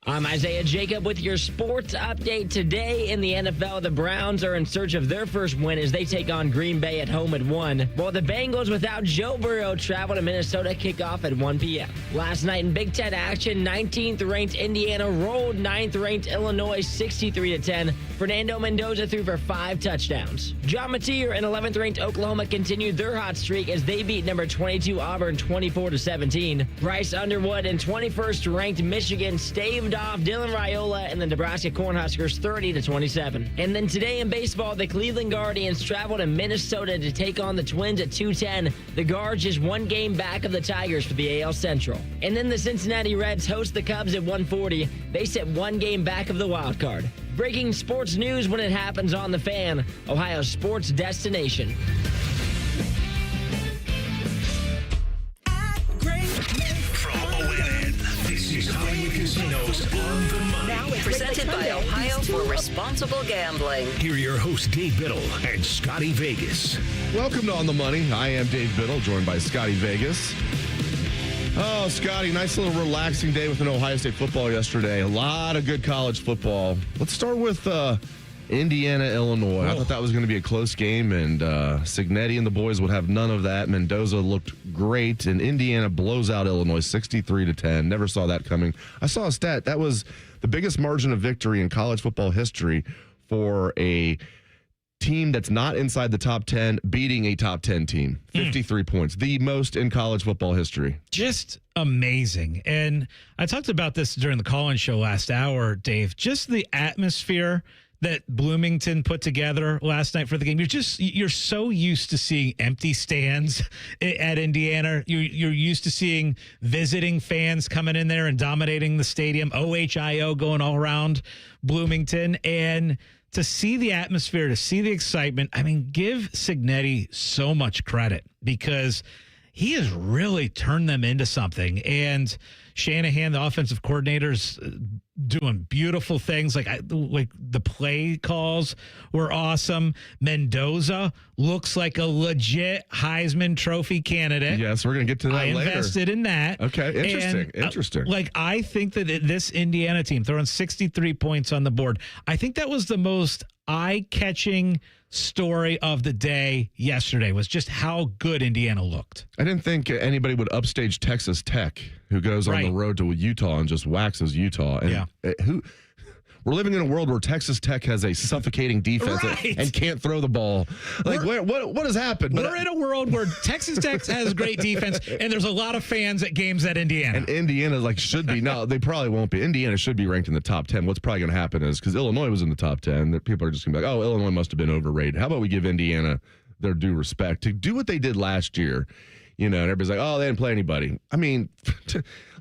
I'm Isaiah Jacob with your sports update. Today in the NFL, the Browns are in search of their first win as they take on Green Bay at home at 1, while the Bengals without Joe Burrow travel to Minnesota kickoff at 1 p.m. Last night in Big Ten action, 19th-ranked Indiana rolled 9th-ranked Illinois 63-10. Fernando Mendoza threw for 5 touchdowns. John Mateer and 11th-ranked Oklahoma continued their hot streak as they beat number 22 Auburn 24-17. Bryce Underwood and 21st-ranked Michigan staved off Dylan Raiola and the Nebraska Cornhuskers 30-27. And then today in baseball, the Cleveland Guardians travel to Minnesota to take on the Twins at 2:10. The Guards just 1 game back of the Tigers for the AL Central. And then the Cincinnati Reds host the Cubs at 1:40. They sit 1 game back of the wild card. Breaking sports news when it happens on The Fan, Ohio's sports destination. Casinos on the money. Now presented by Ohio for Responsible Gambling. Here are your hosts, Dave Biddle and Scotty Vegas. Welcome to On the Money. I am Dave Biddle, joined by Scotty Vegas. Oh, Scotty, nice little relaxing day with an Ohio State football yesterday. A lot of good college football. Let's start with Indiana, Illinois. I thought that was going to be a close game, and Cignetti and the boys would have none of that. Mendoza looked great, and Indiana blows out Illinois 63-10. Never saw that coming. I saw a stat. That was the biggest margin of victory in college football history for a team that's not inside the top 10 beating a top 10 team. 53 points. The most in college football history. Just amazing. And I talked about this during the call-in show last hour, Dave. Just the atmosphere that Bloomington put together last night for the game. You're so used to seeing empty stands at Indiana. You're used to seeing visiting fans coming in there and dominating the stadium. OHIO going all around Bloomington. And to see the atmosphere, to see the excitement, I mean, give Cignetti so much credit because he has really turned them into something. And Shanahan, the offensive coordinator's doing beautiful things. Like the play calls were awesome. Mendoza looks like a legit Heisman Trophy candidate. Yes, we're going to get to that later. I invested in that. Okay, interesting. I think that this Indiana team throwing 63 points on the board, I think that was the most eye-catching story of the day yesterday was just how good Indiana looked. I didn't think anybody would upstage Texas Tech, who goes on the road to Utah and just waxes Utah. And we're living in a world where Texas Tech has a suffocating defense and can't throw the ball. Like, what has happened? We're in a world where Texas Tech has great defense, and there's a lot of fans at games at Indiana. And Indiana should be. No, they probably won't be. Indiana should be ranked in the top 10. What's probably going to happen is, because Illinois was in the top 10, that people are just going to be like, oh, Illinois must have been overrated. How about we give Indiana their due respect to do what they did last year? You know, and everybody's like, oh, they didn't play anybody. I mean,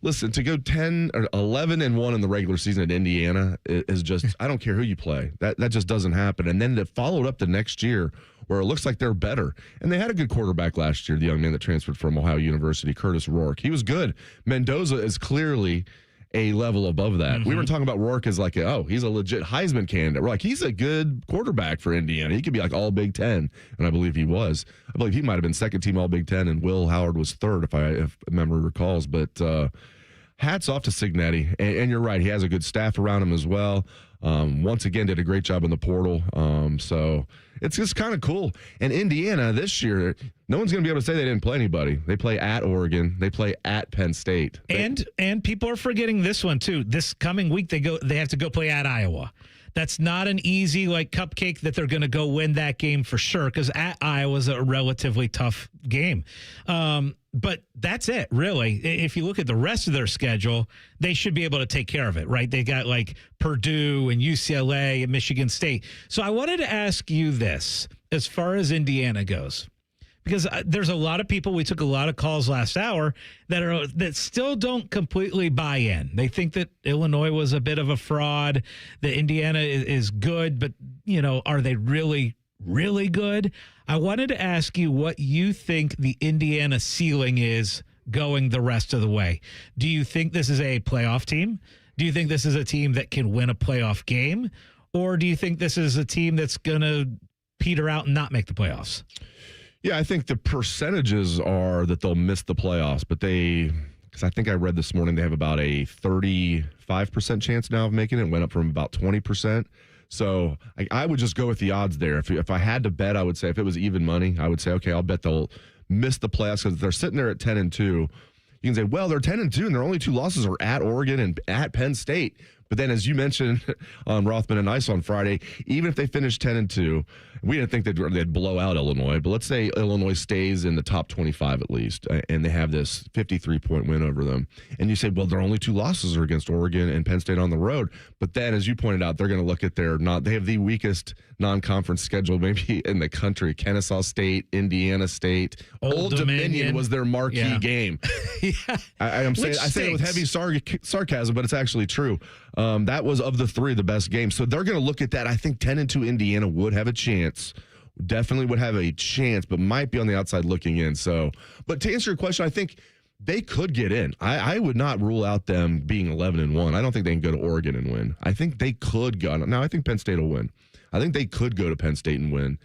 listen, to go 10 or 11-1 in the regular season at Indiana is just, I don't care who you play. That just doesn't happen. And then to follow it up the next year where it looks like they're better. And they had a good quarterback last year, the young man that transferred from Ohio University, Curtis Rourke. He was good. Mendoza is clearly a level above that. Mm-hmm. We were talking about Rourke as like, he's a legit Heisman candidate. We're like, he's a good quarterback for Indiana. He could be like all Big Ten, and I believe he was. I believe he might have been second team all Big Ten, and Will Howard was third, if memory recalls. But hats off to Cignetti, and you're right, he has a good staff around him as well. Once again, did a great job in the portal. So it's just kind of cool. And Indiana this year, no one's going to be able to say they didn't play anybody. They play at Oregon. They play at Penn State. And people are forgetting this one too. This coming week they have to go play at Iowa. That's not an easy cupcake that they're going to go win that game for sure, because at Iowa is a relatively tough game. But that's it, really. If you look at the rest of their schedule, they should be able to take care of it, right? They got Purdue and UCLA and Michigan State. So I wanted to ask you this as far as Indiana goes, because there's a lot of people, we took a lot of calls last hour that still don't completely buy in. They think that Illinois was a bit of a fraud, that Indiana is good, but, are they really good? I wanted to ask you what you think the Indiana ceiling is going the rest of the way. Do you think this is a playoff team? Do you think this is a team that can win a playoff game? Or do you think this is a team that's going to peter out and not make the playoffs? Yeah, I think the percentages are that they'll miss the playoffs, but they because I think I read this morning they have about a 35% chance now of making it. It went up from about 20%. So I would just go with the odds there. If I had to bet, I would say if it was even money, I would say, okay, I'll bet they'll miss the playoffs because they're sitting there at 10-2. You can say, well, they're 10-2 and their only 2 losses are at Oregon and at Penn State. But then, as you mentioned on Rothman and Ice on Friday, even if they finish 10-2, we didn't think they'd blow out Illinois. But let's say Illinois stays in the top 25 at least, and they have this 53-point win over them. And you say, well, their only 2 losses are against Oregon and Penn State on the road. But then, as you pointed out, they're going to look at they have the weakest non-conference schedule maybe in the country. Kennesaw State, Indiana State, Old Dominion was their marquee game. Yeah. I say it with heavy sarcasm, but it's actually true. That was, of the 3, the best game. So they're going to look at that. I think 10-2 Indiana would have a chance. Definitely would have a chance, but might be on the outside looking in. So, but to answer your question, I think they could get in. I would not rule out them being 11-1. I don't think they can go to Oregon and win. I think they could go. Now, I think Penn State will win. I think they could go to Penn State and win.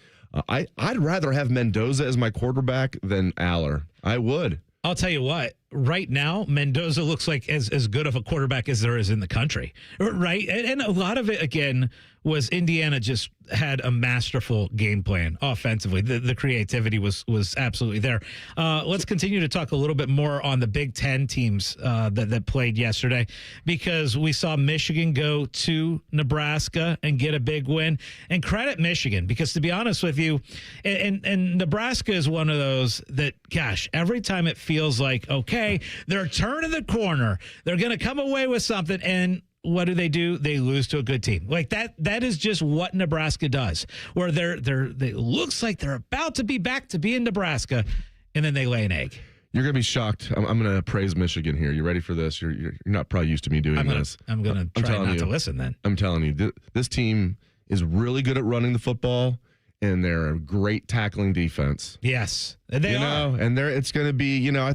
I'd rather have Mendoza as my quarterback than Aller. I would. I'll tell you what, right now, Mendoza looks like as good of a quarterback as there is in the country, right? And a lot of it, again, was Indiana just had a masterful game plan offensively. The creativity was absolutely there. Let's continue to talk a little bit more on the Big Ten teams that played yesterday, because we saw Michigan go to Nebraska and get a big win. And credit Michigan, because to be honest with you, and Nebraska is one of those that, gosh, every time it feels like, okay, they're turning the corner, they're going to come away with something, and what do? They lose to a good team. Like that is just what Nebraska does, where they looks like they're about to be back to being Nebraska, and then they lay an egg. You're going to be shocked. I'm going to praise Michigan here. You ready for this? You're not probably used to me doing this. I'm going to try not to listen then. I'm telling you, this team is really good at running the football, and they're a great tackling defense. Yes, they are. And it's going to be, I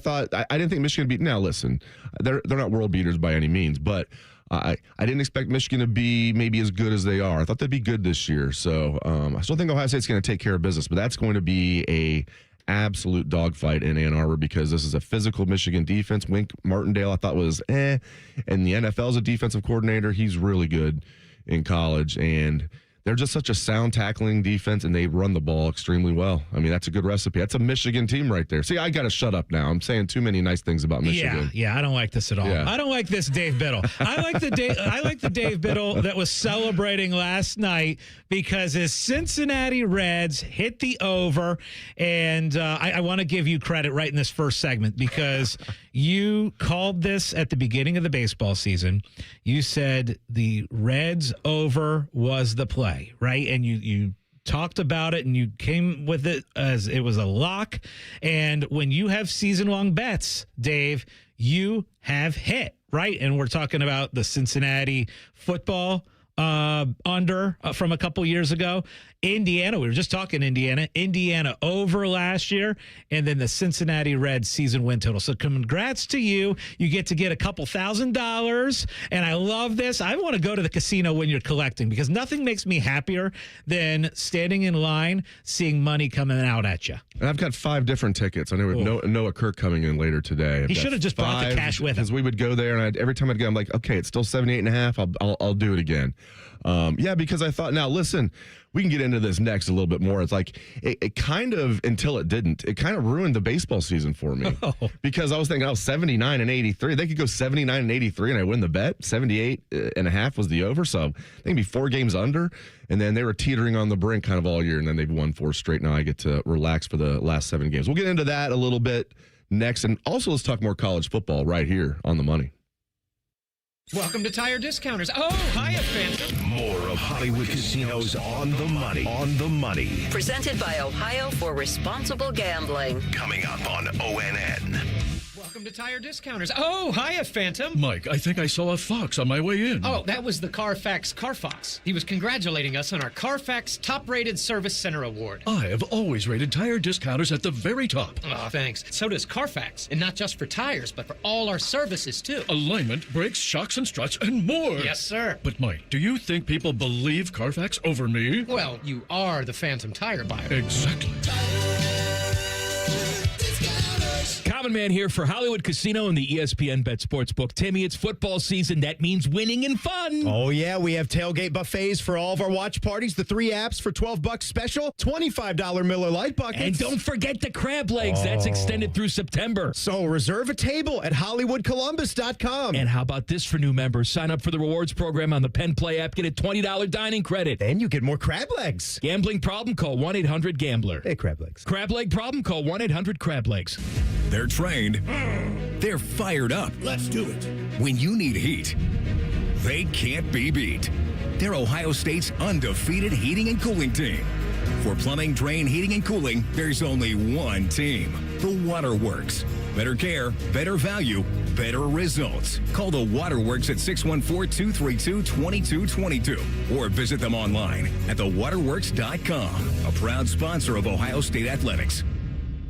didn't think Michigan would be. Now, listen, they're not world beaters by any means, but I didn't expect Michigan to be maybe as good as they are. I thought they'd be good this year. So I still think Ohio State's going to take care of business, but that's going to be a absolute dogfight in Ann Arbor, because this is a physical Michigan defense. Wink Martindale, I thought was and the NFL's a defensive coordinator. He's really good in college, and they're just such a sound tackling defense, and they run the ball extremely well. I mean, that's a good recipe. That's a Michigan team right there. See, I got to shut up now. I'm saying too many nice things about Michigan. Yeah, I don't like this at all. Yeah. I don't like this Dave Biddle. I like the Dave Biddle that was celebrating last night because his Cincinnati Reds hit the over, and I want to give you credit right in this first segment, because you called this at the beginning of the baseball season. You said the Reds over was the play. Right, and you talked about it, and you came with it as it was a lock. And when you have season-long bets, Dave, you have hit, right? And we're talking about the Cincinnati football under from a couple years ago. Indiana, we were just talking Indiana over last year, and then the Cincinnati Reds season win total. So congrats to you. You get a couple $1,000, and I love this. I want to go to the casino when you're collecting, because nothing makes me happier than standing in line, seeing money coming out at you. And I've got 5 different tickets. I know we have Noah Kirk coming in later today. He should have just brought the cash with him. Because we would go there, and every time I'd go, I'm like, okay, it's still 78.5. I'll do it again. Because I thought, now listen, we can get into this next a little bit more. It's like it kind of, until it didn't, it kind of ruined the baseball season for me. Because I was thinking, 79 and 83. They could go 79 and 83 and I win the bet. 78.5 was the over. So they can be 4 games under. And then they were teetering on the brink kind of all year. And then they've won 4 straight. Now I get to relax for the last 7 games. We'll get into that a little bit next. And also let's talk more college football right here on The Money. Welcome to Tire Discounters. Oh, hiya, Phantom. More of Hollywood Casinos on the money. On the money. Presented by Ohio for Responsible Gambling. Coming up on ONN. Welcome to Tire Discounters. Oh, hiya, Phantom. Mike, I think I saw a fox on my way in. Oh, that was the Carfax Carfox. He was congratulating us on our Carfax Top-Rated Service Center Award. I have always rated Tire Discounters at the very top. Oh, thanks. So does Carfax. And not just for tires, but for all our services, too. Alignment, brakes, shocks, and struts, and more. Yes, sir. But, Mike, do you think people believe Carfax over me? Well, you are the Phantom Tire buyer. Exactly. Common Man here for Hollywood Casino and the ESPN Bet Sportsbook. Timmy, it's football season. That means winning and fun. Oh, yeah. We have tailgate buffets for all of our watch parties. The 3 apps for $12 special. $25 Miller Lite buckets. And don't forget the crab legs. That's extended through September. So reserve a table at HollywoodColumbus.com. And how about this for new members? Sign up for the rewards program on the Penn Play app. Get a $20 dining credit. And you get more crab legs. Gambling problem? Call 1-800-GAMBLER. Hey, crab legs. Crab leg problem? Call 1-800-CRAB-LEGS. They're trained. They're fired up. Let's do it. When you need heat, they can't be beat. They're Ohio State's undefeated heating and cooling team. For plumbing, drain, heating, and cooling, there's only one team. The Waterworks. Better care, better value, better results. Call the Waterworks at 614-232-2222 or visit them online at thewaterworks.com. A proud sponsor of Ohio State Athletics.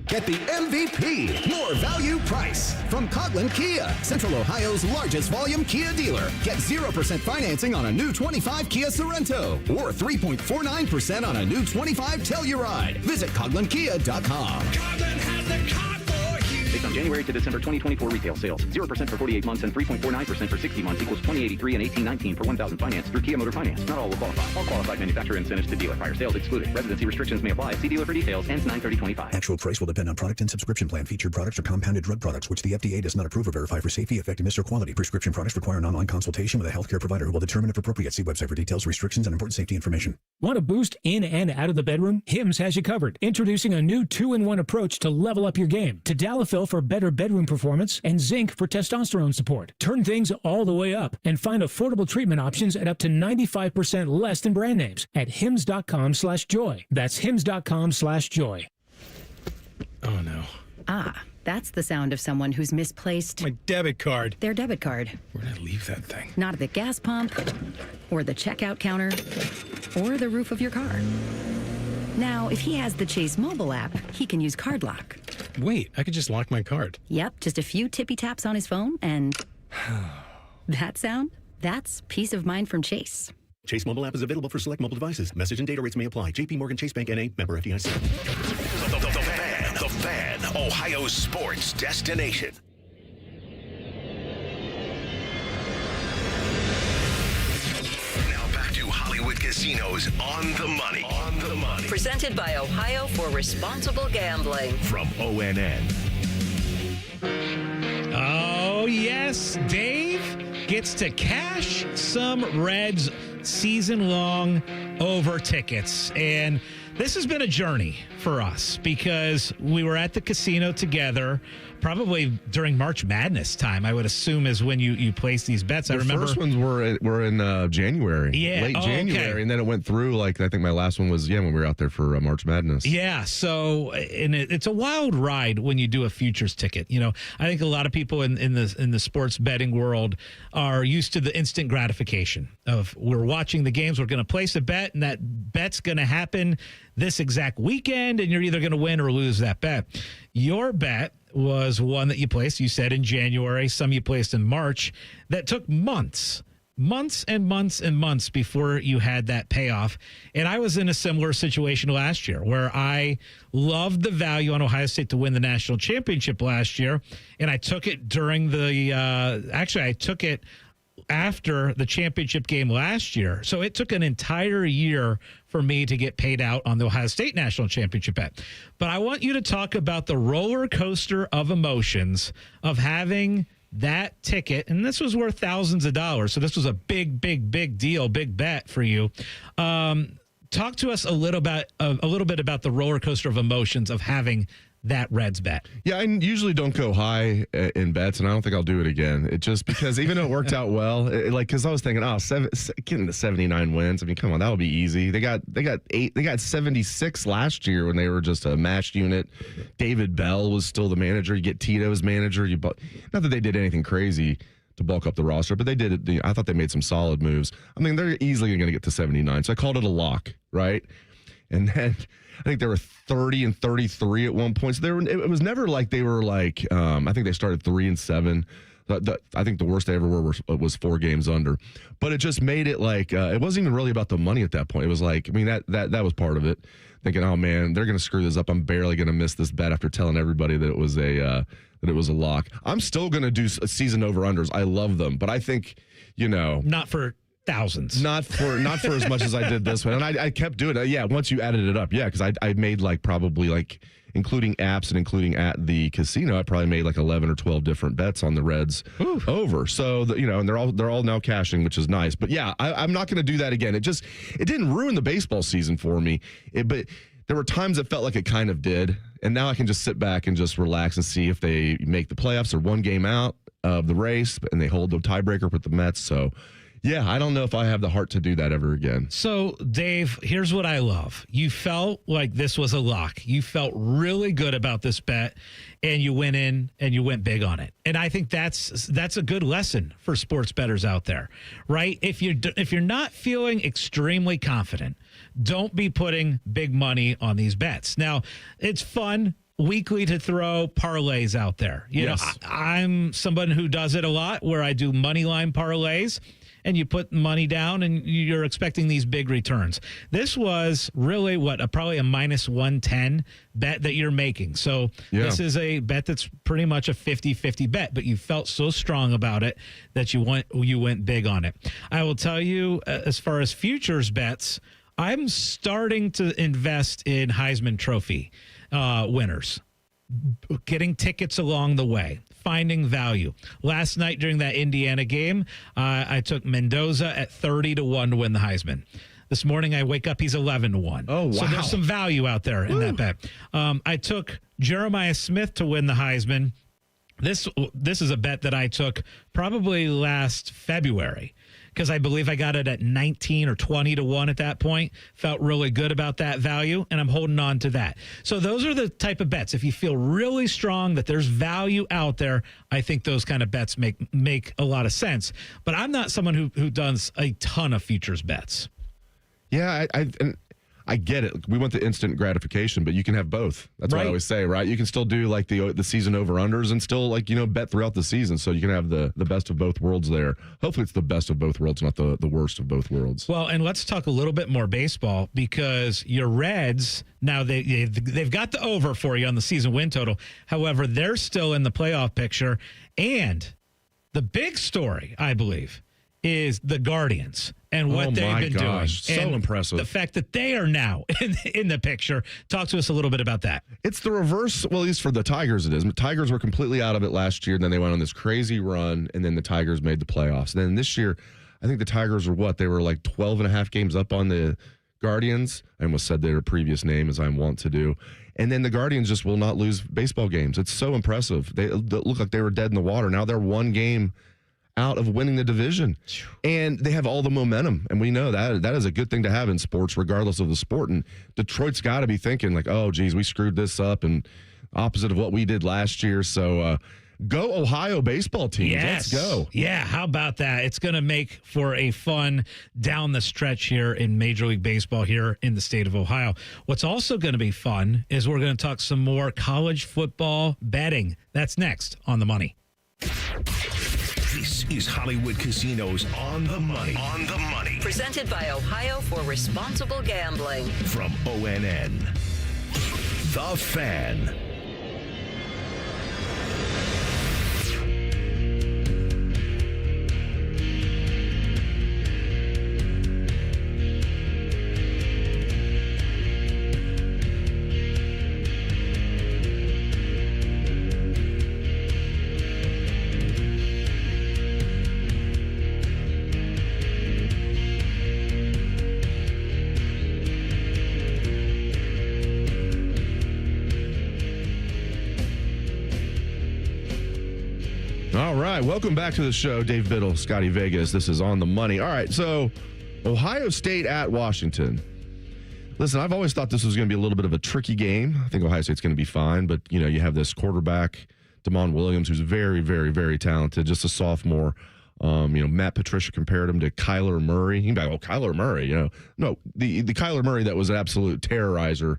Get the MVP, more value price from Coghlan Kia, Central Ohio's largest volume Kia dealer. Get 0% financing on a new 25 Kia Sorento or 3.49% on a new 25 Telluride. Visit CoglanKia.com. Coghlan has the car for you. Based on January to December 2024 retail sales, 0% for 48 months and 3.49% for 60 months equals $20.83 and $18.19 for 1,000 finance through Kia Motor Finance. Not all will qualify. All qualified manufacturer incentives to dealer. Prior sales excluded. Residency restrictions may apply. See dealer for details. Ends 9/30/25. Actual price will depend on product and subscription plan. Featured products are compounded drug products, which the FDA does not approve or verify for safety, effectiveness, or quality. Prescription products require an online consultation with a healthcare provider who will determine if appropriate. See website for details, restrictions, and important safety information. Want a boost in and out of the bedroom? Hims has you covered. Introducing a new 2-in-1 approach to level up your game. Tadalafil for better bedroom performance and zinc for testosterone support. Turn things all the way up and find affordable treatment options at up to 95% less than brand names at hims.com/joy. That's hims.com/joy. Oh, no. Ah, that's the sound of someone who's misplaced My debit card. their debit card. Where'd I leave that thing? Not at the gas pump, or the checkout counter, or the roof of your car. Now, if he has the Chase mobile app, he can use Card Lock. Wait, I could just lock my card. Yep, just a few tippy taps on his phone, and that sound? That's peace of mind from Chase. Chase mobile app is available for select mobile devices. Message and data rates may apply. JP Morgan Chase Bank N.A. Member FDIC. The Fan, Ohio sports destination. Now back to Hollywood Casinos on the money. On the money. Presented by Ohio for Responsible Gambling. From ONN. Oh, yes. Dave gets to cash some Reds season-long over tickets. And this has been a journey for us because we were at the casino together probably during March Madness time, I would assume, is when you place these bets. I remember first ones were in January. Yeah. Late January. Okay. And then it went through, like, I think my last one was, when we were out there for March Madness. Yeah. So, and it's a wild ride when you do a futures ticket. You know, I think a lot of people in the sports betting world are used to the instant gratification of we're watching the games, we're going to place a bet, and that bet's going to happen this exact weekend, and you're either going to win or lose that bet. Your bet was one that you placed, you said, in January, some you placed in March, that took months and months and months before you had that payoff. And I was in a similar situation last year where I loved the value on Ohio State to win the national championship last year, and I took it during I took it after the championship game last year. So it took an entire year for me to get paid out on the Ohio State national championship bet. But I want you to talk about the roller coaster of emotions of having that ticket, and this was worth thousands of dollars. So this was a big deal, big bet for you. Talk to us a little bit about the roller coaster of emotions of having that Reds bet. Yeah, I usually don't go high in bets, and I don't think I'll do it again. It just because even though it worked out well, because I was thinking, getting to 79 wins. I mean, come on, that would be easy. They got 76 last year when they were just a matched unit. David Bell was still the manager. You get Tito as manager. Not that they did anything crazy to bulk up the roster, but they did it. I thought they made some solid moves. I mean, they're easily going to get to 79, so I called it a lock, right? And then I think they were 30 and 33 at one point. So it was never like they were like, I think they started 3-7. I think the worst they ever were was 4 games under. But it just made it like, it wasn't even really about the money at that point. It was like, I mean, that was part of it. Thinking, oh man, they're going to screw this up. I'm barely going to miss this bet after telling everybody that it was that it was a lock. I'm still going to do season over-unders. I love them, but I think, not for thousands. Not for as much as I did this one. And I kept doing it. Yeah, once you added it up. Yeah, because I made probably including apps and including at the casino, I probably made 11 or 12 different bets on the Reds over. So, and they're all now cashing, which is nice. But yeah, I'm not going to do that again. It didn't ruin the baseball season for me. But there were times it felt like it kind of did. And now I can just sit back and just relax and see if they make the playoffs or one game out of the race and they hold the tiebreaker with the Mets. So, yeah, I don't know if I have the heart to do that ever again. So, Dave, here's what I love. You felt like this was a lock. You felt really good about this bet, and you went in and you went big on it. And I think that's a good lesson for sports bettors out there, right? If you're not feeling extremely confident, don't be putting big money on these bets. Now, it's fun weekly to throw parlays out there. You know, I'm somebody who does it a lot, where I do money line parlays. And you put money down and you're expecting these big returns. This was really probably a minus 110 bet that you're making. So This is a bet that's pretty much a 50-50 bet, but you felt so strong about it that you went big on it. I will tell you, as far as futures bets, I'm starting to invest in Heisman Trophy winners, getting tickets along the way, finding value. Last night during that Indiana game, I took Mendoza at 30-1 to win the Heisman. This morning I wake up, he's 11-1. Oh, wow. So there's some value out there in that bet. I took Jeremiah Smith to win the Heisman. This is a bet that I took probably last February, because I believe I got it at 19 or 20-1 at that point. Felt really good about that value, and I'm holding on to that. So those are the type of bets. If you feel really strong that there's value out there, I think those kind of bets make a lot of sense. But I'm not someone who does a ton of futures bets. Yeah, I get it. We want the instant gratification, but you can have both. That's what I always say, right? You can still do the season over-unders and still bet throughout the season, so you can have the best of both worlds there. Hopefully it's the best of both worlds, not the worst of both worlds. Well, and let's talk a little bit more baseball, because your Reds, now they've got the over for you on the season win total. However, they're still in the playoff picture. And the big story, I believe, is the Guardians and what they've been doing. So impressive. The fact that they are now in the picture. Talk to us a little bit about that. It's the reverse. Well, at least for the Tigers it is. The Tigers were completely out of it last year. Then they went on this crazy run, and then the Tigers made the playoffs. And then this year, I think the Tigers were They were 12 and a half games up on the Guardians. I almost said their previous name, as I want to do. And then the Guardians just will not lose baseball games. It's so impressive. They look like they were dead in the water. Now they're one game out of winning the division, and they have all the momentum, and we know that is a good thing to have in sports, regardless of the sport. And Detroit's got to be thinking oh geez, we screwed this up, and opposite of what we did last year. So go Ohio baseball team. Yes. Let's go. Yeah, how about that? It's going to make for a fun down the stretch here in Major League Baseball here in the state of Ohio. What's also going to be fun is we're going to talk some more college football betting. That's next on The Money. This is Hollywood Casinos On the Money. On the Money. Presented by Ohio for Responsible Gambling. From ONN. The Fan. All right, welcome back to the show. Dave Biddle, Scotty Vegas. This is On the Money. All right, so Ohio State at Washington. Listen, I've always thought this was going to be a little bit of a tricky game. I think Ohio State's going to be fine, but, you have this quarterback, Damon Williams, who's very, very, very talented, just a sophomore. Matt Patricia compared him to Kyler Murray. You can be like, Kyler Murray, No, the Kyler Murray that was an absolute terrorizer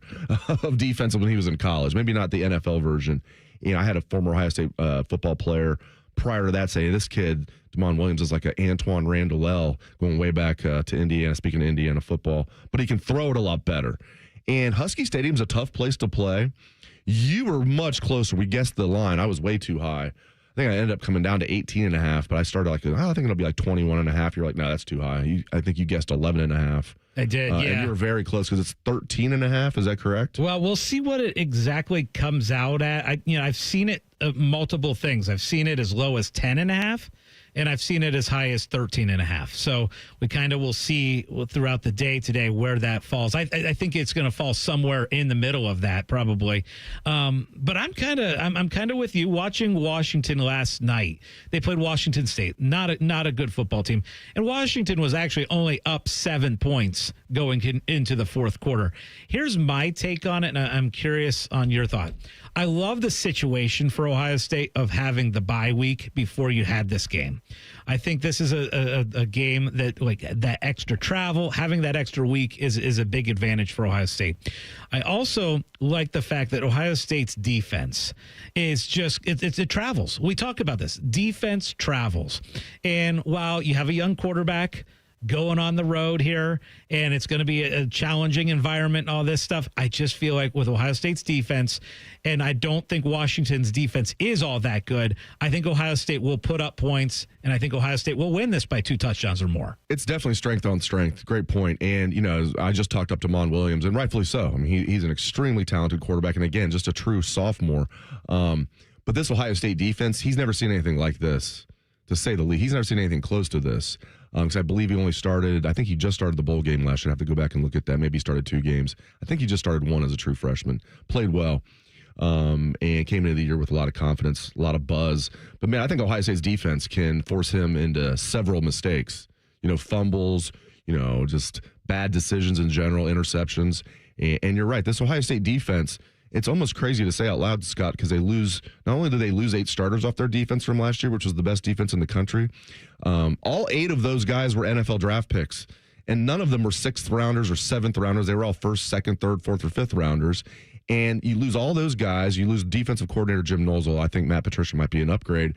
of defense when he was in college. Maybe not the NFL version. I had a former Ohio State football player prior to that say this kid, Damon Williams, is like an Antoine Randall going way back to Indiana, speaking of Indiana football, but he can throw it a lot better. And Husky Stadium's a tough place to play. You were much closer. We guessed the line. I was way too high. I think I ended up coming down to 18.5, but I started like, I think it'll be like 21.5. You're like, no, that's too high. I think you guessed 11.5. I did, yeah. And you were very close because it's 13.5. Is that correct? Well, we'll see what it exactly comes out at. I've seen it multiple things. I've seen it as low as 10.5, and I've seen it as high as 13.5. So we kind of will see throughout the day today where that falls. I think it's going to fall somewhere in the middle of that, probably. But I'm kind of with you. Watching Washington last night, they played Washington State, not a good football team, and Washington was actually only up 7 points going into the fourth quarter. Here's my take on it, and I'm curious on your thought. I love the situation for Ohio State of having the bye week before you had this game. I think this is a game that, like, that extra travel, having that extra week is a big advantage for Ohio State. I also like the fact that Ohio State's defense is just, it travels. We talk about this. Defense travels. And while you have a young quarterback going on the road here, and it's going to be a challenging environment and all this stuff, I just feel like with Ohio State's defense, and I don't think Washington's defense is all that good, I think Ohio State will put up points, and I think Ohio State will win this by 2 touchdowns or more. It's definitely strength on strength. Great point. And, I just talked up to Mon Williams, and rightfully so. I mean, he's an extremely talented quarterback, and again, just a true sophomore. But this Ohio State defense, he's never seen anything like this, to say the least. He's never seen anything close to this. Because I believe he only started, I think he just started the bowl game last year. I have to go back and look at that. Maybe he started 2 games. I think he just started 1 as a true freshman. Played well, and came into the year with a lot of confidence, a lot of buzz. But, man, I think Ohio State's defense can force him into several mistakes. Fumbles, just bad decisions in general, interceptions. And you're right, this Ohio State defense, it's almost crazy to say out loud, Scott, because not only do they lose 8 starters off their defense from last year, which was the best defense in the country, all 8 of those guys were NFL draft picks, and none of them were 6th rounders or 7th rounders. They were all 1st, 2nd, 3rd, 4th, or 5th rounders. And you lose all those guys. You lose defensive coordinator Jim Knowles. I think Matt Patricia might be an upgrade.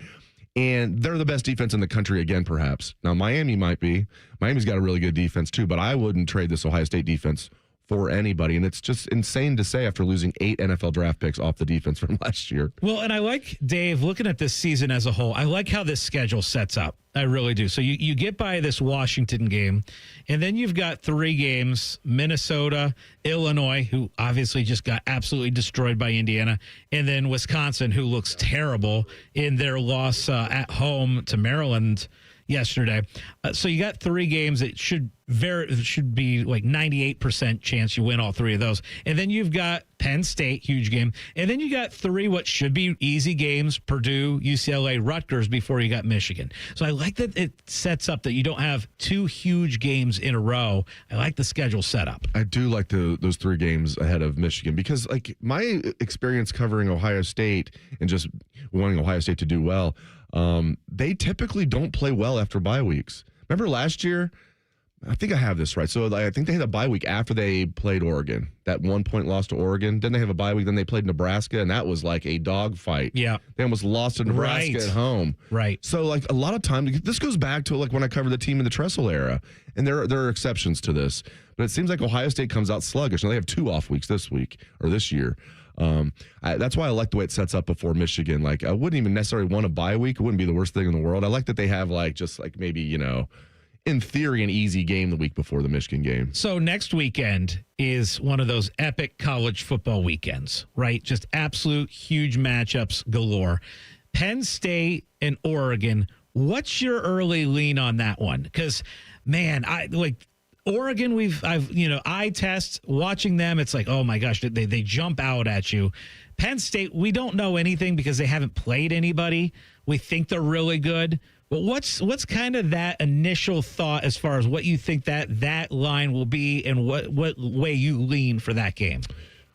And they're the best defense in the country again, perhaps. Now, Miami might be. Miami's got a really good defense, too, but I wouldn't trade this Ohio State defense for anybody. And it's just insane to say after losing 8 NFL draft picks off the defense from last year. Well, and I like, Dave, looking at this season as a whole, I like how this schedule sets up. I really do. So you get by this Washington game, and then you've got 3 games, Minnesota, Illinois, who obviously just got absolutely destroyed by Indiana, and then Wisconsin, who looks terrible in their loss at home to Maryland yesterday. So you got 3 games that should be like 98% chance you win all 3 of those. And then you've got Penn State, huge game. And then you got 3 what should be easy games, Purdue, UCLA, Rutgers, before you got Michigan. So I like that it sets up that you don't have 2 huge games in a row. I like the schedule setup. I do like those 3 games ahead of Michigan because, like, my experience covering Ohio State and just wanting Ohio State to do well, they typically don't play well after bye weeks. Remember last year? I think I have this right. So I think they had a bye week after they played Oregon. That 1-point loss to Oregon. Then they have a bye week. Then they played Nebraska, and that was like a dogfight. Yeah. They almost lost to Nebraska at home. Right. So, like, a lot of times, this goes back to, like, when I covered the team in the Tressel era. And there are exceptions to this. But it seems like Ohio State comes out sluggish. Now, they have 2 off weeks this year. That's why I like the way it sets up before Michigan. Like, I wouldn't even necessarily want a bye week. It wouldn't be the worst thing in the world. I like that they have, like, just like maybe, in theory, an easy game the week before the Michigan game. So next weekend is one of those epic college football weekends, right? Just absolute huge matchups galore. Penn State and Oregon. What's your early lean on that one? Because, man, Oregon, eye test, watching them, it's like, oh my gosh, they jump out at you. Penn State, we don't know anything because they haven't played anybody. We think they're really good. But what's kind of that initial thought as far as what you think that line will be and what way you lean for that game?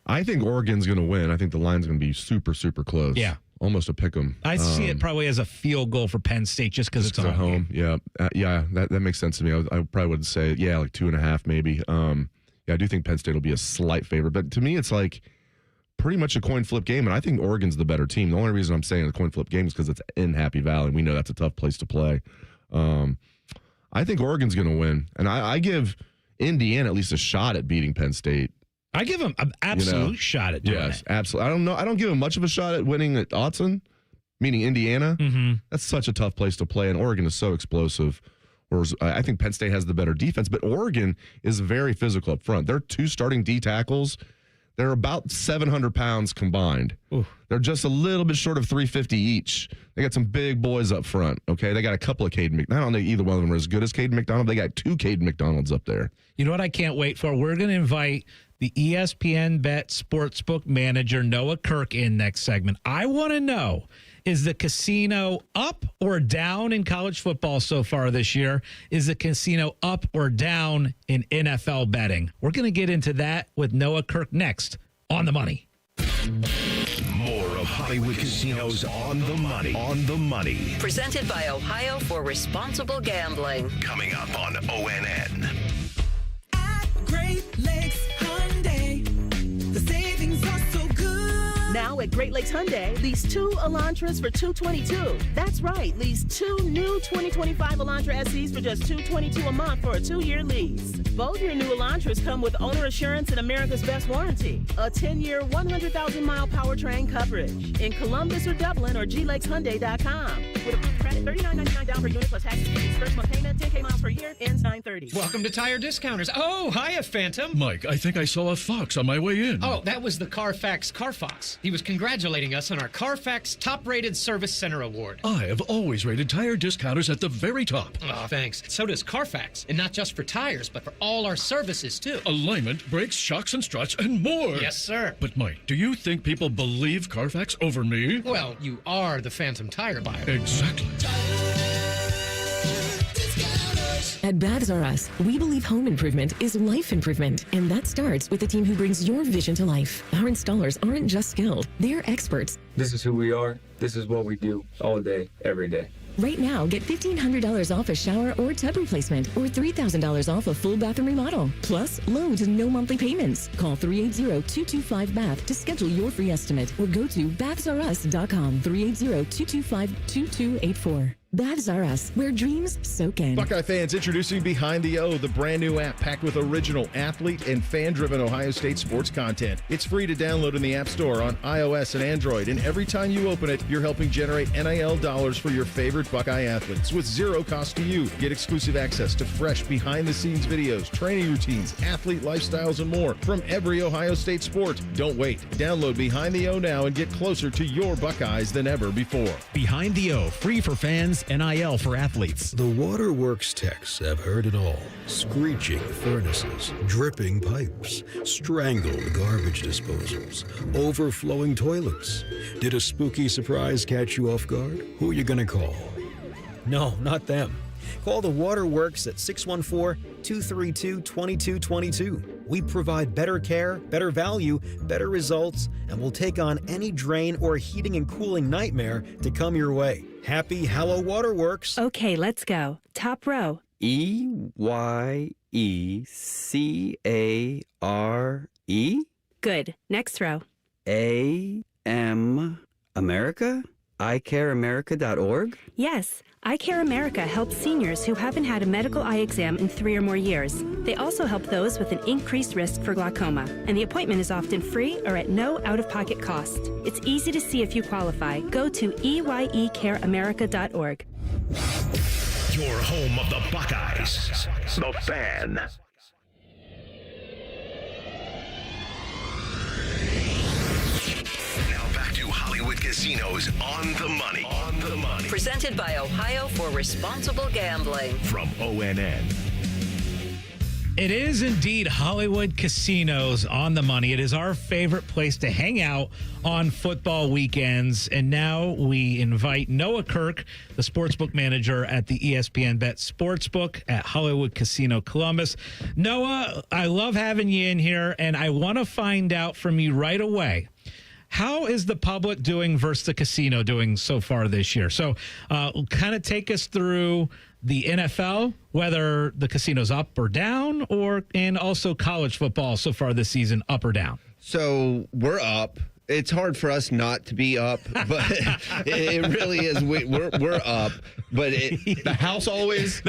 I think Oregon's going to win. I think the line's going to be super, super close. Yeah. Almost a pick 'em. I see it probably as a field goal for Penn State just because it's at home. Yeah. That makes sense to me. I probably would say, like 2.5 maybe. I do think Penn State will be a slight favorite. But to me, it's like pretty much a coin flip game, and I think Oregon's the better team. The only reason I'm saying a coin flip game is because it's in Happy Valley. We know that's a tough place to play. I think Oregon's going to win, and I give Indiana at least a shot at beating Penn State. I give them an absolute shot at doing it. Yes, absolutely. I don't give them much of a shot at winning at Autzen, meaning Indiana. Mm-hmm. That's such a tough place to play, and Oregon is so explosive. Whereas I think Penn State has the better defense, but Oregon is very physical up front. Their 2 starting D tackles, they're about 700 pounds combined. Ooh. They're just a little bit short of 350 each. They got some big boys up front, okay? They got a couple of Caden McDonald. I don't think either one of them are as good as Caden McDonald. They got 2 Caden McDonalds up there. You know what I can't wait for? We're going to invite the ESPN Bet Sportsbook manager, Noah Kirk, in next segment. I want to know, is the casino up or down in college football so far this year? Is the casino up or down in NFL betting? We're going to get into that with Noah Kirk next on The Money. More of Hollywood Casinos on the money. On the money. Presented by Ohio for Responsible Gambling. Coming up on ONN. Great Lakes Hyundai. The savings are so good. Now at Great Lakes Hyundai, lease 2 Elantras for $222. That's right, lease 2 new 2025 Elantra SEs for just $222 a month for a 2-year lease. Both your new Elantras come with owner assurance and America's Best Warranty. A 10-year, 100,000-mile powertrain coverage. In Columbus or Dublin or GLakesHyundai.com. With approved credit, $39.99 down per unit plus taxes fees. First month payment, 10K miles per year, ends 9/30. Welcome to Tire Discounters. Oh, hiya, Phantom. Mike, I think I saw a fox on my way in. Oh, that was the Carfax Carfox. He was congratulating us on our Carfax Top-Rated Service Center Award. I have always rated Tire Discounters at the very top. Oh, thanks. So does Carfax. And not just for tires, but for all our services, too. Alignment, brakes, shocks, and struts, and more. Yes, sir. But, Mike, do you think people believe Carfax over me? Well, you are the Phantom Tire buyer. Exactly. At Baths R Us, we believe home improvement is life improvement, and that starts with the team who brings your vision to life. Our installers aren't just skilled, they're experts. This is who we are. This is what we do all day, every day. Right now, get $1,500 off a shower or tub replacement or $3,000 off a full bathroom remodel. Plus, low to no monthly payments. Call 380-225-BATH to schedule your free estimate or go to bathsrus.com. 380-225-2284. Baths R Us, where dreams soak in. Buckeye fans, introducing Behind the O, the brand new app packed with original athlete and fan-driven Ohio State sports content. It's free to download in the App Store on iOS and Android, and every time you open it, you're helping generate NIL dollars for your favorite Buckeye athletes with zero cost to you. Get exclusive access to fresh behind-the-scenes videos, training routines, athlete lifestyles, and more from every Ohio State sport. Don't wait. Download Behind the O now and get closer to your Buckeyes than ever before. Behind the O, free for fans, NIL for athletes. The Waterworks techs have heard it all. Screeching furnaces, dripping pipes, strangled garbage disposals, overflowing toilets. Did a spooky surprise catch you off guard? Who are you going to call? No, not them. Call the Waterworks at 614-232-2222. We provide better care, better value, better results, and will take on any drain or heating and cooling nightmare to come your way. Happy Hallow Waterworks. Okay, let's go. Top row. EYECARE? Good. Next row. AM America? iCareAmerica.org? Yes. Eye Care America helps seniors who haven't had a medical eye exam in 3 or more years. They also help those with an increased risk for glaucoma, and the appointment is often free or at no out-of-pocket cost. It's easy to see if you qualify. Go to EYECareAmerica.org. Your home of the Buckeyes. The Fan. Now back to Hollywood Casinos on the money. On the money. Presented by Ohio for Responsible Gambling. From ONN. It is indeed Hollywood Casinos on the money. It is our favorite place to hang out on football weekends. And now we invite Noah Kirk, the sportsbook manager at the ESPN Bet Sportsbook at Hollywood Casino Columbus. Noah, I love having you in here, and I want to find out from you right away. How is the public doing versus the casino doing so far this year? So kind of take us through the NFL, whether the casino's up or down, and also college football so far this season, up or down. So we're up. It's hard for us not to be up, but it really is. We're up, but the house always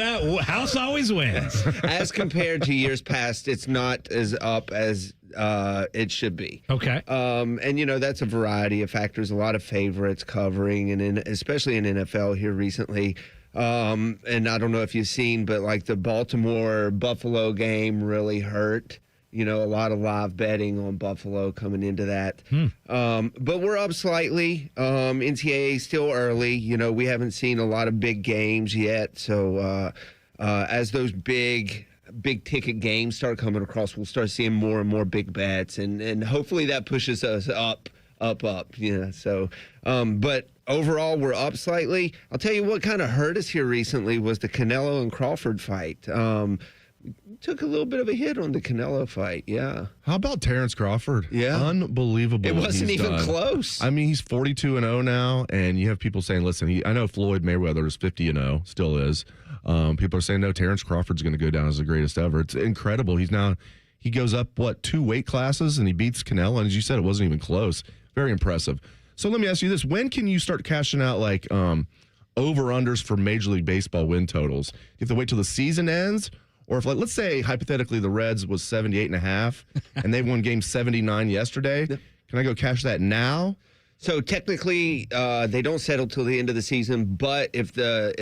wins. As compared to years past, it's not as up as it should be. Okay. And, that's a variety of factors, a lot of favorites covering, and especially in NFL here recently. And I don't know if you've seen, but like the Baltimore-Buffalo game really hurt. A lot of live betting on Buffalo coming into that. But we're up slightly. NCAA still early. We haven't seen a lot of big games yet. So as those big ticket games start coming across, we'll start seeing more and more big bets. And hopefully that pushes us up. So, but overall, we're up slightly. I'll tell you what kind of hurt us here recently was the Canelo and Crawford fight. Took a little bit of a hit on the Canelo fight, yeah. How about Terrence Crawford? Yeah. Unbelievable. It wasn't even done. close. I mean, he's 42-0 now, and you have people saying, listen, I know Floyd Mayweather is 50-0, still is. People are saying, no, Terrence Crawford's going to go down as the greatest ever. It's incredible. He goes up, 2 weight classes, and he beats Canelo, and as you said, it wasn't even close. Very impressive. So let me ask you this. When can you start cashing out, over-unders for Major League Baseball win totals? You have to wait till the season ends? Or if, let's say, hypothetically, the Reds was 78.5, and they won game 79 yesterday, can I go cash that now? So technically, they don't settle till the end of the season. But if they're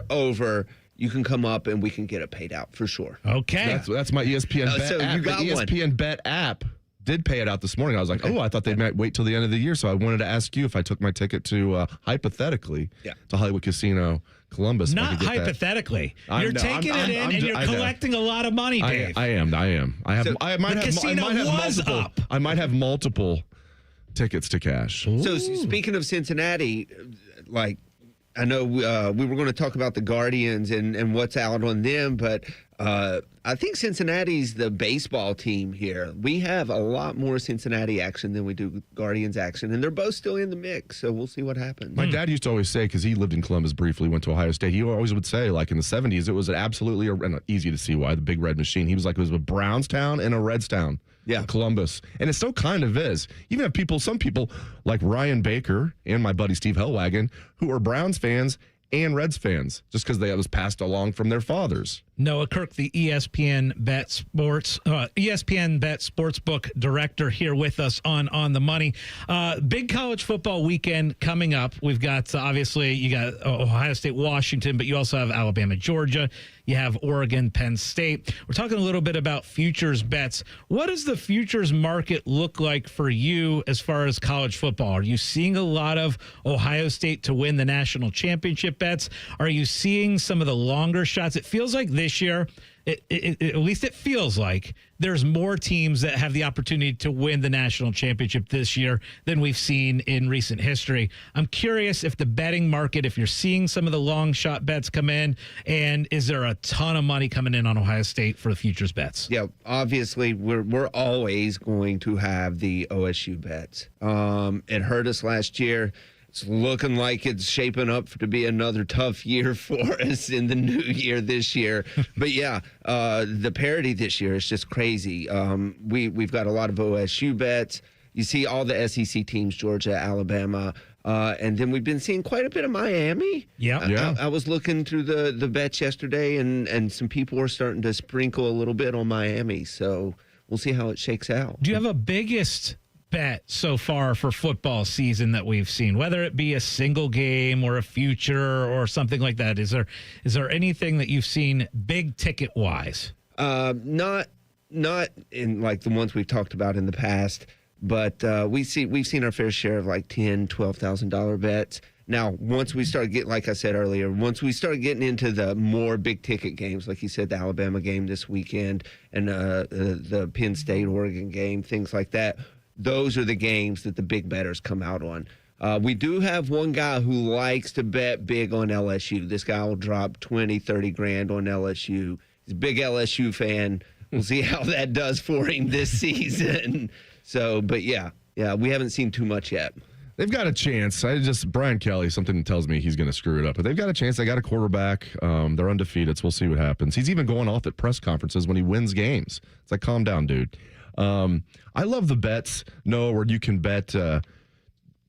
over, you can come up and we can get it paid out for sure. Okay, that's my ESPN bet so app. You got the ESPN bet app did pay it out this morning. I was like, I thought they might wait till the end of the year. So I wanted to ask you if I took my ticket to hypothetically to Hollywood Casino Columbus. Not hypothetically. You're taking it in and you're collecting a lot of money, Dave. I am. I might have multiple tickets to cash. Ooh. So speaking of Cincinnati, I know we were going to talk about the Guardians and what's out on them, but I think Cincinnati's the baseball team here. We have a lot more Cincinnati action than we do Guardians action, and they're both still in the mix, so we'll see what happens. My dad used to always say, because he lived in Columbus briefly, went to Ohio State, he always would say, in the 70s, it was absolutely easy to see why, the Big Red Machine. He was like, it was a Browns town and a Reds town. Yeah, Columbus. And it still kind of is. Even have some people like Ryan Baker and my buddy Steve Hellwagon, who are Browns fans and Reds fans, just because they was passed along from their fathers. Noah Kirk, the ESPN Bet Sportsbook director, here with us on the money. Big college football weekend coming up. We've got obviously you got Ohio State, Washington, but you also have Alabama, Georgia. You have Oregon, Penn State. We're talking a little bit about futures bets. What does the futures market look like for you as far as college football? Are you seeing a lot of Ohio State to win the national championship bets? Are you seeing some of the longer shots? It feels like this year, at least it feels like, there's more teams that have the opportunity to win the national championship this year than we've seen in recent history. I'm curious if the betting market, if you're seeing some of the long shot bets come in, and is there a ton of money coming in on Ohio State for the futures bets? Yeah, obviously we're always going to have the OSU bets. It hurt us last year. It's looking like it's shaping up to be another tough year for us in the new year this year. But yeah, the parity this year is just crazy. We've got a lot of OSU bets. You see all the SEC teams, Georgia, Alabama, and then we've been seeing quite a bit of Miami. Yeah. I was looking through the bets yesterday, and some people were starting to sprinkle a little bit on Miami. So we'll see how it shakes out. Do you have a biggest bet so far for football season that we've seen, whether it be a single game or a future or something like that? Is there anything that you've seen big ticket wise? Not in like the ones we've talked about in the past, but we've seen our fair share of like $10,000, $12,000 bets. Now, once we start getting, like I said earlier, once we start getting into the more big ticket games, like you said, the Alabama game this weekend and the Penn State Oregon game, things like that, those are the games that the big bettors come out on. We do have one guy who likes to bet big on LSU. This guy will drop 20, 30 grand on LSU. He's a big LSU fan. We'll see how that does for him this season. So, but yeah, we haven't seen too much yet. They've got a chance. Brian Kelly, something tells me he's going to screw it up. But they've got a chance. They got a quarterback. They're undefeated, so we'll see what happens. He's even going off at press conferences when he wins games. It's like, calm down, dude. I love the bets, Noah, where you can bet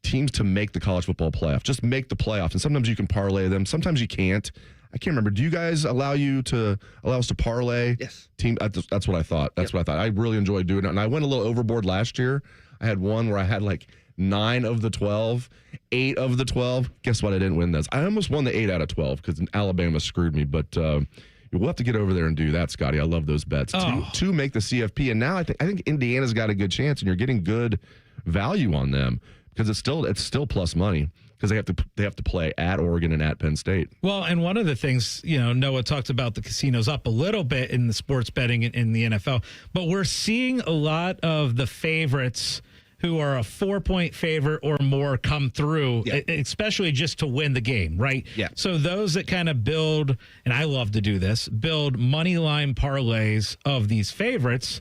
teams to make the college football playoff. Just make the playoff. And sometimes you can parlay them. Sometimes you can't. I can't remember. Do you guys allow us to parlay? Yes. Team. That's what I thought. That's what I thought. I really enjoyed doing it, and I went a little overboard last year. I had one where I had like 9 of the 12, 8 of the 12. Guess what? I didn't win those. I almost won the 8 out of 12 because Alabama screwed me, but we'll have to get over there and do that, Scotty. I love those bets. To make the CFP, and now I think Indiana's got a good chance, and you're getting good value on them because it's still plus money. Because they have to play at Oregon and at Penn State. Well, and one of the things, Noah talked about the casinos up a little bit in the sports betting in the NFL, but we're seeing a lot of the favorites who are a 4-point favorite or more come through, especially just to win the game, right? Yeah. So those that kind of build, and I love to do this, build money line parlays of these favorites.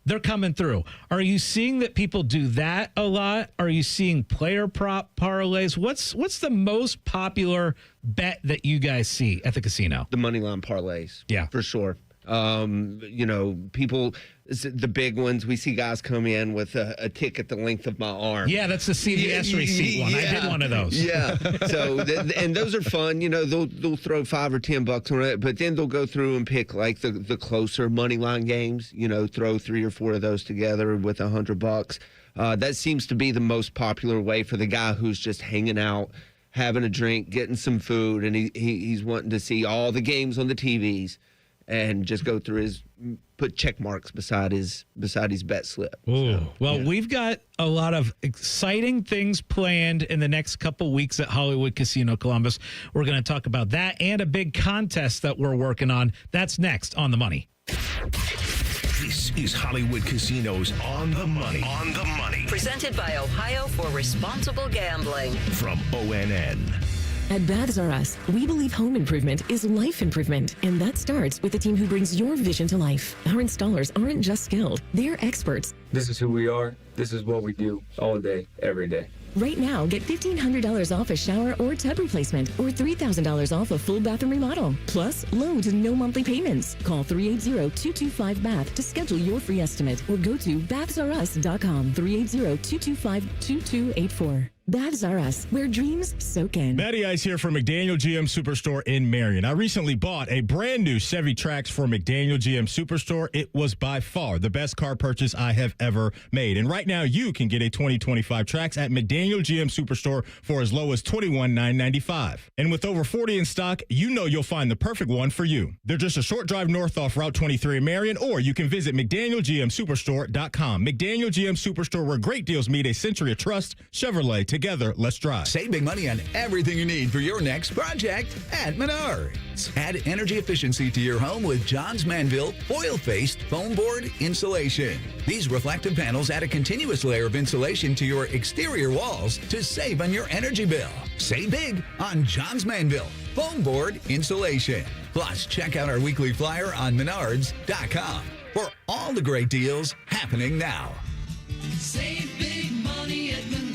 They're coming through. Are you seeing that people do that a lot? Are you seeing player prop parlays? What's the most popular bet that you guys see at the casino? The money line parlays. Yeah. For sure. People, the big ones, we see guys come in with a ticket the length of my arm. Yeah, that's the CVS receipt one. I did one of those. Yeah. So, and those are fun. They'll throw $5 or $10 on it, but then they'll go through and pick like the closer money line games, throw 3 or 4 of those together with $100. That seems to be the most popular way for the guy who's just hanging out, having a drink, getting some food, and he's wanting to see all the games on the TVs. And just go through put check marks beside his bet slip. Ooh. We've got a lot of exciting things planned in the next couple weeks at Hollywood Casino Columbus. We're going to talk about that and a big contest that we're working on. That's next on The Money. This is Hollywood Casinos On the Money. On the Money. Presented by Ohio for Responsible Gambling. From ONN. At Baths R Us, we believe home improvement is life improvement, and that starts with the team who brings your vision to life. Our installers aren't just skilled, they're experts. This is who we are. This is what we do all day, every day. Right now, get $1,500 off a shower or tub replacement or $3,000 off a full bathroom remodel. Plus, low to no monthly payments. Call 380-225-BATH to schedule your free estimate or go to bathsrus.com. 380-225-2284. Baths R Us, where dreams soak in. Matty Ice here from McDaniel GM Superstore in Marion. I recently bought a brand new Chevy Trax for McDaniel GM Superstore. It was by far the best car purchase I have ever made. And right now you can get a 2025 Trax at McDaniel GM Superstore for as low as $21,995. And with over 40 in stock, you know you'll find the perfect one for you. They're just a short drive north off Route 23 in Marion, or you can visit McDanielGMSuperstore.com. McDaniel GM Superstore, where great deals meet a century of trust. Chevrolet, together, let's drive. Save big money on everything you need for your next project at Menards. Add energy efficiency to your home with Johns Manville oil-faced foam board insulation. These reflective panels add a continuous layer of insulation to your exterior walls to save on your energy bill. Save big on Johns Manville foam board insulation. Plus, check out our weekly flyer on Menards.com for all the great deals happening now. Save big money at Menards.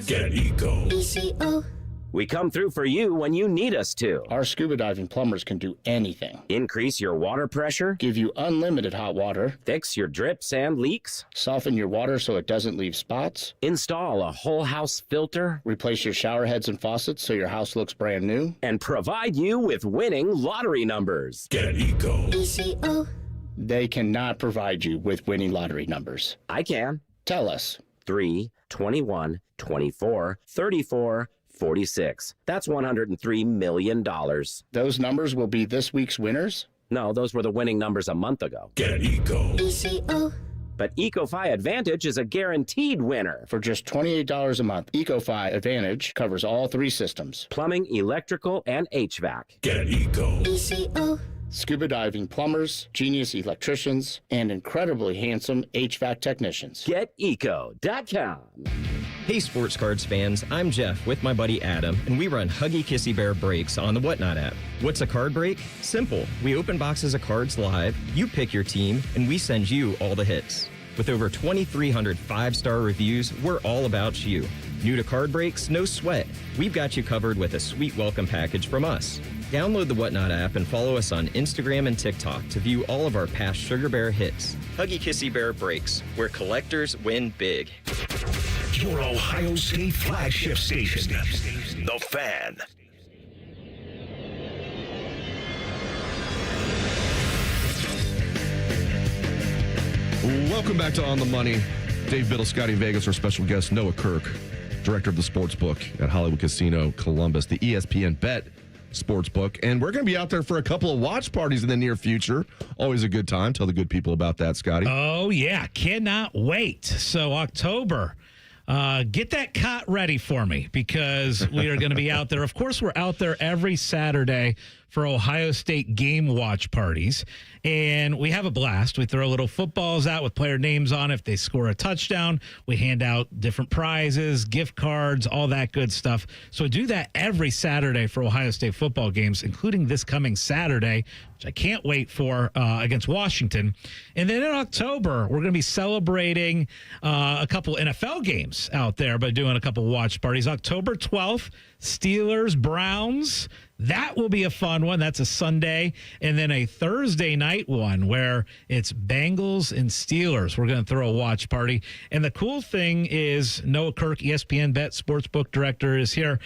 Get Eco. ECO. We come through for you when you need us to. Our scuba diving plumbers can do anything. Increase your water pressure. Give you unlimited hot water. Fix your drips and leaks. Soften your water so it doesn't leave spots. Install a whole house filter. Replace your shower heads and faucets so your house looks brand new. And provide you with winning lottery numbers. Get Eco. ECO. They cannot provide you with winning lottery numbers. I can. Tell us. 3, 21, 24, 34, 46. That's $103 million. Those numbers will be this week's winners? No, those were the winning numbers a month ago. Get Eco. ECO. But EcoFi Advantage is a guaranteed winner. For just $28 a month, EcoFi Advantage covers all 3 systems. Plumbing, electrical, and HVAC. Get Eco. ECO. Scuba diving plumbers, genius electricians, and incredibly handsome HVAC technicians. GetEco.com. Hey Sports Cards fans, I'm Jeff with my buddy Adam, and we run Huggy Kissy Bear breaks on the Whatnot app. What's a card break? Simple. We open boxes of cards live, you pick your team, and we send you all the hits. With over 2,300 5-star reviews, we're all about you. New to card breaks? No sweat. We've got you covered with a sweet welcome package from us. Download the Whatnot app and follow us on Instagram and TikTok to view all of our past Sugar Bear hits. Huggy Kissy Bear breaks, where collectors win big. Your Ohio State flagship station, The Fan. Welcome back to On the Money. Dave Biddle, Scotty Vegas, our special guest, Noah Kirk, director of the Sportsbook at Hollywood Casino Columbus, the ESPN Bet Sportsbook. And we're going to be out there for a couple of watch parties in the near future. Always a good time. Tell the good people about that, Scotty. Oh, yeah. Cannot wait. So, October. Get that cot ready for me because we are going to be out there. Of course, we're out there every Saturday for Ohio State game watch parties, and we have a blast. We throw little footballs out with player names on. If they score a touchdown, we hand out different prizes, gift cards, all that good stuff. So we do that every Saturday for Ohio State football games, including this coming Saturday, which I can't wait for, against Washington. And then in October, we're going to be celebrating a couple NFL games out there by doing a couple watch parties. October 12th, Steelers, Browns. That will be a fun one. That's a Sunday. And then a Thursday night one where it's Bengals and Steelers. We're going to throw a watch party. And the cool thing is Noah Kirk, ESPN Bet Sportsbook Director, is here.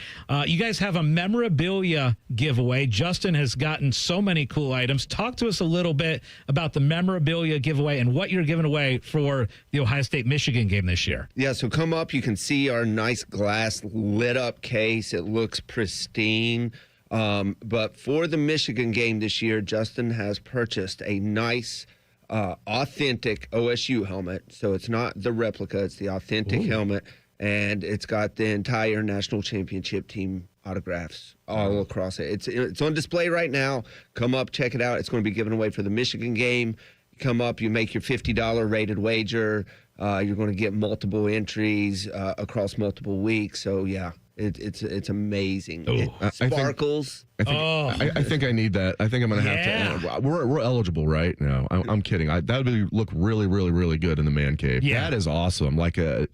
You guys have a memorabilia giveaway. Justin has gotten so many cool items. Talk to us a little bit about the memorabilia giveaway and what you're giving away for the Ohio State-Michigan game this year. Yeah, so come up. You can see our nice glass lit up case. It looks pristine. But for the Michigan game this year, Justin has purchased a nice, authentic OSU helmet. So it's not the replica, it's the authentic helmet. And it's got the entire national championship team autographs all across it. It's on display right now. Come up, check it out. It's going to be given away for the Michigan game. Come up, you make your $50 rated wager. You're going to get multiple entries across multiple weeks. So, yeah. It's amazing. It sparkles. I think I need that. I think I'm going to have to. We're eligible, right? No, I'm kidding. That would look really, really, really good in the man cave. Yeah. That is awesome. Like a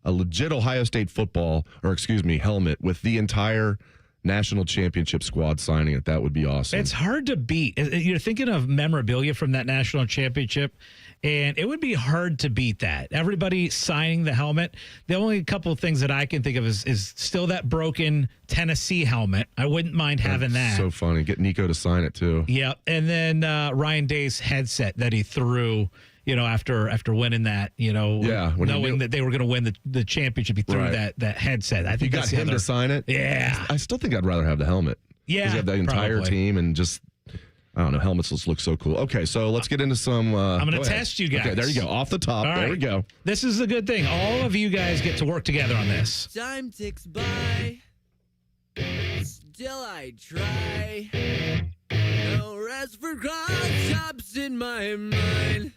legit Ohio State helmet with the entire national championship squad signing it. That would be awesome. It's hard to beat. You're thinking of memorabilia from that national championship, and it would be hard to beat that. Everybody signing the helmet. The only couple of things that I can think of is still that broken Tennessee helmet. I wouldn't mind having that. So funny. Get Nico to sign it too. Yeah, and then Ryan Day's headset that he threw. After winning that, knowing that they were going to win the championship, he threw that headset. I think you got him to sign it. Yeah, I still think I'd rather have the helmet. Yeah, because you have the entire team and just. I don't know. Helmets just look so cool. Okay, so let's get into some. I'm going to test you guys. Okay, there you go. Off the top. There we go. This is the good thing. All of you guys get to work together on this. Time ticks by. Still I try. No rest for cross chops in my mind.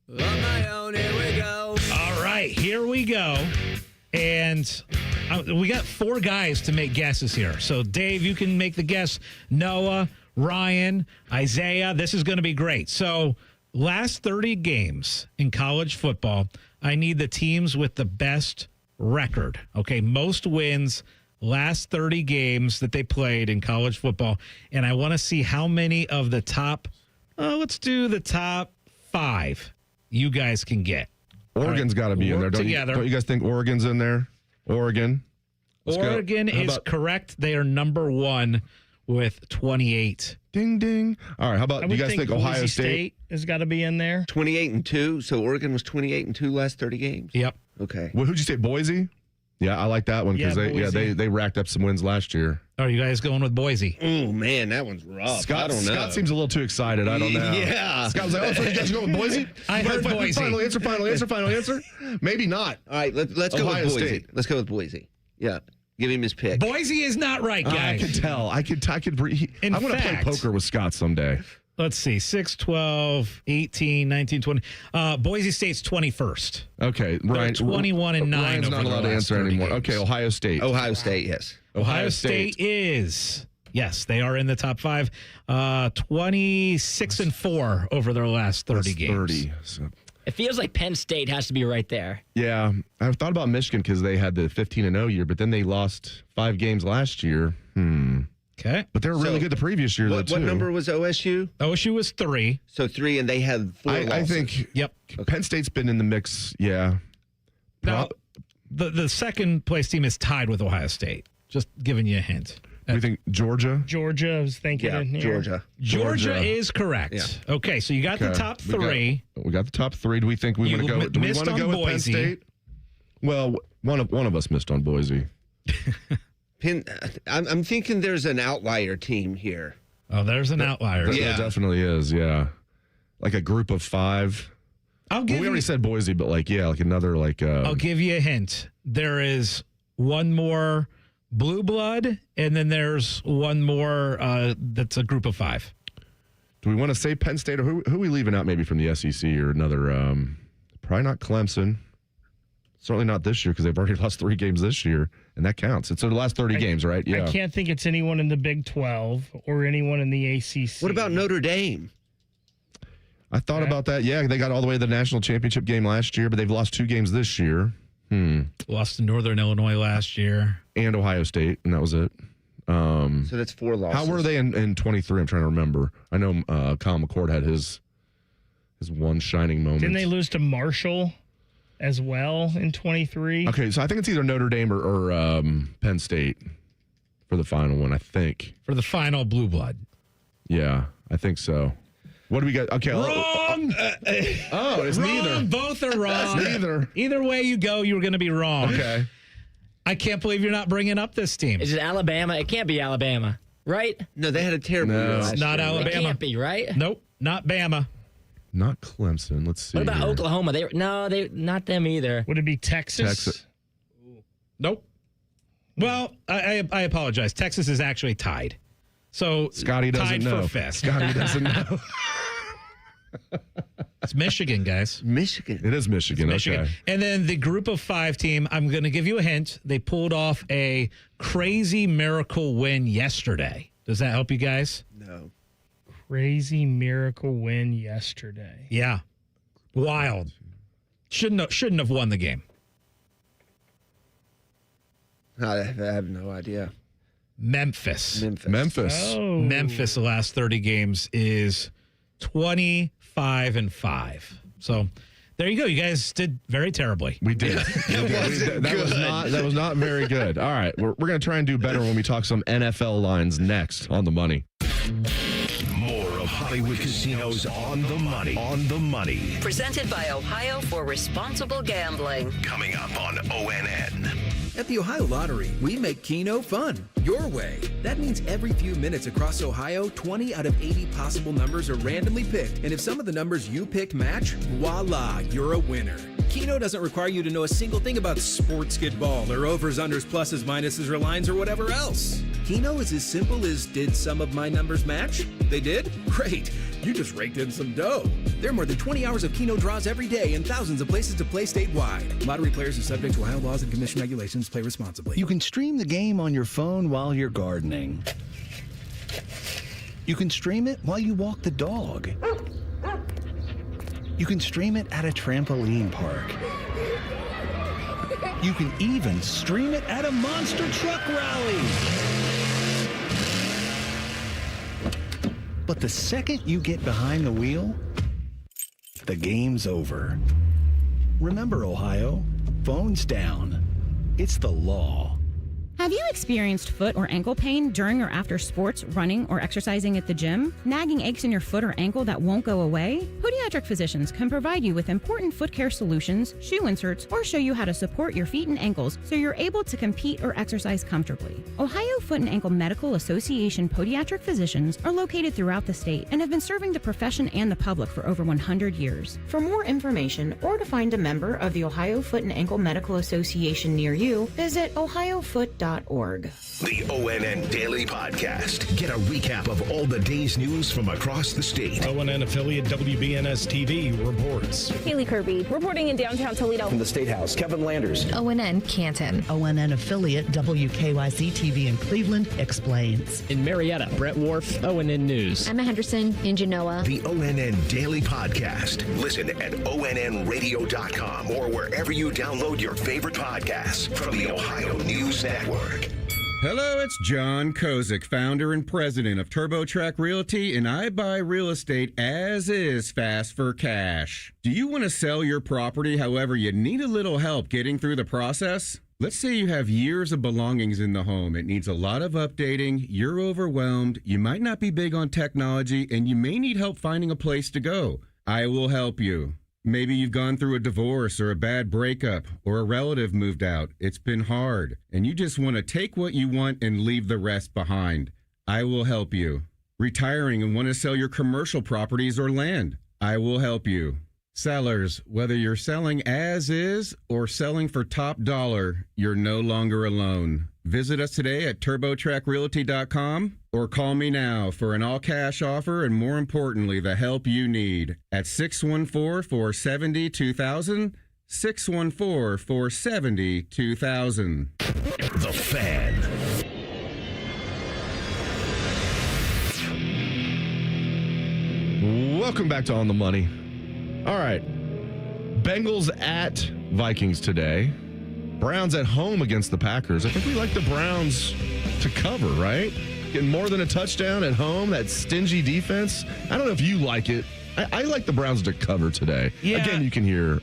On my own, here we go. All right, here we go. And we got 4 guys to make guesses here. So, Dave, you can make the guess. Noah, Ryan, Isaiah, this is going to be great. So, last 30 games in college football, I need the teams with the best record. Okay, most wins, last 30 games that they played in college football. And I want to see how many of the top, let's do the top 5 you guys can get. Oregon's got to be in there. Don't you guys think Oregon's in there? Oregon. Oregon is correct. They are number 1 with 28. Ding, ding. All right. How about, do you guys think Ohio State has got to be in there? 28-2. So Oregon was 28-2 last 30 games. Yep. Okay. Well, who'd you say? Boise? Yeah, I like that one because they racked up some wins last year. Are you guys going with Boise? Oh, man, that one's rough. I don't know. Scott seems a little too excited. I don't know. Yeah. Scott was like, so you guys go with Boise? I heard Boise. Final answer. Maybe not. All right, let's go with Boise. State. Let's go with Boise. Yeah. Give him his pick. Boise is not right, guys. I can tell. I want to play poker with Scott someday. Let's see, 6, 12, 18, 19, 20. Boise State's 21st. Okay. Ryan, 21-9. Ryan's not allowed to answer anymore. Games. Okay, Ohio State. Ohio State, yes. Ohio State is, yes, they are in the top 5. 26-4 over their last 30 games. 30. So. It feels like Penn State has to be right there. Yeah. I've thought about Michigan because they had the 15-0 year, but then they lost 5 games last year. Okay. But they were really good the previous year, though, too. What number was OSU? OSU was 3. So 3, and they had 4 losses. I think Penn State's been in the mix, yeah. Now, the second place team is tied with Ohio State. Just giving you a hint. We think Georgia? Georgia, I was thinking in here. Georgia is correct. Yeah. Okay, so you got the top three. We got the top three. Do we think we want to go? Do we want to go with Penn State? Well, one of us missed on Boise. I'm thinking there's an outlier team here. Oh, there's an outlier. There definitely is. Yeah, like a group of 5. We already said Boise, but like another like. I'll give you a hint. There is one more blue blood, and then there's one more that's a group of 5. Do we want to say Penn State, or who are we leaving out maybe from the SEC or another? Probably not Clemson. Certainly not this year because they've already lost 3 games this year, and that counts. It's the last 30 games, right? Yeah. I can't think it's anyone in the Big 12 or anyone in the ACC. What about Notre Dame? I thought about that. Yeah, they got all the way to the national championship game last year, but they've lost 2 games this year. Lost to Northern Illinois last year. And Ohio State, and that was it. So that's 4 losses. How were they in 23? I'm trying to remember. I know Kyle McCord had his one shining moment. Didn't they lose to Marshall as well in 23? Okay, so I think it's either Notre Dame or Penn State for the final one, I think. For the final blue blood. Yeah, I think so. What do we got? Okay. Wrong! It's wrong. neither. Both are wrong. It's neither. Either way you go, you're going to be wrong. Okay. I can't believe you're not bringing up this team. Is it Alabama? It can't be Alabama, right? No, they had a terrible year last It's not year. Alabama. It can't be, right? Nope, not Bama. Not Clemson. Let's see. What about here. Oklahoma? They not them either. Would it be Texas? Nope. Well, I apologize. Texas is actually tied. So Scotty doesn't tied know. for fifth. Scotty doesn't know. It's Michigan, guys. Michigan. It is Michigan. Okay. And then the group of 5 team, I'm going to give you a hint. They pulled off a crazy miracle win yesterday. Does that help you guys? No. Crazy miracle win yesterday. Yeah. Wild. Shouldn't have won the game. I have no idea. Memphis. Oh. Memphis, the last 30 games is 25-5. So there you go. You guys did very terribly. We did. That was not very good. All right. We're going to try and do better when we talk some NFL lines next on the money. More of Hollywood Casinos on the money. On the money. Presented by Ohio for Responsible Gambling. Coming up on ONN. At the Ohio Lottery, we make Keno fun, your way. That means every few minutes across Ohio, 20 out of 80 possible numbers are randomly picked. And if some of the numbers you picked match, voila, you're a winner. Keno doesn't require you to know a single thing about sports skidball or overs, unders, pluses, minuses, or lines, or whatever else. Keno is as simple as, did some of my numbers match? They did? Great. You just raked in some dough. There are more than 20 hours of Keno draws every day and thousands of places to play statewide. Lottery players are subject to Ohio laws and commission regulations. Play responsibly. You can stream the game on your phone while you're gardening. You can stream it while you walk the dog. You can stream it at a trampoline park. You can even stream it at a monster truck rally. But the second you get behind the wheel, the game's over. Remember, Ohio, phones down. It's the law. Have you experienced foot or ankle pain during or after sports, running, or exercising at the gym? Nagging aches in your foot or ankle that won't go away? Podiatric physicians can provide you with important foot care solutions, shoe inserts, or show you how to support your feet and ankles so you're able to compete or exercise comfortably. Ohio Foot and Ankle Medical Association podiatric physicians are located throughout the state and have been serving the profession and the public for over 100 years. For more information or to find a member of the Ohio Foot and Ankle Medical Association near you, visit ohiofoot.org. The ONN Daily Podcast. Get a recap of all the day's news from across the state. ONN affiliate WBNS TV reports. Haley Kirby reporting in downtown Toledo. From the State House, Kevin Landers. ONN Canton. ONN affiliate WKYC TV in Cleveland explains. In Marietta, Brett Wharf, ONN News. Emma Henderson in Genoa. The ONN Daily Podcast. Listen at ONNradio.com or wherever you download your favorite podcasts from the Ohio News Network. Hello, it's John Kozik, founder and president of TurboTrack Realty, and I buy real estate as is, fast for cash. Do you want to sell your property, however, you need a little help getting through the process? Let's say you have years of belongings in the home. It needs a lot of updating. You're overwhelmed. You might not be big on technology, and you may need help finding a place to go. I will help you. Maybe you've gone through a divorce or a bad breakup, or a relative moved out. It's been hard, and you just want to take what you want and leave the rest behind. I will help you. Retiring and want to sell your commercial properties or land. I will help you. Sellers, whether you're selling as is or selling for top dollar, you're no longer alone. Visit us today at TurboTrackRealty.com or call me now for an all-cash offer and, more importantly, the help you need at 614-470-2000, 614-470-2000. The Fan. Welcome back to On the Money. All right. Bengals at Vikings today. Browns at home against the Packers. I think we like the Browns to cover, right? Getting more than a touchdown at home, that stingy defense. I don't know if you like it. I like the Browns to cover today. Yeah. Again, you can hear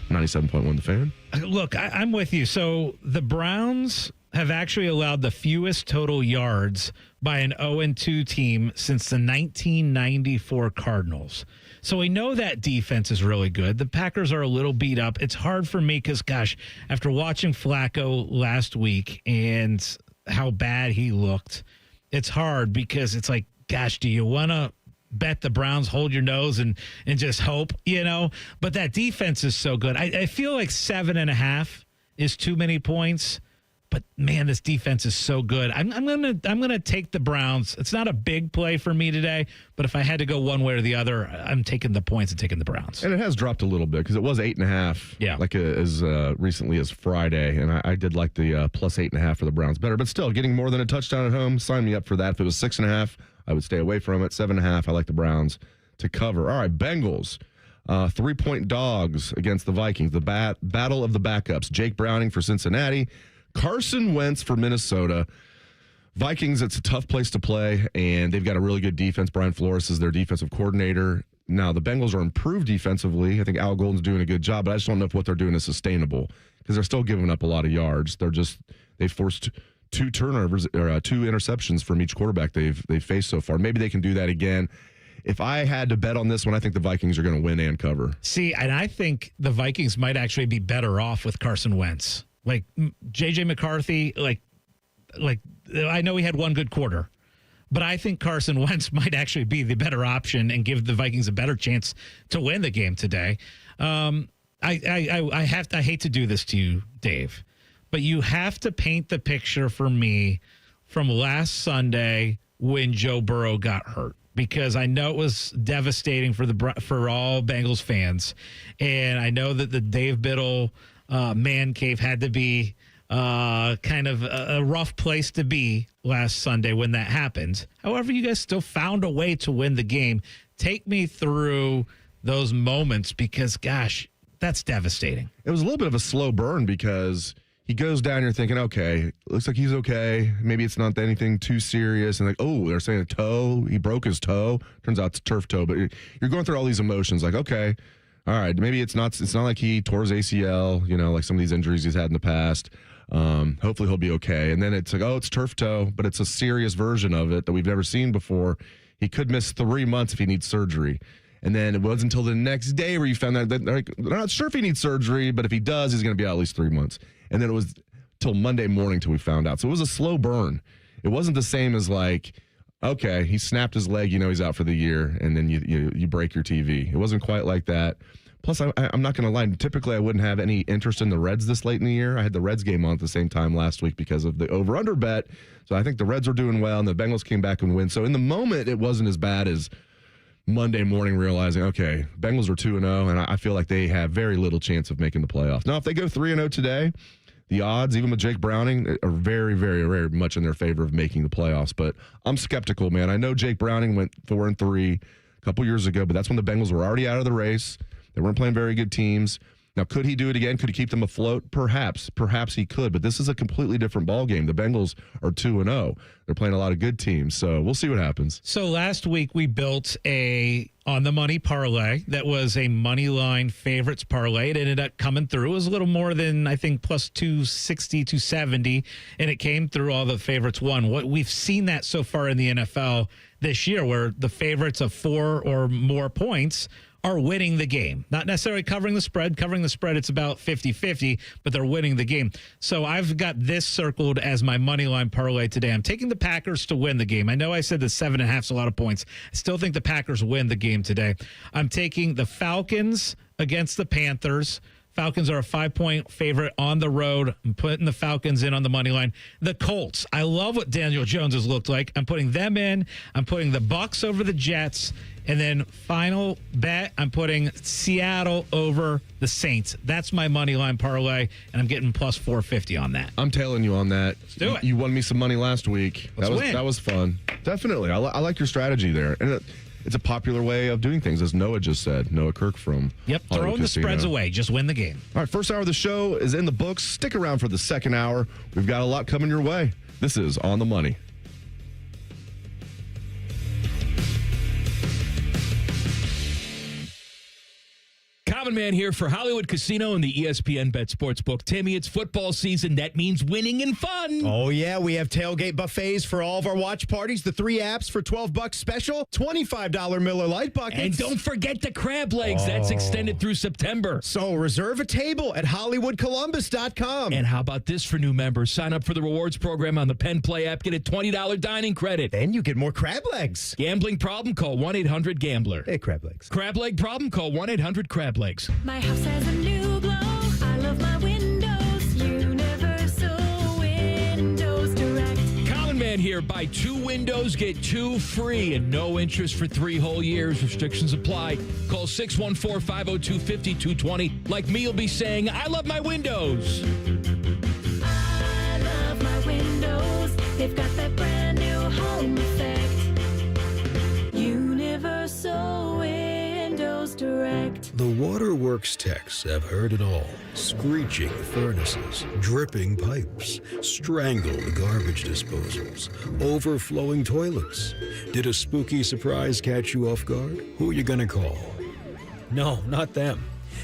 97.1 The Fan. Look, I'm with you. So the Browns have actually allowed the fewest total yards by an 0-2 team since the 1994 Cardinals. So we know that defense is really good. The Packers are a little beat up. It's hard for me because, gosh, after watching Flacco last week and how bad he looked, it's hard because it's like, gosh, do you want to bet the Browns, hold your nose and just hope, you know? But that defense is so good. I feel like 7.5 is too many points. But man, this defense is so good. I'm gonna take the Browns. It's not a big play for me today, but if I had to go one way or the other, I'm taking the points and taking the Browns. And it has dropped a little bit because it was 8.5. Yeah, like as recently as Friday, and I did like the plus 8.5 for the Browns better. But still, getting more than a touchdown at home, sign me up for that. If it was 6.5, I would stay away from it. 7.5, I like the Browns to cover. All right, Bengals. 3-point dogs against the Vikings. The battle of the backups. Jake Browning for Cincinnati. Carson Wentz for Minnesota. Vikings, it's a tough place to play, and they've got a really good defense. Brian Flores is their defensive coordinator. Now, the Bengals are improved defensively. I think Al Golden's doing a good job, but I just don't know if what they're doing is sustainable because they're still giving up a lot of yards. They forced 2 turnovers or 2 interceptions from each quarterback they've faced so far. Maybe they can do that again. If I had to bet on this one, I think the Vikings are going to win and cover. See, and I think the Vikings might actually be better off with Carson Wentz. Like J.J. McCarthy, like I know he had one good quarter, but I think Carson Wentz might actually be the better option and give the Vikings a better chance to win the game today. I hate to do this to you, Dave, but you have to paint the picture for me from last Sunday when Joe Burrow got hurt. Because I know it was devastating for all Bengals fans, and I know that the Dave Biddle man cave had to be kind of a rough place to be last Sunday when that happened. However, you guys still found a way to win the game. Take me through those moments because, gosh, that's devastating. It was a little bit of a slow burn because he goes down, you're thinking, okay, looks like he's okay. Maybe it's not anything too serious. And like, oh, they're saying a toe. He broke his toe. Turns out it's turf toe. But you're going through all these emotions like, okay, all right, maybe it's not like he tore his ACL, you know, like some of these injuries he's had in the past. Hopefully he'll be okay. And then it's like, oh, it's turf toe, but it's a serious version of it that we've never seen before. He could miss 3 months if he needs surgery. And then it wasn't until the next day where you found out that they're not sure if he needs surgery, but if he does, he's going to be out at least 3 months. And then it was till Monday morning till we found out. So it was a slow burn. It wasn't the same as like, okay, he snapped his leg, you know he's out for the year, and then you break your TV. It wasn't quite like that. Plus, I'm not going to lie. Typically, I wouldn't have any interest in the Reds this late in the year. I had the Reds game on at the same time last week because of the over-under bet. So I think the Reds are doing well, and the Bengals came back and win. So in the moment, it wasn't as bad as Monday morning realizing, okay, Bengals are 2-0, and I feel like they have very little chance of making the playoffs. Now, if they go 3-0 today, the odds, even with Jake Browning, are very, very, very much in their favor of making the playoffs. But I'm skeptical, man. I know Jake Browning went 4-3 a couple years ago, but that's when the Bengals were already out of the race. They weren't playing very good teams. Now, could he do it again? Could he keep them afloat? Perhaps he could, but this is a completely different ballgame. The Bengals are 2-0. They're playing a lot of good teams, so we'll see what happens. So last week we built a on-the-money parlay that was a money line favorites parlay. It ended up coming through. It was a little more than, I think, plus 260, 270, and it came through. All the favorites won. What we've seen that so far in the NFL this year, where the favorites of 4 or more points are winning the game. Not necessarily covering the spread. Covering the spread, it's about 50-50, but they're winning the game. So I've got this circled as my money line parlay today. I'm taking the Packers to win the game. I know I said the 7.5 is a lot of points. I still think the Packers win the game today. I'm taking the Falcons against the Panthers. Falcons are a 5-point favorite on the road. I'm putting the Falcons in on the money line. The Colts, I love what Daniel Jones has looked like. I'm putting them in. I'm putting the Bucs over the Jets. And then final bet, I'm putting Seattle over the Saints. That's my money line parlay, and I'm getting plus 450 on that. I'm tailing you on that. Let's do it. You won me some money last week. That was fun. Definitely. I like your strategy there. And it's a popular way of doing things, as Noah just said. Noah Kirk from Throwing the spreads away. Just win the game. All right, first hour of the show is in the books. Stick around for the second hour. We've got a lot coming your way. This is On the Money. Common Man here for Hollywood Casino and the ESPN Bet Sportsbook. Timmy, it's football season. That means winning and fun. Oh, yeah. We have tailgate buffets for all of our watch parties. The 3 apps for $12 special. $25 Miller Lite buckets. And don't forget the crab legs. That's extended through September. So reserve a table at HollywoodColumbus.com. And how about this for new members? Sign up for the rewards program on the Penn Play app. Get a $20 dining credit. Then you get more crab legs. Gambling problem? Call 1-800-GAMBLER. Hey, crab legs. Crab leg problem? Call 1-800-CRAB-LEGS. My house has a new glow. I love my windows. Universal Windows Direct. Common Man here. Buy 2 windows, get 2 free, and no interest for 3 whole years. Restrictions apply. Call 614-502-5220. Like me, you'll be saying, I love my windows. I love my windows. They've got that brand new home effect. Universal Windows Direct. The Waterworks techs have heard it all. Screeching furnaces, dripping pipes, strangled garbage disposals, overflowing toilets. Did a spooky surprise catch you off guard? Who are you gonna call? No, not them.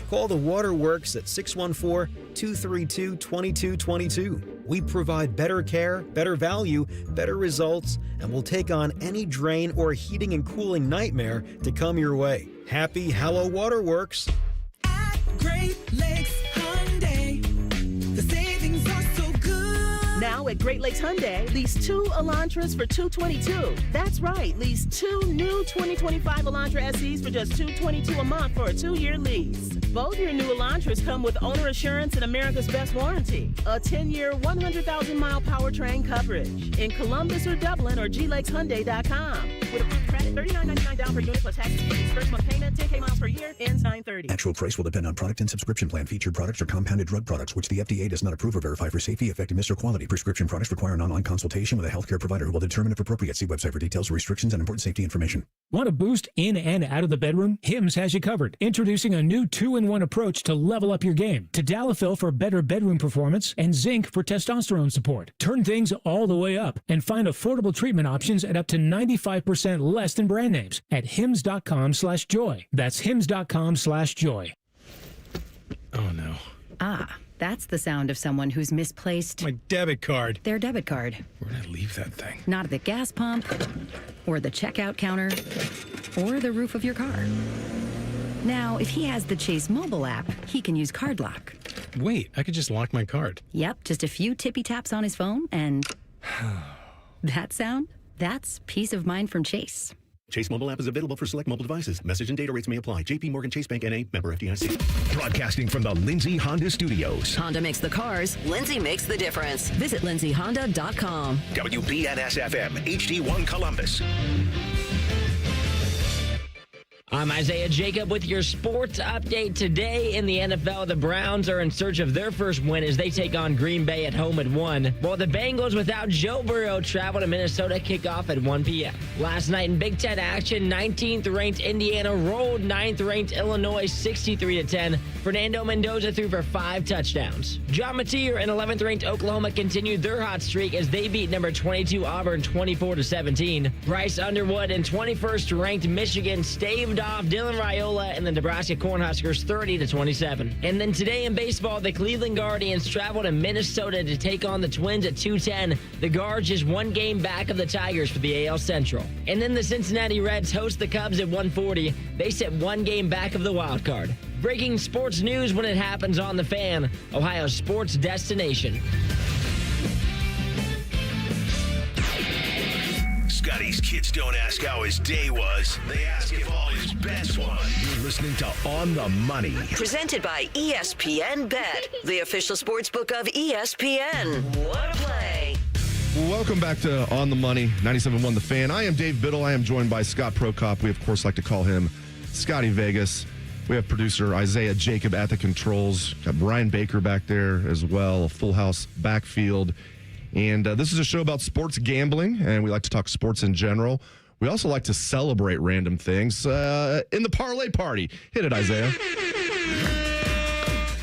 Call the Waterworks at 614-232-2222. We provide better care, better value, better results, and we'll take on any drain or heating and cooling nightmare to come your way. Happy Hallow Waterworks. At Great Lakes Hyundai, the savings are so good. Now at Great Lakes Hyundai, lease 2 Elantras for $222. That's right, lease 2 new 2025 Elantra SEs for just $222 a month for a 2-year lease. Both your new Elantras come with owner assurance and America's Best Warranty. A 10-year, 100,000-mile powertrain coverage. In Columbus or Dublin or GLakesHyundai.com. With approved credit, $39.99 down per unit plus taxes, fees. First month payment, 10K miles per year, ends 9/30. Actual price will depend on product and subscription plan. Featured products are compounded drug products, which the FDA does not approve or verify for safety, effectiveness, or quality. Prescription products require an online consultation with a healthcare provider who will determine if appropriate. See website for details, restrictions, and important safety information. Want a boost in and out of the bedroom? Hims has you covered. Introducing a new 2-in-1 approach to level up your game. Tadalafil for better bedroom performance and zinc for testosterone support. Turn things all the way up and find affordable treatment options at up to 95% less than brand names at hims.com/joy. That's hims.com/joy. Oh, no. Ah, that's the sound of someone who's misplaced my debit card. Their debit card. Where did I leave that thing? Not at the gas pump, or the checkout counter, or the roof of your car. Now, if he has the Chase mobile app, he can use Card Lock. Wait, I could just lock my card. Yep, just a few tippy taps on his phone, and that sound? That's peace of mind from Chase. Chase mobile app is available for select mobile devices. Message and data rates may apply. JP Morgan Chase Bank N.A. member FDIC. Broadcasting from the Lindsay Honda Studios. Honda makes the cars. Lindsay makes the difference. Visit lindsayhonda.com. WBNS FM, HD1 Columbus. I'm Isaiah Jacob with your sports update. Today in the NFL, the Browns are in search of their first win as they take on Green Bay at home at 1, while the Bengals without Joe Burrow travel to Minnesota, kickoff at 1 p.m. Last night in Big Ten action, 19th-ranked Indiana rolled 9th-ranked Illinois 63-10. Fernando Mendoza threw for 5 touchdowns. John Mateer and 11th-ranked Oklahoma continued their hot streak as they beat number 22 Auburn 24-17. Bryce Underwood and 21st-ranked Michigan staved off Dylan Raiola and the Nebraska Cornhuskers 30-27. And then today in baseball, the Cleveland Guardians travel to Minnesota to take on the Twins at 2:10. The Guards just 1 game back of the Tigers for the AL Central. And then the Cincinnati Reds host the Cubs at 1:40. They sit 1 game back of the wild card. Breaking sports news when it happens on The Fan, Ohio's sports destination. Scotty's kids don't ask how his day was. They ask if all his bets won. You're listening to On the Money. Presented by ESPN Bet, the official sports book of ESPN. What a play. Welcome back to On the Money, 97.1 The Fan. I am Dave Biddle. I am joined by Scott Prokop. We, of course, like to call him Scotty Vegas. We have producer Isaiah Jacob at the controls. Got Brian Baker back there as well, a full house backfield. And this is a show about sports gambling, and we like to talk sports in general. We also like to celebrate random things in the parlay party. Hit it, Isaiah.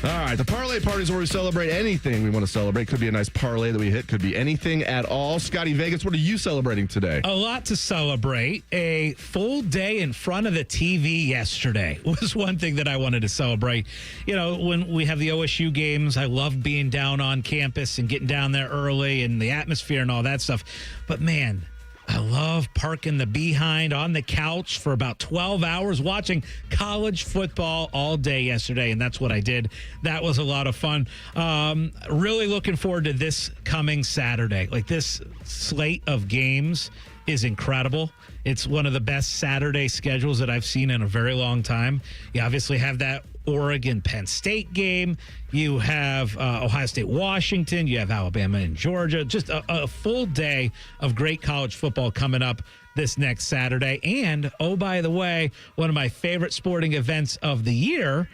All right, the parlay party is where we celebrate anything we want to celebrate. Could be a nice parlay that we hit. Could be anything at all. Scotty Vegas, what are you celebrating today? A lot to celebrate. A full day in front of the TV yesterday was one thing that I wanted to celebrate. You know, when we have the OSU games, I love being down on campus and getting down there early and the atmosphere and all that stuff. But, man, I love parking the behind on the couch for about 12 hours watching college football all day yesterday, and that's what I did. That was a lot of fun. Really looking forward to this coming Saturday. Like, this slate of games is incredible. It's one of the best Saturday schedules that I've seen in a very long time. You obviously have that Oregon-Penn State game. You have Ohio State-Washington. You have Alabama and Georgia. Just a full day of great college football coming up this next Saturday. And, oh, by the way, one of my favorite sporting events of the year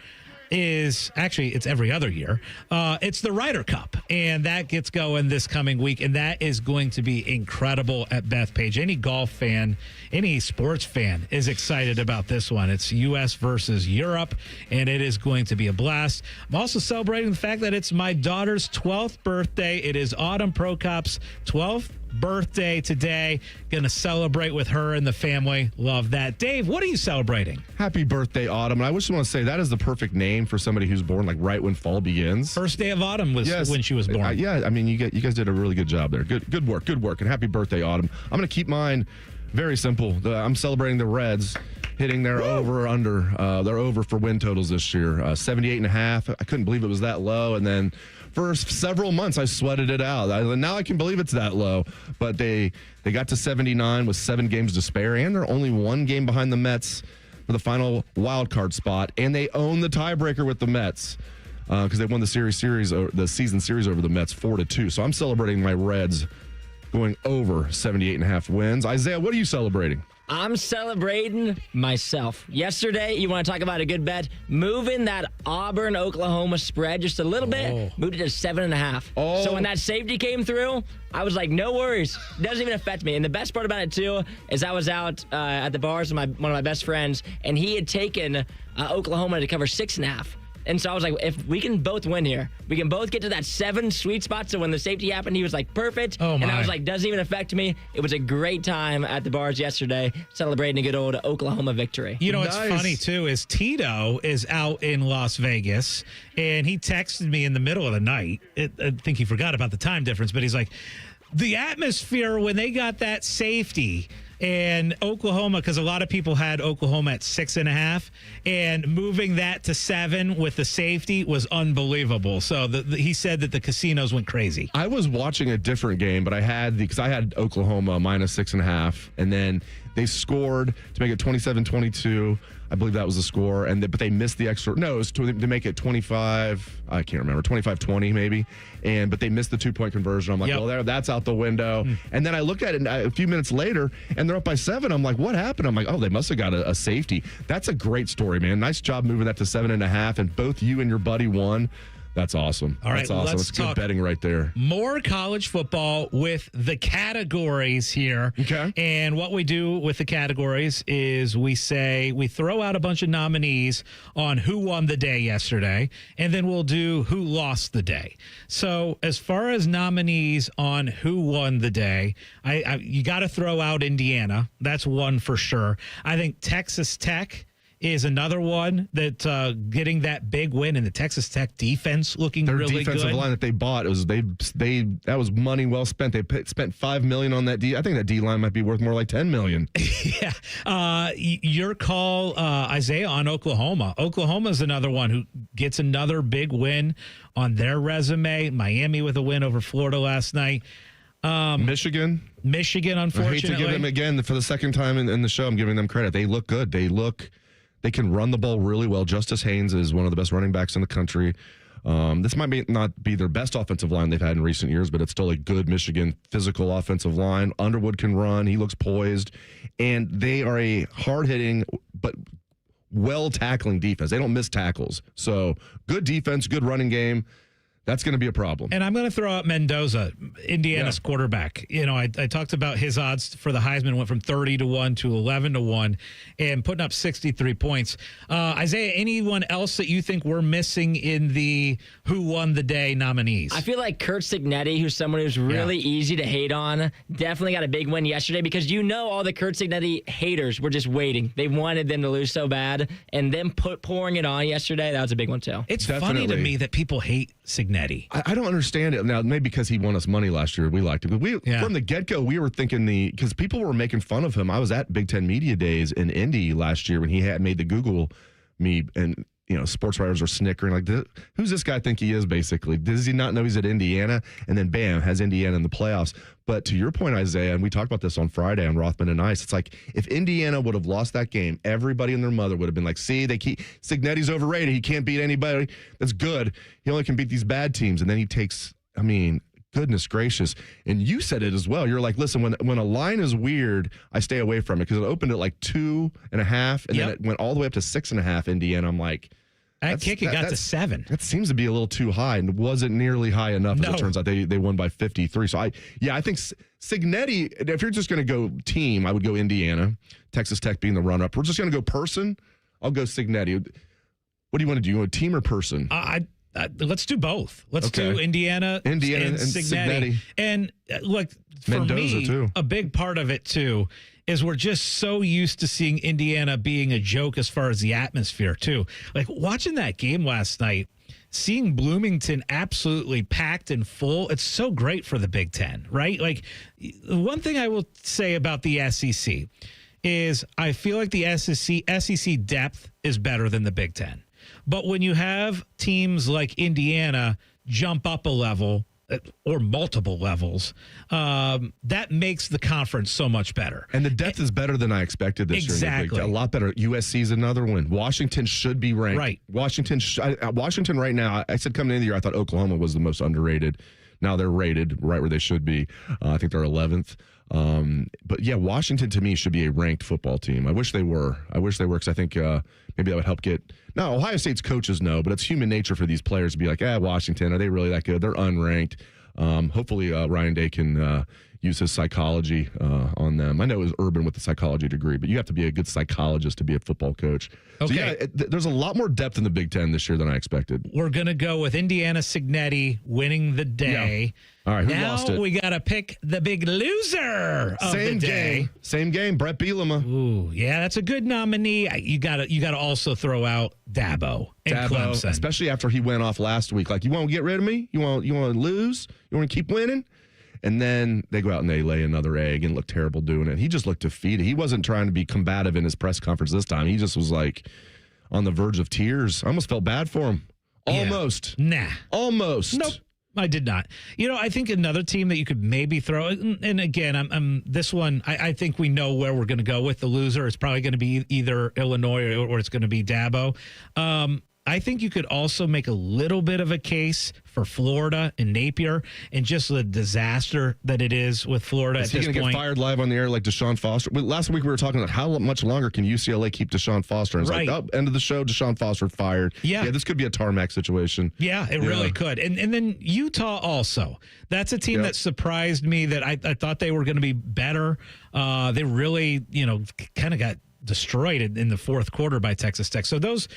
is actually, it's every other year. It's the Ryder Cup, and that gets going this coming week, and that is going to be incredible at Bethpage. Any golf fan, any sports fan is excited about this one. It's U.S. versus Europe, and it is going to be a blast. I'm also celebrating the fact that it's my daughter's 12th birthday. It is Autumn Prokop's 12th birthday today. Gonna celebrate with her and the family. Love that. Dave, what are you celebrating? Happy birthday, Autumn. And I just want to say that is the perfect name for somebody who's born like right when fall begins. First day of autumn was when she was born. Yeah, I mean, you guys did a really good job there. Good work, and happy birthday, Autumn. I'm gonna keep mine very simple. I'm celebrating the Reds hitting their over or under. They're over for win totals this year, 78.5. I couldn't believe it was that low, and then for several months, I sweated it out. Now I can believe it's that low. But they got to 79 with 7 games to spare, and they're only 1 game behind the Mets for the final wild card spot. And they own the tiebreaker with the Mets because they won the season series over the Mets 4-2. So I'm celebrating my Reds going over 78.5 wins. Isaiah, what are you celebrating? I'm celebrating myself. Yesterday, you want to talk about a good bet? Moving that Auburn-Oklahoma spread just a little bit, moved it to 7.5. So when that safety came through, I was like, no worries. Doesn't even affect me. And the best part about it, too, is I was out at the bars with one of my best friends, and he had taken Oklahoma to cover 6.5. And so I was like, if we can both win here, we can both get to that 7 sweet spot. So when the safety happened, he was like, perfect. Oh, and I was like, doesn't even affect me. It was a great time at the bars yesterday, celebrating a good old Oklahoma victory. You know, what's funny, too, is Tito is out in Las Vegas, and he texted me in the middle of the night. I think he forgot about the time difference, but he's like, the atmosphere when they got that safety and Oklahoma, because a lot of people had Oklahoma at 6.5, and moving that to 7 with the safety was unbelievable. So he said that the casinos went crazy. I was watching a different game, but I had Oklahoma minus 6.5, and then They scored to make it 27-22. I believe that was the score. But they missed the extra. No, it was to make it 25. I can't remember. 25-20 maybe. But they missed the 2-point conversion. I'm like, well, that's out the window. And then I looked at it a few minutes later, and they're up by 7. I'm like, what happened? I'm like, oh, they must have got a safety. That's a great story, man. Nice job moving that to 7.5. And both you and your buddy won. That's awesome. All right, that's awesome. let's That's good talk betting right there. More college football with the categories here. Okay. And what we do with the categories is we throw out a bunch of nominees on who won the day yesterday, and then we'll do who lost the day. So as far as nominees on who won the day, you got to throw out Indiana. That's one for sure. I think Texas Tech is another one that getting that big win, and the Texas Tech defense looking Their really defensive good. line that they bought, that was money well spent. They spent $5 million on that D. I think that D line might be worth more like $10 million. Yeah. Your call, Isaiah, on Oklahoma. Oklahoma's another one who gets another big win on their resume. Miami with a win over Florida last night. Michigan, unfortunately. I hate to give them again for the second time in the show. I'm giving them credit. They look good. They can run the ball really well. Justice Haynes is one of the best running backs in the country. This might not be their best offensive line they've had in recent years, but it's still a good Michigan physical offensive line. Underwood can run. He looks poised. And they are a hard-hitting but well-tackling defense. They don't miss tackles. So good defense, good running game. That's going to be a problem. And I'm going to throw out Mendoza, Indiana's quarterback. You know, I talked about his odds for the Heisman went from 30-1 to 11-1 and putting up 63 points. Isaiah, anyone else that you think we're missing in the who won the day nominees? I feel like Kurt Cignetti, who's someone who's really easy to hate on, definitely got a big win yesterday because all the Kurt Cignetti haters were just waiting. They wanted them to lose so bad, and them pouring it on yesterday, that was a big one too. It's funny to me that people hate Cignetti. I don't understand it. Now, maybe because he won us money last year, we liked him. But from the get-go, we were thinking because people were making fun of him. I was at Big Ten Media Days in Indy last year when he had made the Google Me, and sports writers are snickering like, who's this guy think he is, basically? Does he not know he's at Indiana? And then, bam, has Indiana in the playoffs. But to your point, Isaiah, and we talked about this on Friday on Rothman and Ice, it's like if Indiana would have lost that game, everybody and their mother would have been like, see, Cignetti's overrated. He can't beat anybody. That's good. He only can beat these bad teams. And then he takes, goodness gracious. And you said it as well. You're like, listen, when a line is weird, I stay away from it because it opened at like 2.5, and then it went all the way up to 6.5 Indiana. I'm like, that got to 7. That seems to be a little too high and wasn't nearly high enough. As it turns out, they won by 53. So I think Cignetti, if you're just going to go team, I would go Indiana, Texas Tech being the run-up. We're just going to go person. I'll go Cignetti. What do you want to do? You want team or person? Let's do both. Let's do Indiana and Cignetti. And look, for Mendoza me, too. A big part of it too is we're just so used to seeing Indiana being a joke as far as the atmosphere too. Like watching that game last night, seeing Bloomington absolutely packed and full, it's so great for the Big Ten, right? Like one thing I will say about the SEC is I feel like the SEC depth is better than the Big Ten. But when you have teams like Indiana jump up a level or multiple levels, that makes the conference so much better. And the depth is better than I expected this year. Exactly. A lot better. USC is another one. Washington should be ranked. Right. Washington right now, I said coming into the year, I thought Oklahoma was the most underrated. Now they're rated right where they should be. I think they're 11th. But yeah, Washington to me should be a ranked football team. I wish they were because I think maybe that would help get. Now, Ohio State's coaches know, but it's human nature for these players to be like, Washington, are they really that good? They're unranked. Hopefully Ryan Day can use his psychology on them. I know it was Urban with the psychology degree, but you have to be a good psychologist to be a football coach. Okay. So yeah, there's a lot more depth in the Big Ten this year than I expected. We're going to go with Indiana Cignetti winning the day. Yeah. All right, who now lost it? We got to pick the big loser of the day. Same game, Brett Bielema. Ooh, yeah, that's a good nominee. You got to also throw out Dabo and Clemson, especially after he went off last week. Like, you want to get rid of me? You want to lose? You want to keep winning? And then they go out and they lay another egg and look terrible doing it. He just looked defeated. He wasn't trying to be combative in his press conference this time. He just was like on the verge of tears. I almost felt bad for him. Almost. Nah. Almost. Nope. I did not. I think another team that you could maybe throw, and again, I'm this one, I think we know where we're going to go with the loser. It's probably going to be either Illinois or it's going to be Dabo. I think you could also make a little bit of a case for Florida and Napier and just the disaster that it is with Florida Is at he this going to point. get fired live on the air like Deshaun Foster? Last week we were talking about how much longer can UCLA keep Deshaun Foster? And it's Right. like, end of the show, Deshaun Foster fired. Yeah. This could be a tarmac situation. Yeah, it really could. And then Utah also. That's a team that surprised me that I thought they were going to be better. They really, kind of got destroyed in the fourth quarter by Texas Tech. So those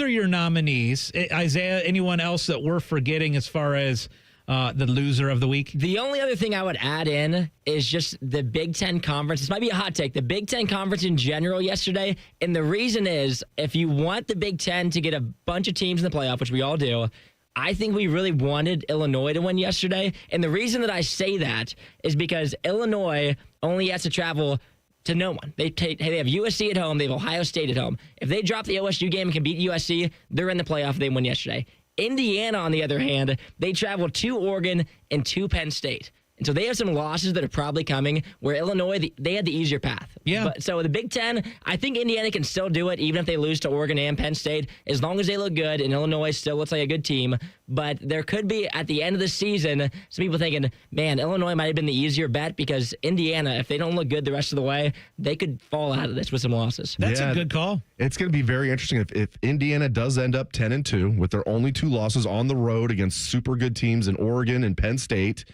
are your nominees. Isaiah, anyone else that we're forgetting as far as the loser of the week? The only other thing I would add in is just the Big Ten Conference. This might be a hot take. The Big Ten Conference in general yesterday. And the reason is, if you want the Big Ten to get a bunch of teams in the playoff, which we all do, I think we really wanted Illinois to win yesterday. And the reason that I say that is because Illinois only has to travel to no one. They have USC at home. They have Ohio State at home. If they drop the OSU game and can beat USC, they're in the playoff. They win yesterday. Indiana, on the other hand, they traveled to Oregon and to Penn State. And so they have some losses that are probably coming where Illinois, they had the easier path. Yeah. So the Big Ten, I think Indiana can still do it even if they lose to Oregon and Penn State, as long as they look good, and Illinois still looks like a good team. But there could be, at the end of the season, some people thinking, man, Illinois might have been the easier bet because Indiana, if they don't look good the rest of the way, they could fall out of this with some losses. That's a good call. It's going to be very interesting if Indiana does end up 10-2 with their only 2 losses on the road against super good teams in Oregon and Penn State.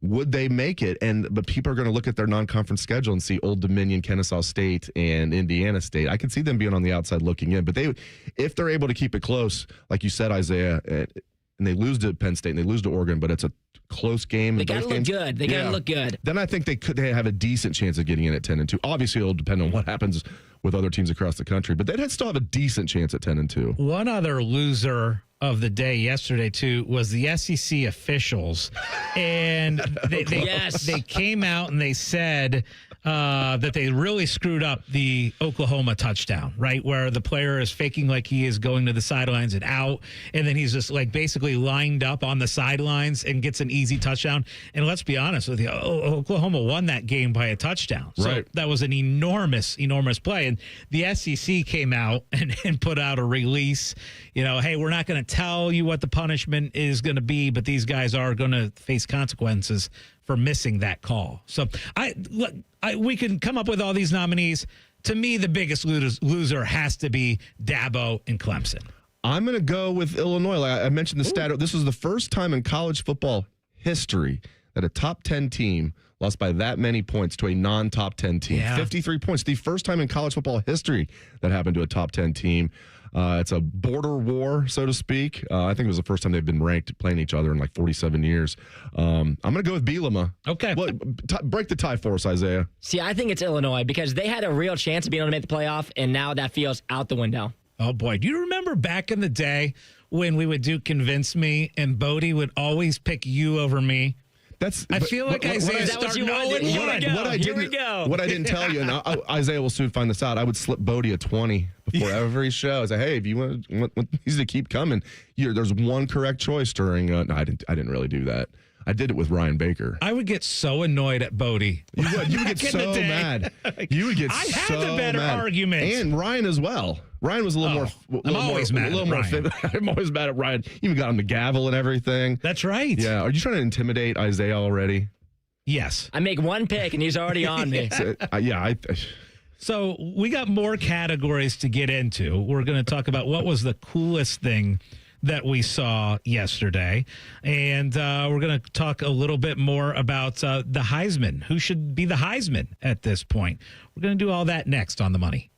Would they make it? But people are going to look at their non-conference schedule and see Old Dominion, Kennesaw State, and Indiana State. I could see them being on the outside looking in. But if they're able to keep it close, like you said, Isaiah, and they lose to Penn State and they lose to Oregon, but it's a close game. They got to look good. They got to look good. Then I think they have a decent chance of getting in at 10-2. Obviously, it'll depend on what happens with other teams across the country, but they'd still have a decent chance at 10-2. One other loser of the day yesterday, too, was the SEC officials. And they came out and they said that they really screwed up the Oklahoma touchdown, right? Where the player is faking like he is going to the sidelines and out. And then he's just basically lined up on the sidelines and gets an easy touchdown. And let's be honest with you, Oklahoma won that game by a touchdown. So that was an enormous, enormous play. And the SEC came out and put out a release, hey, we're not going to tell you what the punishment is going to be, but these guys are going to face consequences for missing that call. So we can come up with all these nominees. To me, the biggest loser has to be Dabo and Clemson. I'm going to go with Illinois. Like I mentioned the stat. This was the first time in college football history that a top 10 team lost by that many points to a non-top 10 team. Yeah. 53 points. The first time in college football history that happened to a top 10 team. It's a border war, so to speak. I think it was the first time they've been ranked playing each other in 47 years. I'm going to go with Bielema. Okay. Well, break the tie for us, Isaiah. See, I think it's Illinois because they had a real chance of being able to make the playoff, and now that feels out the window. Oh, boy. Do you remember back in the day when we would do Convince Me and Bodie would always pick you over me? I feel like Isaiah's starting 0-1. What I didn't tell you, and Isaiah will soon find this out, I would slip Bodie a 20 before every show. I say, hey, if you want these to keep coming, there's one correct choice during. No, I didn't really do that. I did it with Ryan Baker. I would get so annoyed at Bodie. You would get so mad. You would get I so had the better mad. argument. And Ryan as well. Ryan was a little more. I'm always mad at Ryan. I'm always mad at Ryan. Even got him the gavel and everything. That's right. Yeah. Are you trying to intimidate Isaiah already? Yes. I make one pick and he's already on me. So we got more categories to get into. We're going to talk about what was the coolest thing that we saw yesterday. And we're going to talk a little bit more about the Heisman. Who should be the Heisman at this point? We're going to do all that next on The Money.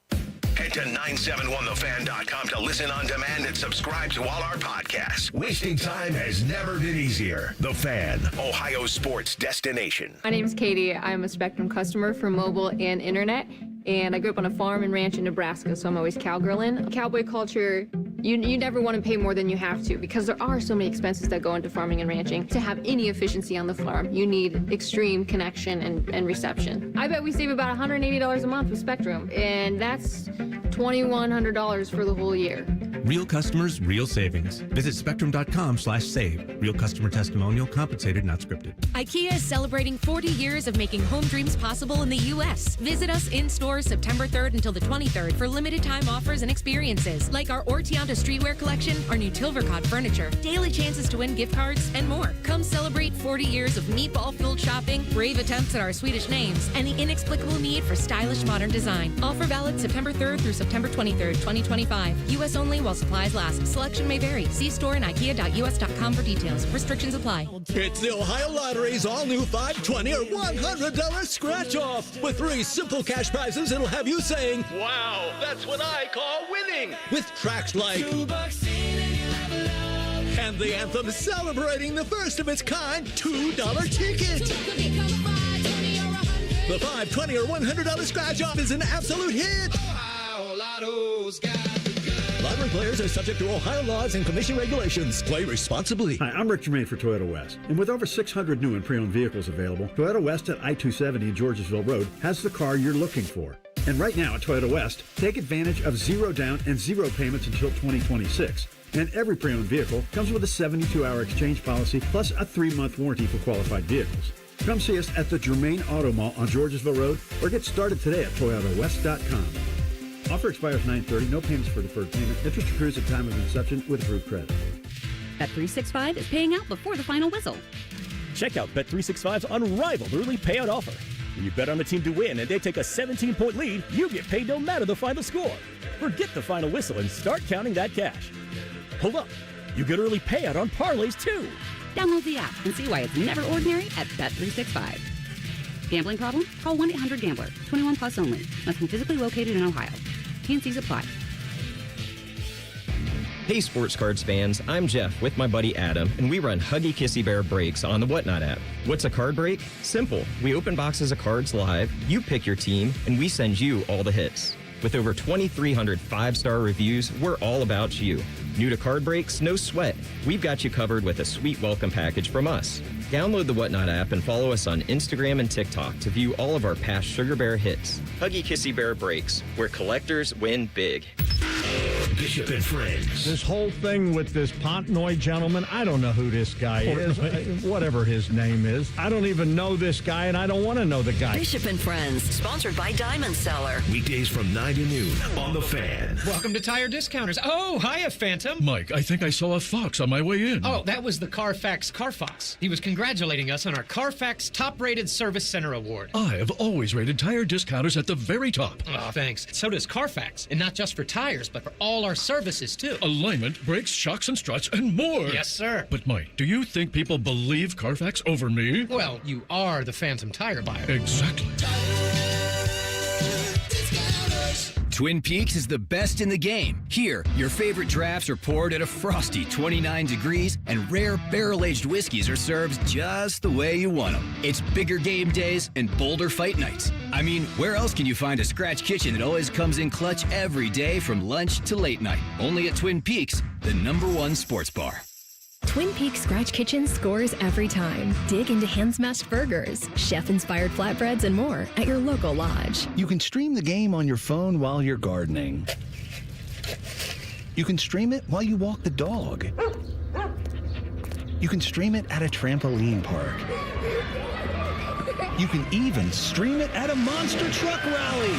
Head to 971thefan.com to listen on demand and subscribe to all our podcasts. Wasting time has never been easier. The Fan, Ohio sports destination. My name is Katie. I'm a Spectrum customer for mobile and internet. And I grew up on a farm and ranch in Nebraska, so I'm always cowgirling. Cowboy culture, you never want to pay more than you have to because there are so many expenses that go into farming and ranching. To have any efficiency on the farm, you need extreme connection and reception. I bet we save about $180 a month with Spectrum, and that's $2,100 for the whole year. Real customers, real savings. Visit spectrum.com/save. Real customer testimonial, compensated, not scripted. IKEA is celebrating 40 years of making home dreams possible in the U.S. Visit us in stores September 3rd until the 23rd for limited time offers and experiences like our Ortianta streetwear collection, our new Tilvercod furniture, daily chances to win gift cards, and more. Come celebrate 40 years of meatball-filled shopping, brave attempts at our Swedish names, and the inexplicable need for stylish modern design. Offer valid September 3rd through September 23rd, 2025. U.S. only while supplies last. Selection may vary. See store and ikea.us.com for details. Restrictions apply. It's the Ohio Lottery's all-new $5, $20, or $100 scratch-off. With 3 simple cash prizes, it'll have you saying, "Wow, that's what I call winning!" With tracks like... And the anthem celebrating the first of its kind $2 ticket. The $5, $20, or $100 scratch-off is an absolute hit. Ohio Lotto's got the good. Lottery players are subject to Ohio laws and commission regulations. Play responsibly. Hi, I'm Rick Germain for Toyota West. And with over 600 new and pre-owned vehicles available, Toyota West at I-270 and Georgesville Road has the car you're looking for. And right now at Toyota West, take advantage of 0 down and 0 payments until 2026. And every pre-owned vehicle comes with a 72-hour exchange policy plus a 3-month warranty for qualified vehicles. Come see us at the Germain Auto Mall on Georgesville Road or get started today at ToyotaWest.com. Offer expires 9/30. No payments for deferred payment. Interest accrues at time of inception with approved credit. Bet365 is paying out before the final whistle. Check out Bet365's unrivaled early payout offer. When you bet on the team to win and they take a 17-point lead, you get paid no matter the final score. Forget the final whistle and start counting that cash. Hold up. You get early payout on parlays, too. Download the app and see why it's never ordinary at Bet365. Gambling problem? Call 1-800-GAMBLER. 21 plus only. Must be physically located in Ohio. T&Cs apply. Hey Sports Cards fans, I'm Jeff with my buddy Adam, and we run Huggy Kissy Bear breaks on the Whatnot app. What's a card break? Simple. We open boxes of cards live, you pick your team, and we send you all the hits. With over 2,300 5-star reviews, we're all about you. New to card breaks? No sweat. We've got you covered with a sweet welcome package from us. Download the Whatnot app and follow us on Instagram and TikTok to view all of our past Sugar Bear hits. Huggy Kissy Bear breaks, where collectors win big. Bishop and Friends. This whole thing with this Pontnoy gentleman, I don't know who this guy is, whatever his name is. I don't even know this guy, and I don't want to know the guy. Bishop and Friends, sponsored by Diamond Seller. Weekdays from 9 to noon on The Fan. Welcome to Tire Discounters. Oh, hiya, Phantom. Mike, I think I saw a fox on my way in. Oh, that was the Carfax Carfox. He was congratulating us on our Carfax Top-Rated Service Center Award. I have always rated Tire Discounters at the very top. Oh, thanks. So does Carfax. And not just for tires, but for all our services, too. Alignment, brakes, shocks, and struts, and more. Yes, sir. But, Mike, do you think people believe Carfax over me? Well, you are the Phantom tire buyer. Exactly. Twin Peaks is the best in the game. Here, your favorite drafts are poured at a frosty 29 degrees, and rare barrel-aged whiskeys are served just the way you want them. It's bigger game days and bolder fight nights. I mean, where else can you find a scratch kitchen that always comes in clutch every day from lunch to late night? Only at Twin Peaks, the #1 sports bar. Twin Peaks Scratch Kitchen scores every time. Dig into hand-smashed burgers, chef-inspired flatbreads, and more at your local lodge. You can stream the game on your phone while you're gardening. You can stream it while you walk the dog. You can stream it at a trampoline park. You can even stream it at a monster truck rally.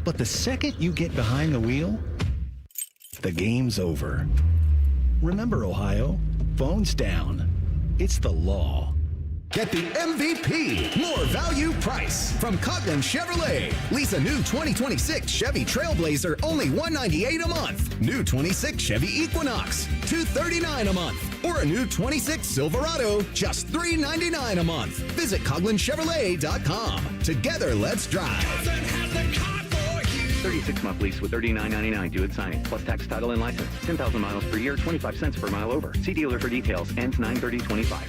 But the second you get behind the wheel, the game's over. Remember, Ohio, phones down. It's the law. Get the MVP, more value price from Coughlin Chevrolet. Lease a new 2026 Chevy Trailblazer, only $198 a month. New 26 Chevy Equinox, $239 a month. Or a new 26 Silverado, just $399 a month. Visit CoughlinChevrolet.com. Together, let's drive. 36-month lease with $39.99 due at signing, plus tax, title, and license. 10,000 miles per year, 25 cents per mile over. See dealer for details. Ends 9/30/25.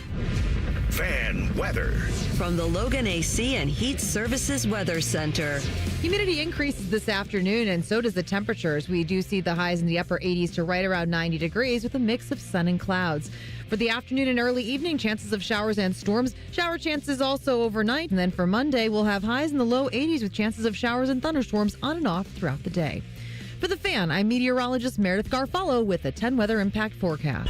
Fan weather. From the Logan AC and Heat Services Weather Center. Humidity increases this afternoon, and so does the temperatures. We do see the highs in the upper 80s to right around 90 degrees with a mix of sun and clouds. For the afternoon and early evening, chances of showers and storms. Shower chances also overnight. And then for Monday, we'll have highs in the low 80s with chances of showers and thunderstorms on and off throughout the day. For the Fan, I'm meteorologist Meredith Garfalo with a 10 weather impact forecast.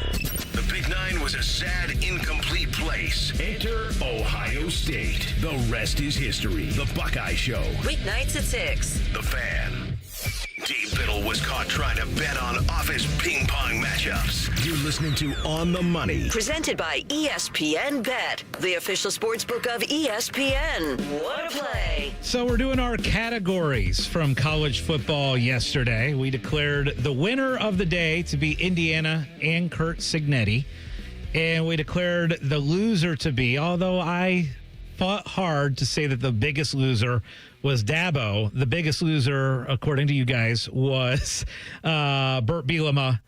The Big Nine was a sad, incomplete place. Enter Ohio State. The rest is history. The Buckeye Show. Weeknights at 6. The Fan. Dave Biddle was caught trying to bet on office ping pong matchups. You're listening to On the Money. Presented by ESPN Bet, the official sportsbook of ESPN. What a play. So we're doing our categories from college football yesterday. We declared the winner of the day to be Indiana and Curt Cignetti. And we declared the loser to be, although I fought hard to say that the biggest loser was Dabo. The biggest loser, according to you guys, was Brett Bielema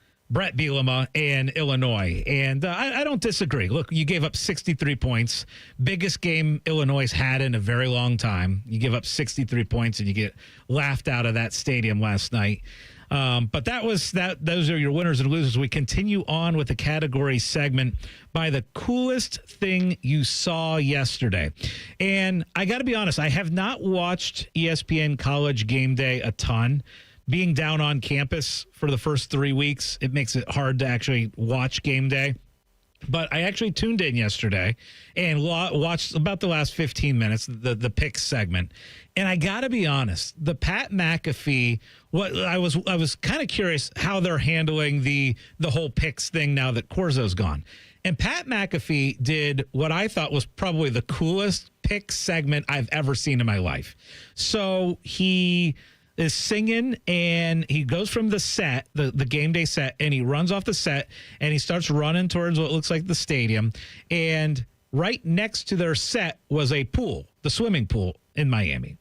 and Illinois. And I don't disagree. Look, you gave up 63 points. Biggest game Illinois had in a very long time. You give up 63 points and you get laughed out of that stadium last night. But those are your winners and losers. We continue on with the category segment by the coolest thing you saw yesterday. And I got to be honest, I have not watched ESPN College Game Day a ton. Being down on campus for the first 3 weeks, it makes it hard to actually watch Game Day. But I actually tuned in yesterday and watched about the last 15 minutes, the picks segment. And I got to be honest, the Pat McAfee, I was kind of curious how they're handling the whole picks thing now that Corzo's gone. And Pat McAfee did what I thought was probably the coolest pick segment I've ever seen in my life. So he is singing and he goes from the set, the game day set, and he runs off the set and he starts running towards what looks like the stadium. And right next to their set was a pool, the swimming pool in Miami.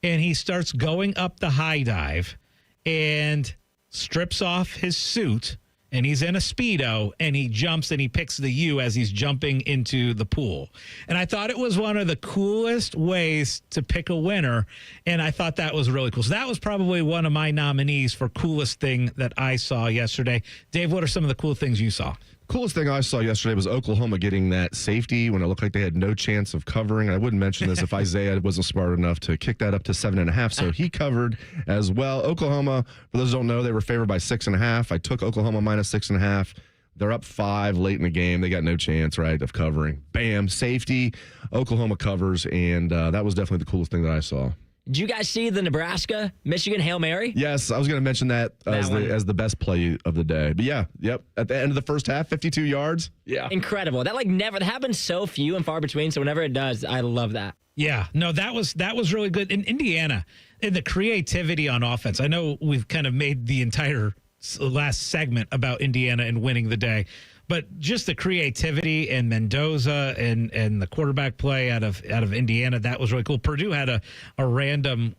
And he starts going up the high dive and strips off his suit, and he's in a Speedo, and he jumps and he picks the U as he's jumping into the pool. And I thought it was one of the coolest ways to pick a winner, and I thought that was really cool. So that was probably one of my nominees for coolest thing that I saw yesterday. Dave, what are some of the cool things you saw? Coolest thing I saw yesterday was Oklahoma getting that safety when it looked like they had no chance of covering. I wouldn't mention this if Isaiah wasn't smart enough to kick that up to 7.5, so he covered as well. Oklahoma, for those who don't know, they were favored by 6.5. I took Oklahoma minus 6.5. They're up 5 late in the game. They got no chance, right, of covering. Bam, safety. Oklahoma covers, and that was definitely the coolest thing that I saw. Did you guys see the Nebraska-Michigan Hail Mary? Yes, I was going to mention that as the best play of the day. But yeah, at the end of the first half, 52 yards. Yeah. Incredible. That that happens so few and far between, so whenever it does, I love that. Yeah. No, that was really good. In Indiana, and the creativity on offense. I know we've kind of made the entire last segment about Indiana and winning the day. But just the creativity and Mendoza and the quarterback play out of Indiana, that was really cool. Purdue had a random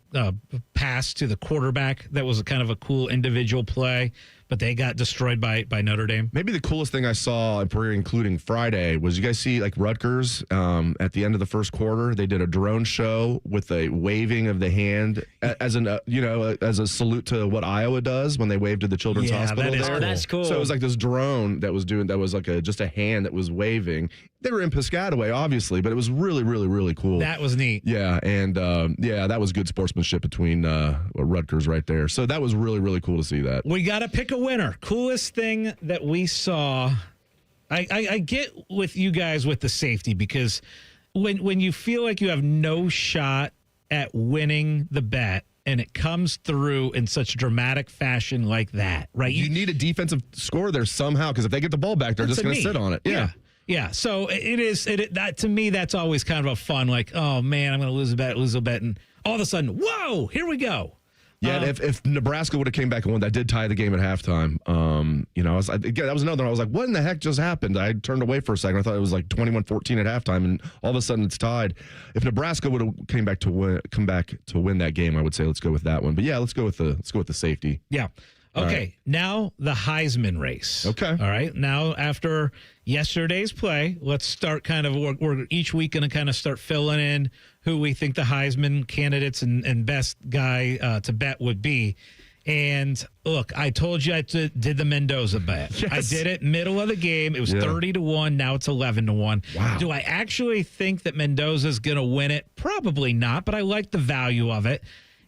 pass to the quarterback that was kind of a cool individual play, but they got destroyed by Notre Dame. Maybe the coolest thing I saw, including Friday, was you guys see like Rutgers at the end of the first quarter, they did a drone show with a waving of the hand as a salute to what Iowa does when they wave to the Children's Hospital. Cool. That's cool. So it was like this drone that was like just a hand that was waving. They were in Piscataway, obviously, but it was really, really, really cool. That was neat. Yeah, and that was good sportsmanship between Rutgers right there. So that was really, really cool to see that. We got to pick a winner. Coolest thing that we saw. I get with you guys with the safety, because when you feel like you have no shot at winning the bet, and it comes through in such dramatic fashion like that, right? You need a defensive score there somehow, because if they get the ball back, they're just going to sit on it. Yeah. So that to me, that's always kind of a fun, like, oh man, I'm going to lose a bet. And all of a sudden, whoa, here we go. Yeah, if Nebraska would have came back and won, that did tie the game at halftime. That was another one. I was like, what in the heck just happened? I turned away for a second. I thought it was like 21-14 at halftime, and all of a sudden it's tied. If Nebraska would have come back to win that game, I would say let's go with that one. But yeah, let's go with the safety. Yeah. Okay, now the Heisman race. Okay. All right. Now, after yesterday's play, let's start we're each week going to kind of start filling in who we think the Heisman candidates and best guy to bet would be. And look, I told you I did the Mendoza bet. Yes. I did it middle of the game. It was 30-1. Now it's 11-1. Wow. Do I actually think that Mendoza's going to win it? Probably not, but I like the value of it.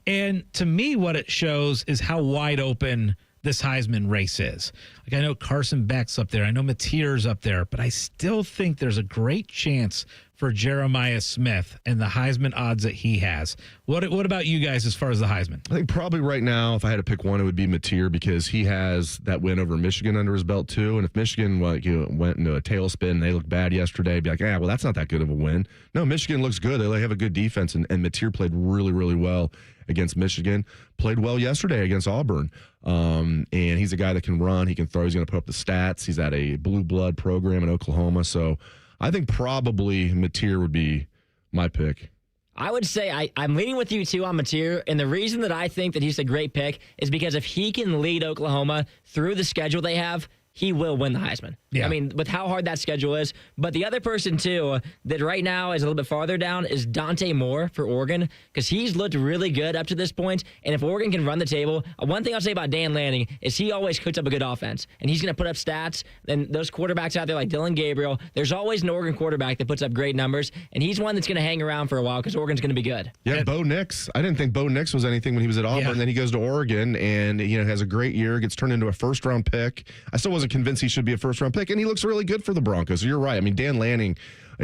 And to me, what it shows is how wide open this Heisman race is. Like, I know Carson Beck's up there. I know Mateer's up there, but I still think there's a great chance for Jeremiah Smith and the Heisman odds that he has. What about you guys as far as the Heisman? I think probably right now, if I had to pick one, it would be Mateer because he has that win over Michigan under his belt too. And if Michigan went into a tailspin and they looked bad yesterday, be like, well, that's not that good of a win. No, Michigan looks good. They have a good defense, and Mateer played really, really well against Michigan. Played well yesterday against Auburn. And he's a guy that can run. He can throw. He's going to put up the stats. He's at a blue blood program in Oklahoma. So I think probably Mateer would be my pick. I would say I'm leaning with you, too, on Mateer. And the reason that I think that he's a great pick is because if he can lead Oklahoma through the schedule they have, he will win the Heisman. Yeah. I mean, with how hard that schedule is. But the other person, too, that right now is a little bit farther down is Dante Moore for Oregon, because he's looked really good up to this point. And if Oregon can run the table, one thing I'll say about Dan Lanning is he always cooks up a good offense. And he's going to put up stats. And those quarterbacks out there like Dylan Gabriel, there's always an Oregon quarterback that puts up great numbers. And he's one that's going to hang around for a while because Oregon's going to be good. Yeah, Bo Nix. I didn't think Bo Nix was anything when he was at Auburn. Yeah. Then he goes to Oregon and has a great year, gets turned into a first-round pick. I still wasn't convinced he should be a first-round pick, and he looks really good for the Broncos. So you're right. I mean, Dan Lanning,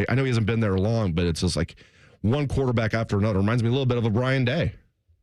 I know he hasn't been there long, but it's just like one quarterback after another. Reminds me a little bit of a Ryan Day.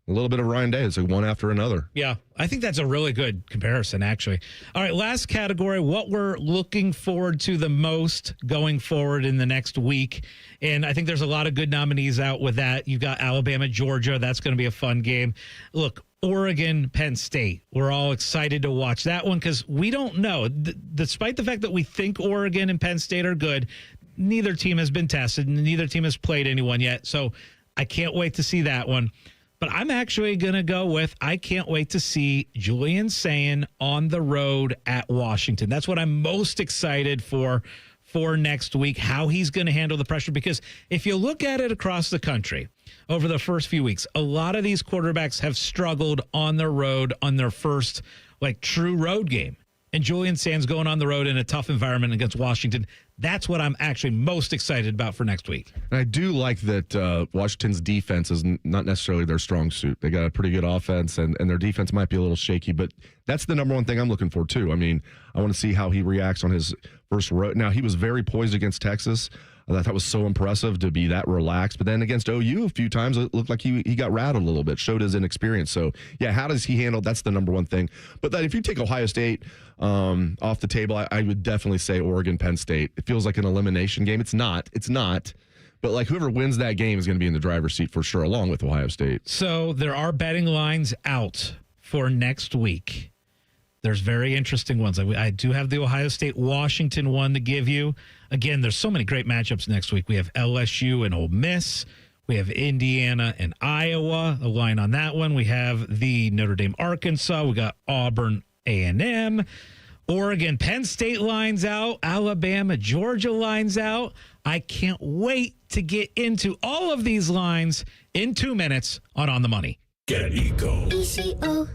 A little bit of Ryan Day. It's like one after another. Yeah, I think that's a really good comparison, actually. All right, last category, what we're looking forward to the most going forward in the next week. And I think there's a lot of good nominees out with that. You've got Alabama, Georgia. That's going to be a fun game. Look, Oregon, Penn State. We're all excited to watch that one because we don't know. Despite the fact that we think Oregon and Penn State are good, neither team has been tested and neither team has played anyone yet. So I can't wait to see that one. But I'm actually going to go with I can't wait to see Julian Sayin on the road at Washington. That's what I'm most excited for next week, how he's going to handle the pressure. Because if you look at it across the country over the first few weeks, a lot of these quarterbacks have struggled on the road on their first true road game. And Julian Sayin's going on the road in a tough environment against Washington. That's what I'm actually most excited about for next week. And I do like that Washington's defense is not necessarily their strong suit. They got a pretty good offense, and their defense might be a little shaky, but that's the number one thing I'm looking for, too. I mean, I want to see how he reacts on his first road. Now, he was very poised against Texas. I thought was so impressive to be that relaxed. But then against OU a few times, it looked like he got rattled a little bit, showed his inexperience. So, yeah, how does he handle? That's the number one thing. But then if you take Ohio State off the table, I would definitely say Oregon, Penn State. It feels like an elimination game. It's not. But whoever wins that game is going to be in the driver's seat for sure, along with Ohio State. So there are betting lines out for next week. There's very interesting ones. I do have the Ohio State-Washington one to give you. Again, there's so many great matchups next week. We have LSU and Ole Miss. We have Indiana and Iowa, a line on that one. We have the Notre Dame-Arkansas. We got Auburn A&M. Oregon, Penn State lines out. Alabama, Georgia lines out. I can't wait to get into all of these lines in 2 minutes on the Money. Get Eco. ECO.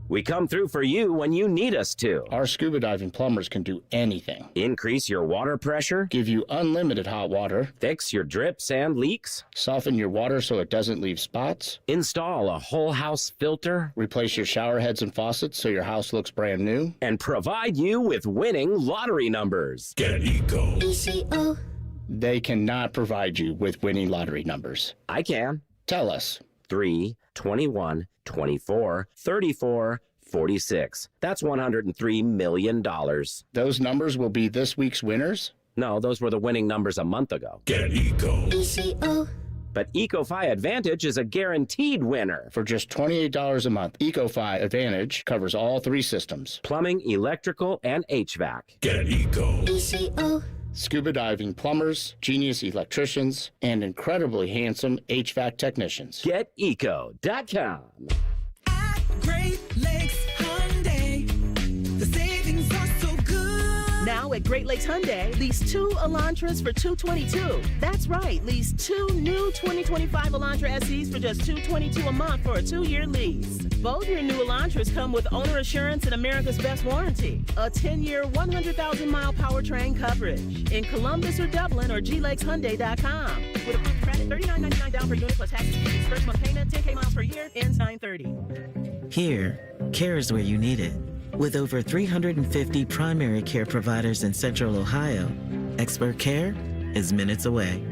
We come through for you when you need us to. Our scuba diving plumbers can do anything. Increase your water pressure. Give you unlimited hot water. Fix your drips and leaks. Soften your water so it doesn't leave spots. Install a whole house filter. Replace your shower heads and faucets so your house looks brand new. And provide you with winning lottery numbers. Get Eco. ECO. They cannot provide you with winning lottery numbers. I can. Tell us. 3, 21, 24, 34, 46. That's $103 million. Those numbers will be this week's winners? No, those were the winning numbers a month ago. Get Eco. ECO. But EcoFi Advantage is a guaranteed winner. For just $28 a month, EcoFi Advantage covers all 3 systems. Plumbing, electrical, and HVAC. Get Eco. ECO. Scuba diving plumbers, genius electricians, and incredibly handsome HVAC technicians. GetEco.com. At Great Lakes Hyundai, at Great Lakes Hyundai, lease 2 Elantras for $222. That's right, lease 2 new 2025 Elantra SEs for just $222 a month for a 2-year lease. Both your new Elantras come with owner assurance and America's Best Warranty, a 10-year, 100,000-mile powertrain coverage in Columbus or Dublin or glakeshyundai.com. With approved credit, $39.99 down per unit plus taxes and fees. First month payment, 10K miles per year, ends 9/30. Here, care is where you need it. With over 350 primary care providers in Central Ohio, expert care is minutes away.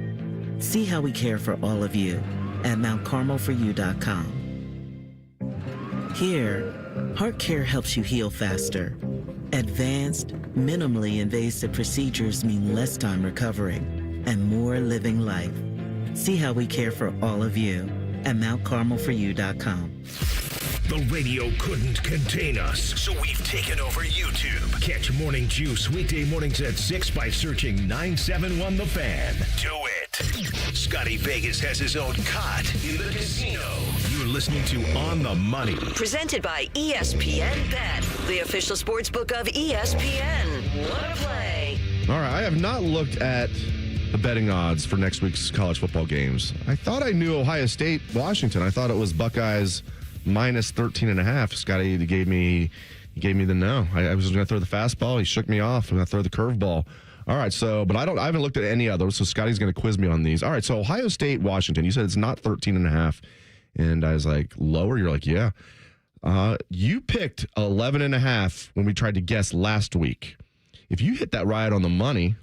See how we care for all of you at mountcarmelforyou.com. Here, heart care helps you heal faster. Advanced, minimally invasive procedures mean less time recovering and more living life. See how we care for all of you at mountcarmelforyou.com. The radio couldn't contain us, so we've taken over YouTube. Catch Morning Juice weekday mornings at 6 by searching 971 The Fan. Do it. Scotty Vegas has his own cot in the casino. You're listening to On the Money. Presented by ESPN Bet, the official sports book of ESPN. Wanna play? All right, I have not looked at the betting odds for next week's college football games. I thought I knew Ohio State, Washington. I thought it was Buckeyes minus 13.5. Scotty gave me the no. I was going to throw the fastball. He shook me off. I'm going to throw the curveball. All right, but I haven't looked at any others, so Scotty's going to quiz me on these. All right, so Ohio State, Washington. You said it's not 13.5. And I was like, lower? You're like, yeah. You picked 11.5 when we tried to guess last week. If you hit that right on the money,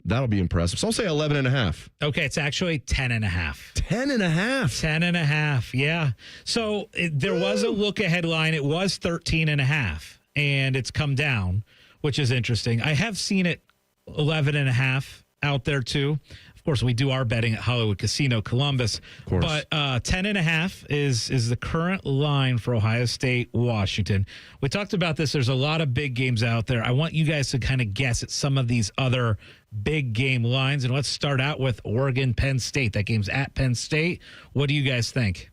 that'll be impressive. So I'll say 11.5. Okay, it's actually 10.5. 10.5. 10.5, yeah. So there was a look-ahead line. It was 13.5, and it's come down, which is interesting. I have seen it 11.5 out there, too. Of course, we do our betting at Hollywood Casino Columbus. Of course. But 10.5 is the current line for Ohio State, Washington. We talked about this. There's a lot of big games out there. I want you guys to kind of guess at some of these other big game lines. And let's start out with Oregon, Penn State. That game's at Penn State. What do you guys think?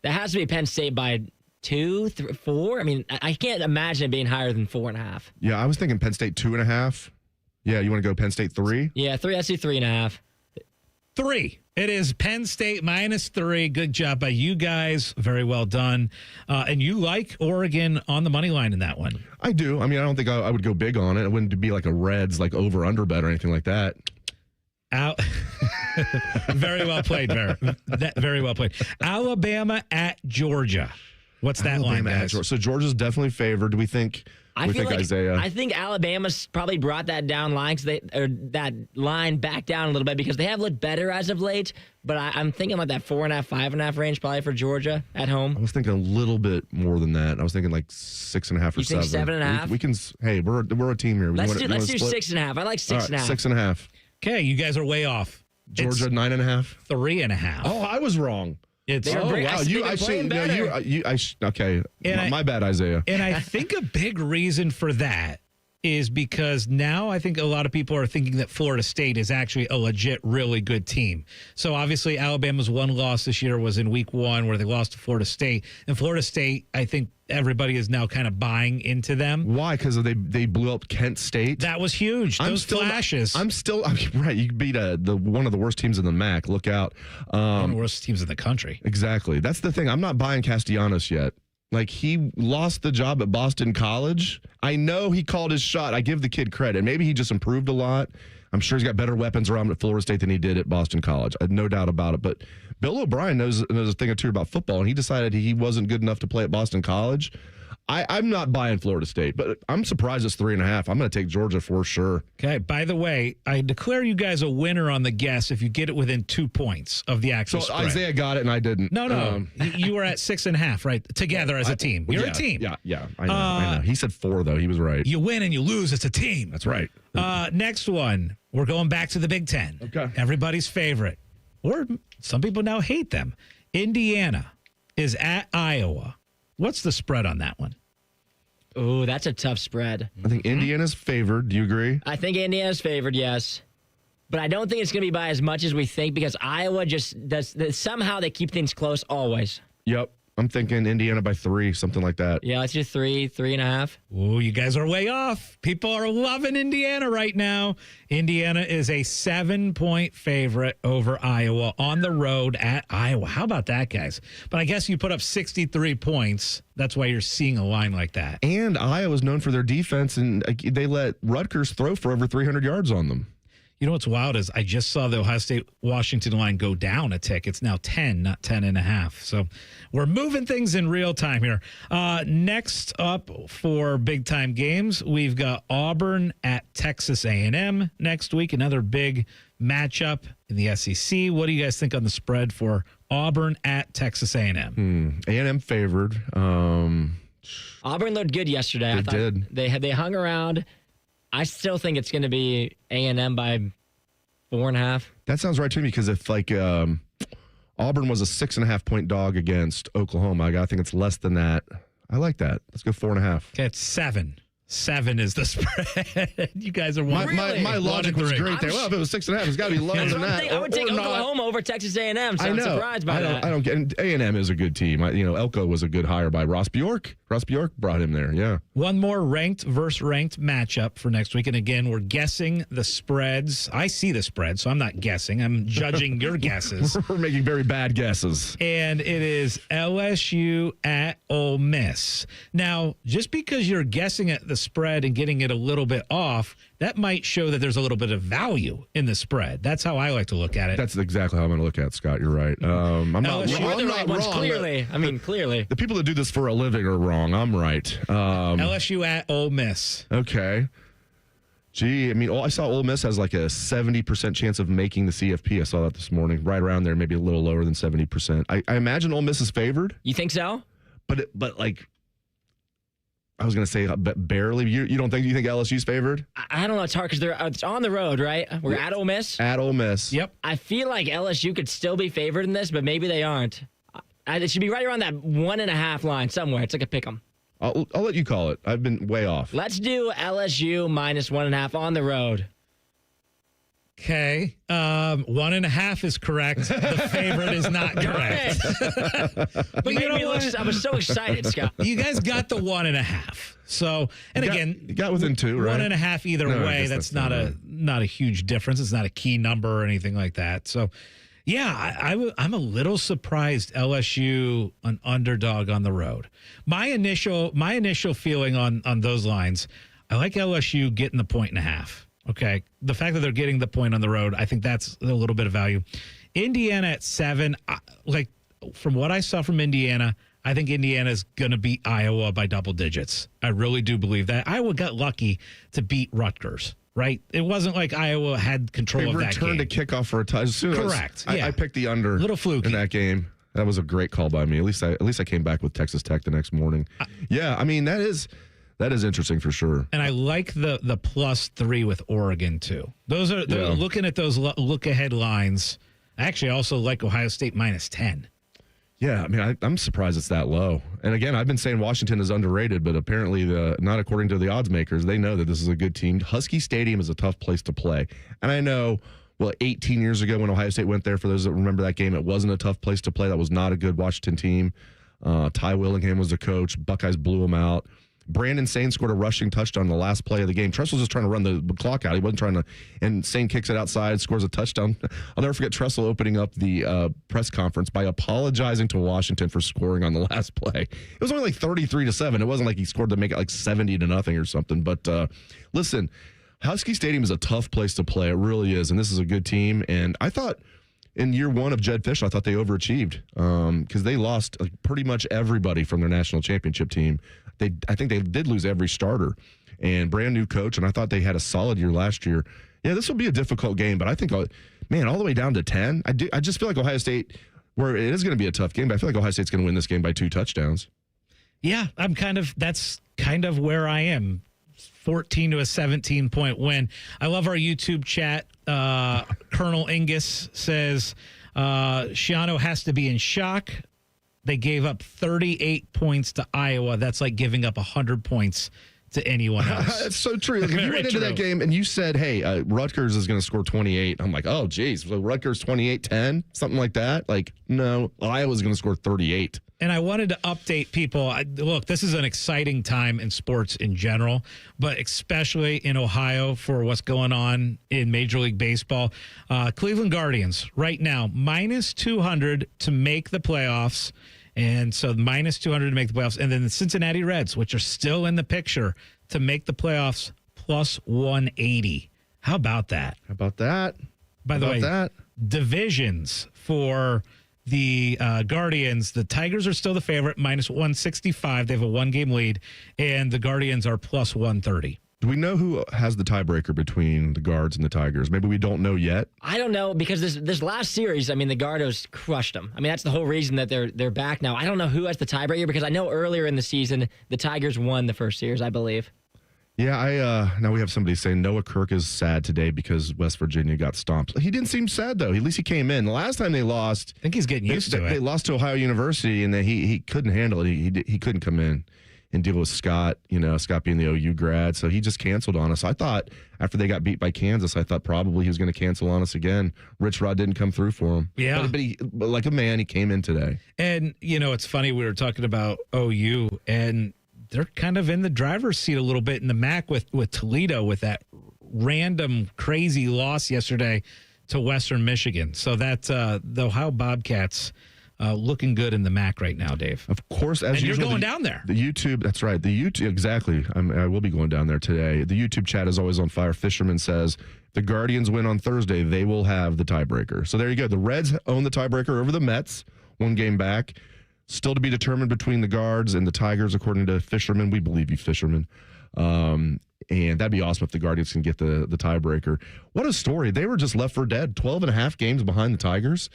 That has to be Penn State by 2, 3, 4. I mean, I can't imagine it being higher than 4.5. Yeah, I was thinking Penn State 2.5. Yeah, you want to go Penn State 3? Yeah, 3. Let's do 3.5. 3. It is Penn State minus 3. Good job by you guys. Very well done. And you like Oregon on the money line in that one. I do. I mean, I don't think I would go big on it. It wouldn't be like a Reds, like over-under bet or anything like that. Out. Very well played, Bear. Very well played. Alabama at Georgia. What's that line, guys? So Georgia's definitely favored. Do we think? I feel like Isaiah. I think Alabama's probably brought that down that line back down a little bit because they have looked better as of late. But I'm thinking like that 4.5, 5.5 range probably for Georgia at home. I was thinking a little bit more than that. I was thinking like 6.5 or 7. You think 7.5? We can. Hey, we're a team here. Let's do 6.5. I like 6.5. 6.5. Okay, you guys are way off. Georgia 9.5. 3.5. Oh, I was wrong. Wow. Okay. My bad, Isaiah. And I think a big reason for that is because now I think a lot of people are thinking that Florida State is actually a legit, really good team. So obviously Alabama's one loss this year was in week 1 where they lost to Florida State. And Florida State, I think everybody is now kind of buying into them. Why? Because they blew up Kent State? That was huge. Those flashes. Right. You beat one of the worst teams in the MAC. Look out. One of the worst teams in the country. Exactly. That's the thing. I'm not buying Castellanos yet. Like, he lost the job at Boston College. I know he called his shot. I give the kid credit. Maybe he just improved a lot. I'm sure he's got better weapons around at Florida State than he did at Boston College. I have no doubt about it. But Bill O'Brien knows a thing or two about football, and he decided he wasn't good enough to play at Boston College. I'm not buying Florida State, but I'm surprised it's 3.5. I'm going to take Georgia for sure. Okay. By the way, I declare you guys a winner on the guess if you get it within 2 points of the actual spread. Isaiah got it and I didn't. No. You were at 6.5, right? Together as a team. You're a team. Yeah. I know. He said 4, though. He was right. You win and you lose. It's a team. That's right. Next one. We're going back to the Big Ten. Okay. Everybody's favorite. Or some people now hate them. Indiana is at Iowa. What's the spread on that one? Oh, that's a tough spread. I think Indiana's favored. Do you agree? I think Indiana's favored, yes. But I don't think it's going to be by as much as we think because Iowa just does. Somehow they keep things close always. Yep. I'm thinking Indiana by 3, something like that. Yeah, let's do 3.5. Oh, you guys are way off. People are loving Indiana right now. Indiana is a 7-point favorite over Iowa on the road at Iowa. How about that, guys? But I guess you put up 63 points. That's why you're seeing a line like that. And Iowa's known for their defense, and they let Rutgers throw for over 300 yards on them. You know what's wild is I just saw the Ohio State-Washington line go down a tick. It's now 10, not 10.5. So we're moving things in real time here. Next up for big-time games, we've got Auburn at Texas A&M next week. Another big matchup in the SEC. What do you guys think on the spread for Auburn at Texas A&M? A&M favored. Auburn looked good yesterday. They hung around. I still think it's going to be A&M by 4.5. That sounds right to me because if Auburn was a 6.5-point dog against Oklahoma, I think it's less than that. I like that. Let's go 4.5. Okay, it's 7. 7 is the spread. You guys are one. My logic was great there. Well, if it was 6.5, it's got to be lower than that. I would take Oklahoma over Texas A&M, so I'm surprised by that. I don't get. And A&M is a good team. Elko was a good hire by Ross Bjork. Ross Bjork brought him there. Yeah. One more ranked versus ranked matchup for next week, and again, we're guessing the spreads. I see the spread, so I'm not guessing. I'm judging your guesses. We're making very bad guesses. And it is LSU at Ole Miss. Now, just because you're guessing at the spread and getting it a little bit off, that might show that there's a little bit of value in the spread. That's how I like to look at it. That's exactly how I'm going to look at it, Scott. You're right. I'm not wrong. Clearly. Clearly. The people that do this for a living are wrong. I'm right. LSU at Ole Miss. Okay. Gee, I saw Ole Miss has like a 70% chance of making the CFP. I saw that this morning. Right around there, maybe a little lower than 70%. I imagine Ole Miss is favored. You think so? But I was going to say barely. You think LSU's favored? I don't know. It's hard because it's on the road, right? We're at Ole Miss. At Ole Miss. Yep. I feel like LSU could still be favored in this, but maybe they aren't. It should be right around that 1.5 line somewhere. It's like a pick'em. I'll let you call it. I've been way off. Let's do LSU minus 1.5 on the road. Okay. 1.5 is correct. The favorite is not correct. But you know what? I was so excited, Scott. You guys got the 1.5. So, and you got within 2, right? 1.5 either way. That's not a huge difference. It's not a key number or anything like that. So, yeah, I'm a little surprised LSU an underdog on the road. My initial feeling on those lines, I like LSU getting the 1.5. Okay. The fact that they're getting the point on the road, I think that's a little bit of value. Indiana at 7, from what I saw from Indiana, I think Indiana's going to beat Iowa by double digits. I really do believe that. Iowa got lucky to beat Rutgers, right? It wasn't like Iowa had control of that game. They returned a kickoff for a touchdown. Correct. I picked the under little fluky in that game. That was a great call by me. At least I came back with Texas Tech the next morning. That is interesting for sure. And I like the +3 with Oregon, too. Those are looking at those look-ahead lines. I actually also like Ohio State -10. Yeah, I'm surprised it's that low. And again, I've been saying Washington is underrated, but apparently not according to the odds makers. They know that this is a good team. Husky Stadium is a tough place to play. And I know, 18 years ago when Ohio State went there, for those that remember that game, it wasn't a tough place to play. That was not a good Washington team. Ty Willingham was the coach. Buckeyes blew him out. Brandon Sane scored a rushing touchdown on the last play of the game. Tressel was just trying to run the clock out. He wasn't trying to, and Sane kicks it outside, scores a touchdown. I'll never forget Tressel opening up the press conference by apologizing to Washington for scoring on the last play. It was only like 33-7. It wasn't like he scored to make it like 70-0 or something. But listen, Husky Stadium is a tough place to play. It really is. And this is a good team. And I thought in year one of Jed Fish, I thought they overachieved because they lost pretty much everybody from their national championship team. I think they did lose every starter and brand new coach, and I thought they had a solid year last year. Yeah, this will be a difficult game, but I think, all the way down to 10, I just feel like Ohio State, where it is going to be a tough game, but I feel like Ohio State's going to win this game by 2 touchdowns. Yeah, that's kind of where I am. 14 to a 17-point win. I love our YouTube chat. Colonel Angus says, Shiano has to be in shock. They gave up 38 points to Iowa. That's like giving up 100 points to anyone else. It's so true. Like, if you went into that game and you said, hey, Rutgers is going to score 28, I'm like, oh, geez. So Rutgers 28-10, something like that? Like, no, Iowa's going to score 38. And I wanted to update people. Look, this is an exciting time in sports in general, but especially in Ohio for what's going on in Major League Baseball. Cleveland Guardians right now, minus 200 to make the playoffs. And so minus 200 to make the playoffs. And then the Cincinnati Reds, which are still in the picture to make the playoffs, plus 180. How about that? How about that? By the way, divisions for the Guardians, the Tigers are still the favorite, minus 165. They have a 1-game lead, and the Guardians are plus 130. Do we know who has the tiebreaker between the Guards and the Tigers? Maybe we don't know yet. I don't know, because this last series, I mean, the Gardos crushed them. I mean, that's the whole reason that they're back now. I don't know who has the tiebreaker, because I know earlier in the season, the Tigers won the first series, I believe. Yeah, now we have somebody saying Noah Kirk is sad today because West Virginia got stomped. He didn't seem sad, though. At least he came in. The last time they lost, I think he's getting used to it. They lost to Ohio University, and then he couldn't handle it. He couldn't come in and deal with Scott, Scott being the OU grad. So he just canceled on us. I thought after they got beat by Kansas, I thought probably he was going to cancel on us again. Rich Rod didn't come through for him. Yeah. But like a man, he came in today. And, it's funny. We were talking about OU, and they're kind of in the driver's seat a little bit in the MAC with Toledo with that random crazy loss yesterday to Western Michigan. So that's the Ohio Bobcats looking good in the MAC right now, Dave. Of course, as and usual, you're going down there. The YouTube, that's right. The YouTube, exactly. I will be going down there today. The YouTube chat is always on fire. Fisherman says the Guardians win on Thursday. They will have the tiebreaker. So there you go. The Reds own the tiebreaker over the Mets, 1 game back. Still to be determined between the Guards and the Tigers, according to Fisherman. We believe you, Fisherman. And that'd be awesome if the Guardians can get the tiebreaker. What a story. They were just left for dead. 12 and a half games behind the Tigers.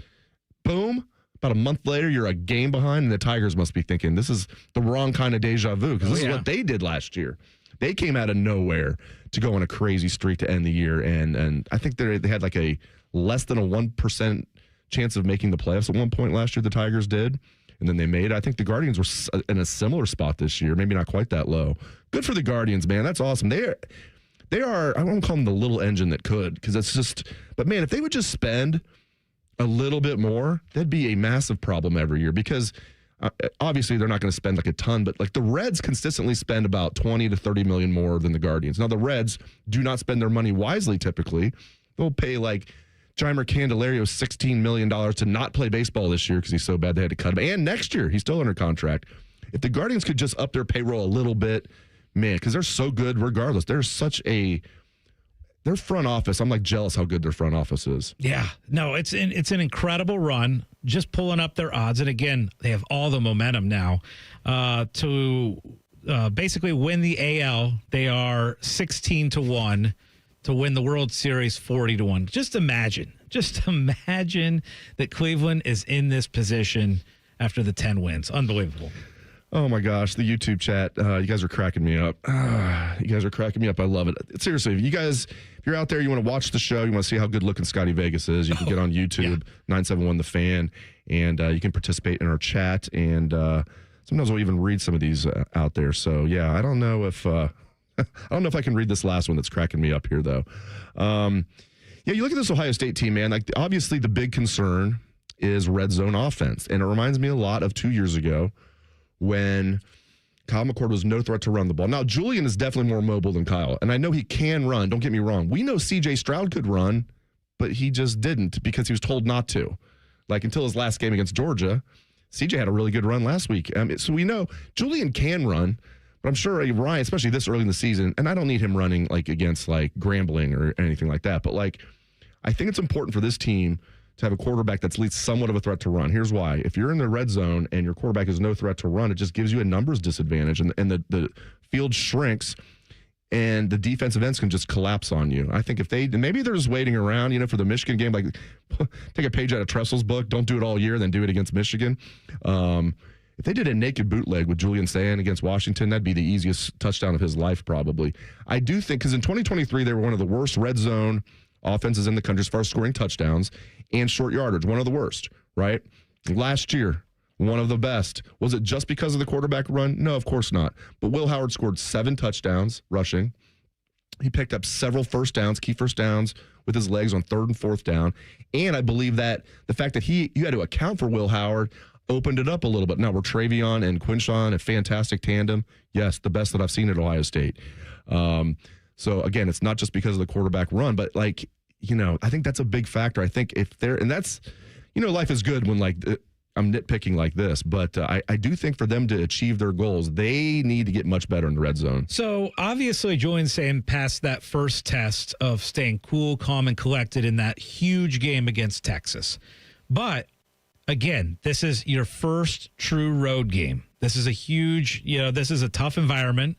Boom. About a month later, you're a game behind, and the Tigers must be thinking, this is the wrong kind of deja vu, because this is what they did last year. They came out of nowhere to go on a crazy streak to end the year, and I think they had like a less than a 1% chance of making the playoffs at one point last year, the Tigers did. And then they made it. I think the Guardians were in a similar spot this year, maybe not quite that low. Good for the Guardians, man. That's awesome. They are. I won't call them the little engine that could, because it's just. But man, if they would just spend a little bit more, that'd be a massive problem every year. Because obviously they're not going to spend like a ton, but like the Reds consistently spend about 20 to 30 million more than the Guardians. Now the Reds do not spend their money wisely. Typically, they'll pay like Jeimer Candelario $16 million to not play baseball this year because he's so bad they had to cut him. And next year, he's still under contract. If the Guardians could just up their payroll a little bit, man, because they're so good regardless. They're their front office, I'm like jealous how good their front office is. Yeah. No, it's an incredible run, just pulling up their odds. And again, they have all the momentum now to basically win the AL. They are 16-1. To win the World Series 40-1. Just imagine that Cleveland is in this position after the 10 wins. Unbelievable. Oh my gosh, the YouTube chat, you guys are cracking me up. You guys are cracking me up. I love it. Seriously, if you're out there, you want to watch the show, you want to see how good looking Scotty Vegas is, you can get on YouTube, 971 The Fan, and you can participate in our chat. And sometimes we'll even read some of these out there. So yeah, I don't know if I can read this last one that's cracking me up here, though. Yeah, you look at this Ohio State team, man. Like, obviously, the big concern is red zone offense. And it reminds me a lot of 2 years ago when Kyle McCord was no threat to run the ball. Now, Julian is definitely more mobile than Kyle. And I know he can run. Don't get me wrong. We know C.J. Stroud could run, but he just didn't because he was told not to. Like, until his last game against Georgia, C.J. had a really good run last week. So we know Julian can run. But I'm sure Ryan, especially this early in the season, and I don't need him running like against like Grambling or anything like that. But like, I think it's important for this team to have a quarterback that's at least somewhat of a threat to run. Here's why. If you're in the red zone and your quarterback is no threat to run, it just gives you a numbers disadvantage. And the field shrinks and the defensive ends can just collapse on you. I think maybe they're just waiting around, for the Michigan game, like take a page out of Tressel's book. Don't do it all year, then do it against Michigan. If they did a naked bootleg with Julian Sayin against Washington, that'd be the easiest touchdown of his life, probably. I do think, because in 2023, they were one of the worst red zone offenses in the country as far as scoring touchdowns and short yardage, one of the worst, right? Last year, one of the best. Was it just because of the quarterback run? No, of course not. But Will Howard scored 7 touchdowns rushing. He picked up several key first downs with his legs on 3rd and 4th down. And I believe that the fact that you had to account for Will Howard, opened it up a little bit. Now, we're Travion and Quinshawn, a fantastic tandem. Yes, the best that I've seen at Ohio State. So, again, it's not just because of the quarterback run, but, like, you know, I think that's a big factor. I think if they're – and that's – you know, life is good when, like, I'm nitpicking like this, but I do think for them to achieve their goals, they need to get much better in the red zone. So, obviously, Julian Sayin passed that first test of staying cool, calm, and collected in that huge game against Texas. But, again, this is your first true road game. This is a huge, you know, this is a tough environment.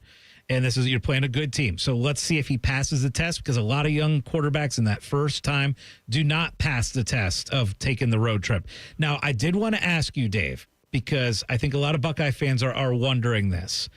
And this is, you're playing a good team. So let's see if he passes the test, because a lot of young quarterbacks in that first time do not pass the test of taking the road trip. Now, I did want to ask you, Dave, because I think a lot of Buckeye fans are wondering this.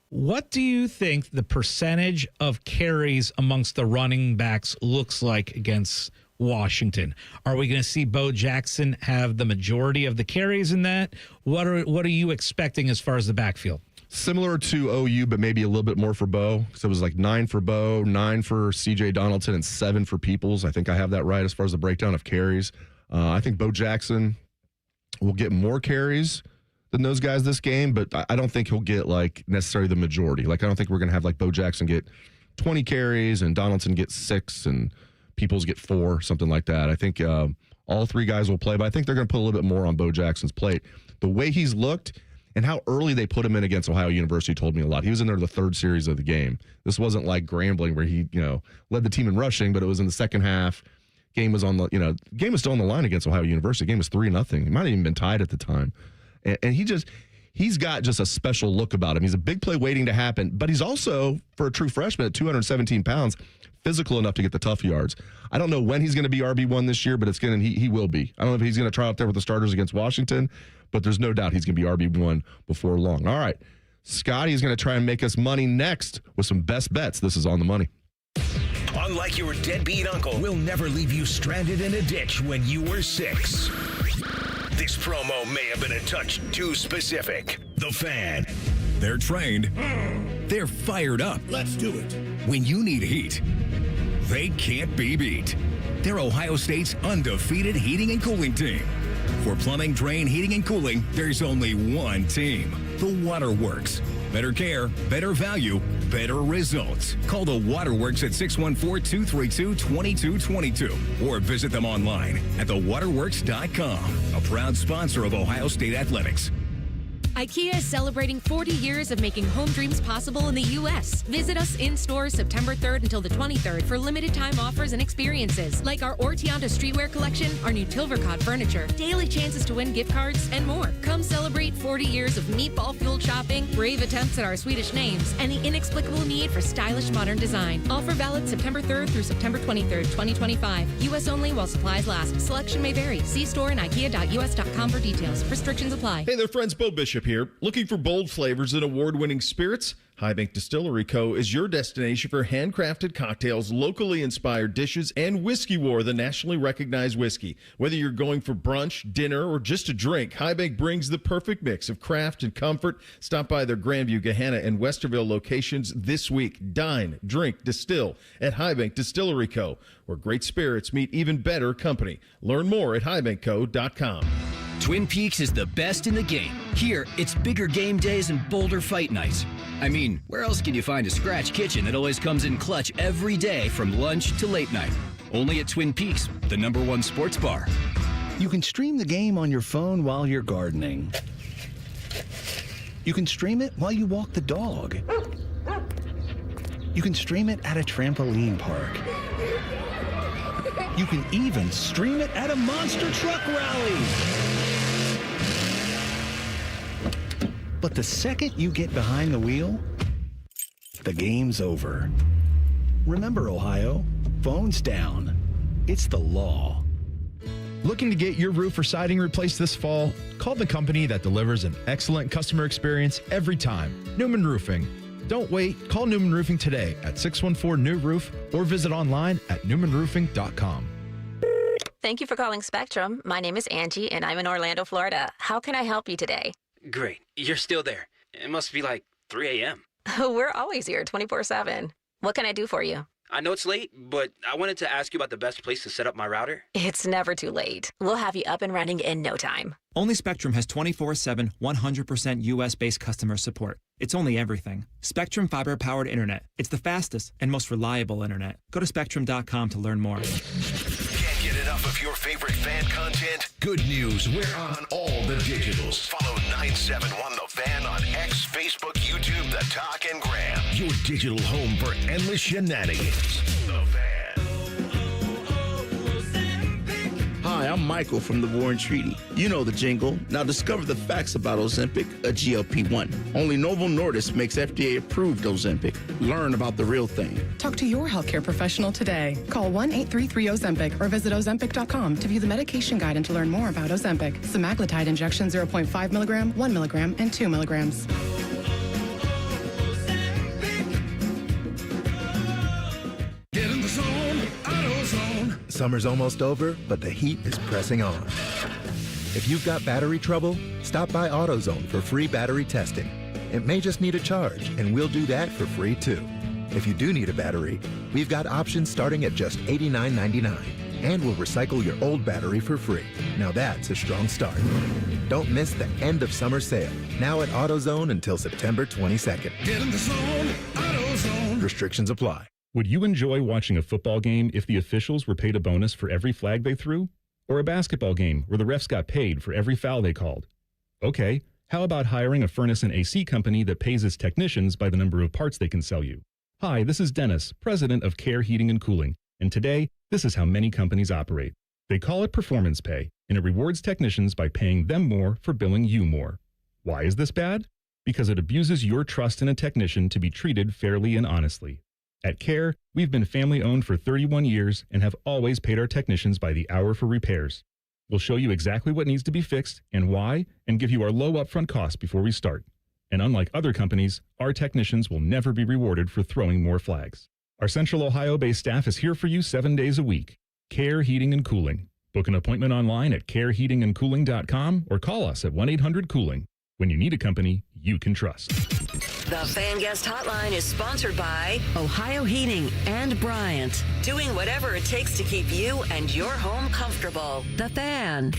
What do you think the percentage of carries amongst the running backs looks like against Washington? Are we going to see Bo Jackson have the majority of the carries in that? What are you expecting as far as the backfield? Similar to OU, but maybe a little bit more for Bo. So it was like 9 for Bo, 9 for C.J. Donaldson, and 7 for Peoples. I think I have that right as far as the breakdown of carries. I think Bo Jackson will get more carries than those guys this game, but I don't think he'll get, like, necessarily the majority. Like, I don't think we're going to have, like, Bo Jackson get 20 carries and Donaldson get 6 and Peoples get 4, something like that. I think all 3 guys will play, but I think they're going to put a little bit more on Bo Jackson's plate. The way he's looked and how early they put him in against Ohio University told me a lot. He was in there the 3rd series of the game. This wasn't like Grambling where he, you know, led the team in rushing, but it was in the second half. Game was on the, you know, game was still on the line against Ohio University. The game was 3-0. He might have even been tied at the time. And he's got just a special look about him. He's a big play waiting to happen, but he's also, for a true freshman at 217 pounds, physical enough to get the tough yards. I don't know when he's going to be RB1 this year, but he will be. I don't know if he's going to try out there with the starters against Washington, but there's no doubt he's going to be RB1 before long. All right, Scotty is going to try and make us money next with some best bets. This is On the Money. Unlike your deadbeat uncle, we'll never leave you stranded in a ditch when you were 6. This promo may have been a touch too specific. The Fan. They're trained. They're fired up. Let's do it. When you need heat, they can't be beat. They're Ohio State's undefeated heating and cooling team. For plumbing, drain, heating, and cooling, there's only one team. The Waterworks. Better care, better value, better results. Call the Waterworks at 614-232-2222 or visit them online at thewaterworks.com. A proud sponsor of Ohio State Athletics. IKEA is celebrating 40 years of making home dreams possible in the U.S. Visit us in stores September 3rd until the 23rd for limited time offers and experiences like our Ortianda streetwear collection, our new Tilvercott furniture, daily chances to win gift cards, and more. Come celebrate 40 years of meatball-fueled shopping, brave attempts at our Swedish names, and the inexplicable need for stylish modern design. Offer valid September 3rd through September 23rd, 2025. U.S. only while supplies last. Selection may vary. See store and ikea.us.com for details. Restrictions apply. Hey there, friends. Bo Bishop here. Looking for bold flavors and award-winning spirits? High Bank Distillery Co. is your destination for handcrafted cocktails, locally inspired dishes, and Whiskey War, the nationally recognized whiskey. Whether you're going for brunch, dinner, or just a drink, High Bank brings the perfect mix of craft and comfort. Stop by their Grandview, Gahanna, and Westerville locations this week. Dine, drink, distill at High Bank Distillery Co., where great spirits meet even better company. Learn more at highbankco.com. Twin Peaks is the best in the game. Here, it's bigger game days and bolder fight nights. I mean, where else can you find a scratch kitchen that always comes in clutch every day from lunch to late night? Only at Twin Peaks, the #1 sports bar. You can stream the game on your phone while you're gardening. You can stream it while you walk the dog. You can stream it at a trampoline park. You can even stream it at a monster truck rally. But the second you get behind the wheel, the game's over. Remember, Ohio, phones down. It's the law. Looking to get your roof or siding replaced this fall? Call the company that delivers an excellent customer experience every time. Newman Roofing. Don't wait. Call Newman Roofing today at 614-NEW-ROOF or visit online at newmanroofing.com. Thank you for calling Spectrum. My name is Angie, and I'm in Orlando, Florida. How can I help you today? Great. You're still there. It must be like 3 a.m. We're always here 24/7. What can I do for you? I know it's late, but I wanted to ask you about the best place to set up my router. It's never too late. We'll have you up and running in no time. Only Spectrum has 24/7, 100% U.S.-based customer support. It's only everything. Spectrum fiber-powered internet. It's the fastest and most reliable internet. Go to Spectrum.com to learn more. Can't get enough of your favorite fan content? Good news, we're on all the digitals. Follow 971 The Fan on X, Facebook, YouTube, The Talk, and Gram. Your digital home for endless shenanigans. The Fan. Hi, I'm Michael from the Warren Treaty. You know the jingle. Now discover the facts about Ozempic, a GLP-1. Only Novo Nordisk makes FDA-approved Ozempic. Learn about the real thing. Talk to your healthcare professional today. Call 1-833-OZEMPIC or visit Ozempic.com to view the medication guide and to learn more about Ozempic. Semaglutide injection 0.5 milligram, 1 milligram, and 2 milligrams. Get in the zone, AutoZone. Summer's almost over, but the heat is pressing on. If you've got battery trouble, stop by AutoZone for free battery testing. It may just need a charge, and we'll do that for free too. If you do need a battery, we've got options starting at just $89.99, and we'll recycle your old battery for free. Now that's a strong start. Don't miss the end of summer sale, now at AutoZone until September 22nd. Get in the zone, AutoZone. Restrictions apply. Would you enjoy watching a football game if the officials were paid a bonus for every flag they threw? Or a basketball game where the refs got paid for every foul they called? Okay, how about hiring a furnace and AC company that pays its technicians by the number of parts they can sell you? Hi, this is Dennis, president of Care Heating and Cooling, and today, this is how many companies operate. They call it performance pay, and it rewards technicians by paying them more for billing you more. Why is this bad? Because it abuses your trust in a technician to be treated fairly and honestly. At Care, we've been family-owned for 31 years and have always paid our technicians by the hour for repairs. We'll show you exactly what needs to be fixed and why, and give you our low upfront costs before we start. And unlike other companies, our technicians will never be rewarded for throwing more flags. Our Central Ohio-based staff is here for you 7 days a week. Care Heating and Cooling. Book an appointment online at careheatingandcooling.com or call us at 1-800-COOLING. When you need a company you can trust. The Fan Guest Hotline is sponsored by Ohio Heating and Bryant. Doing whatever it takes to keep you and your home comfortable. The Fan.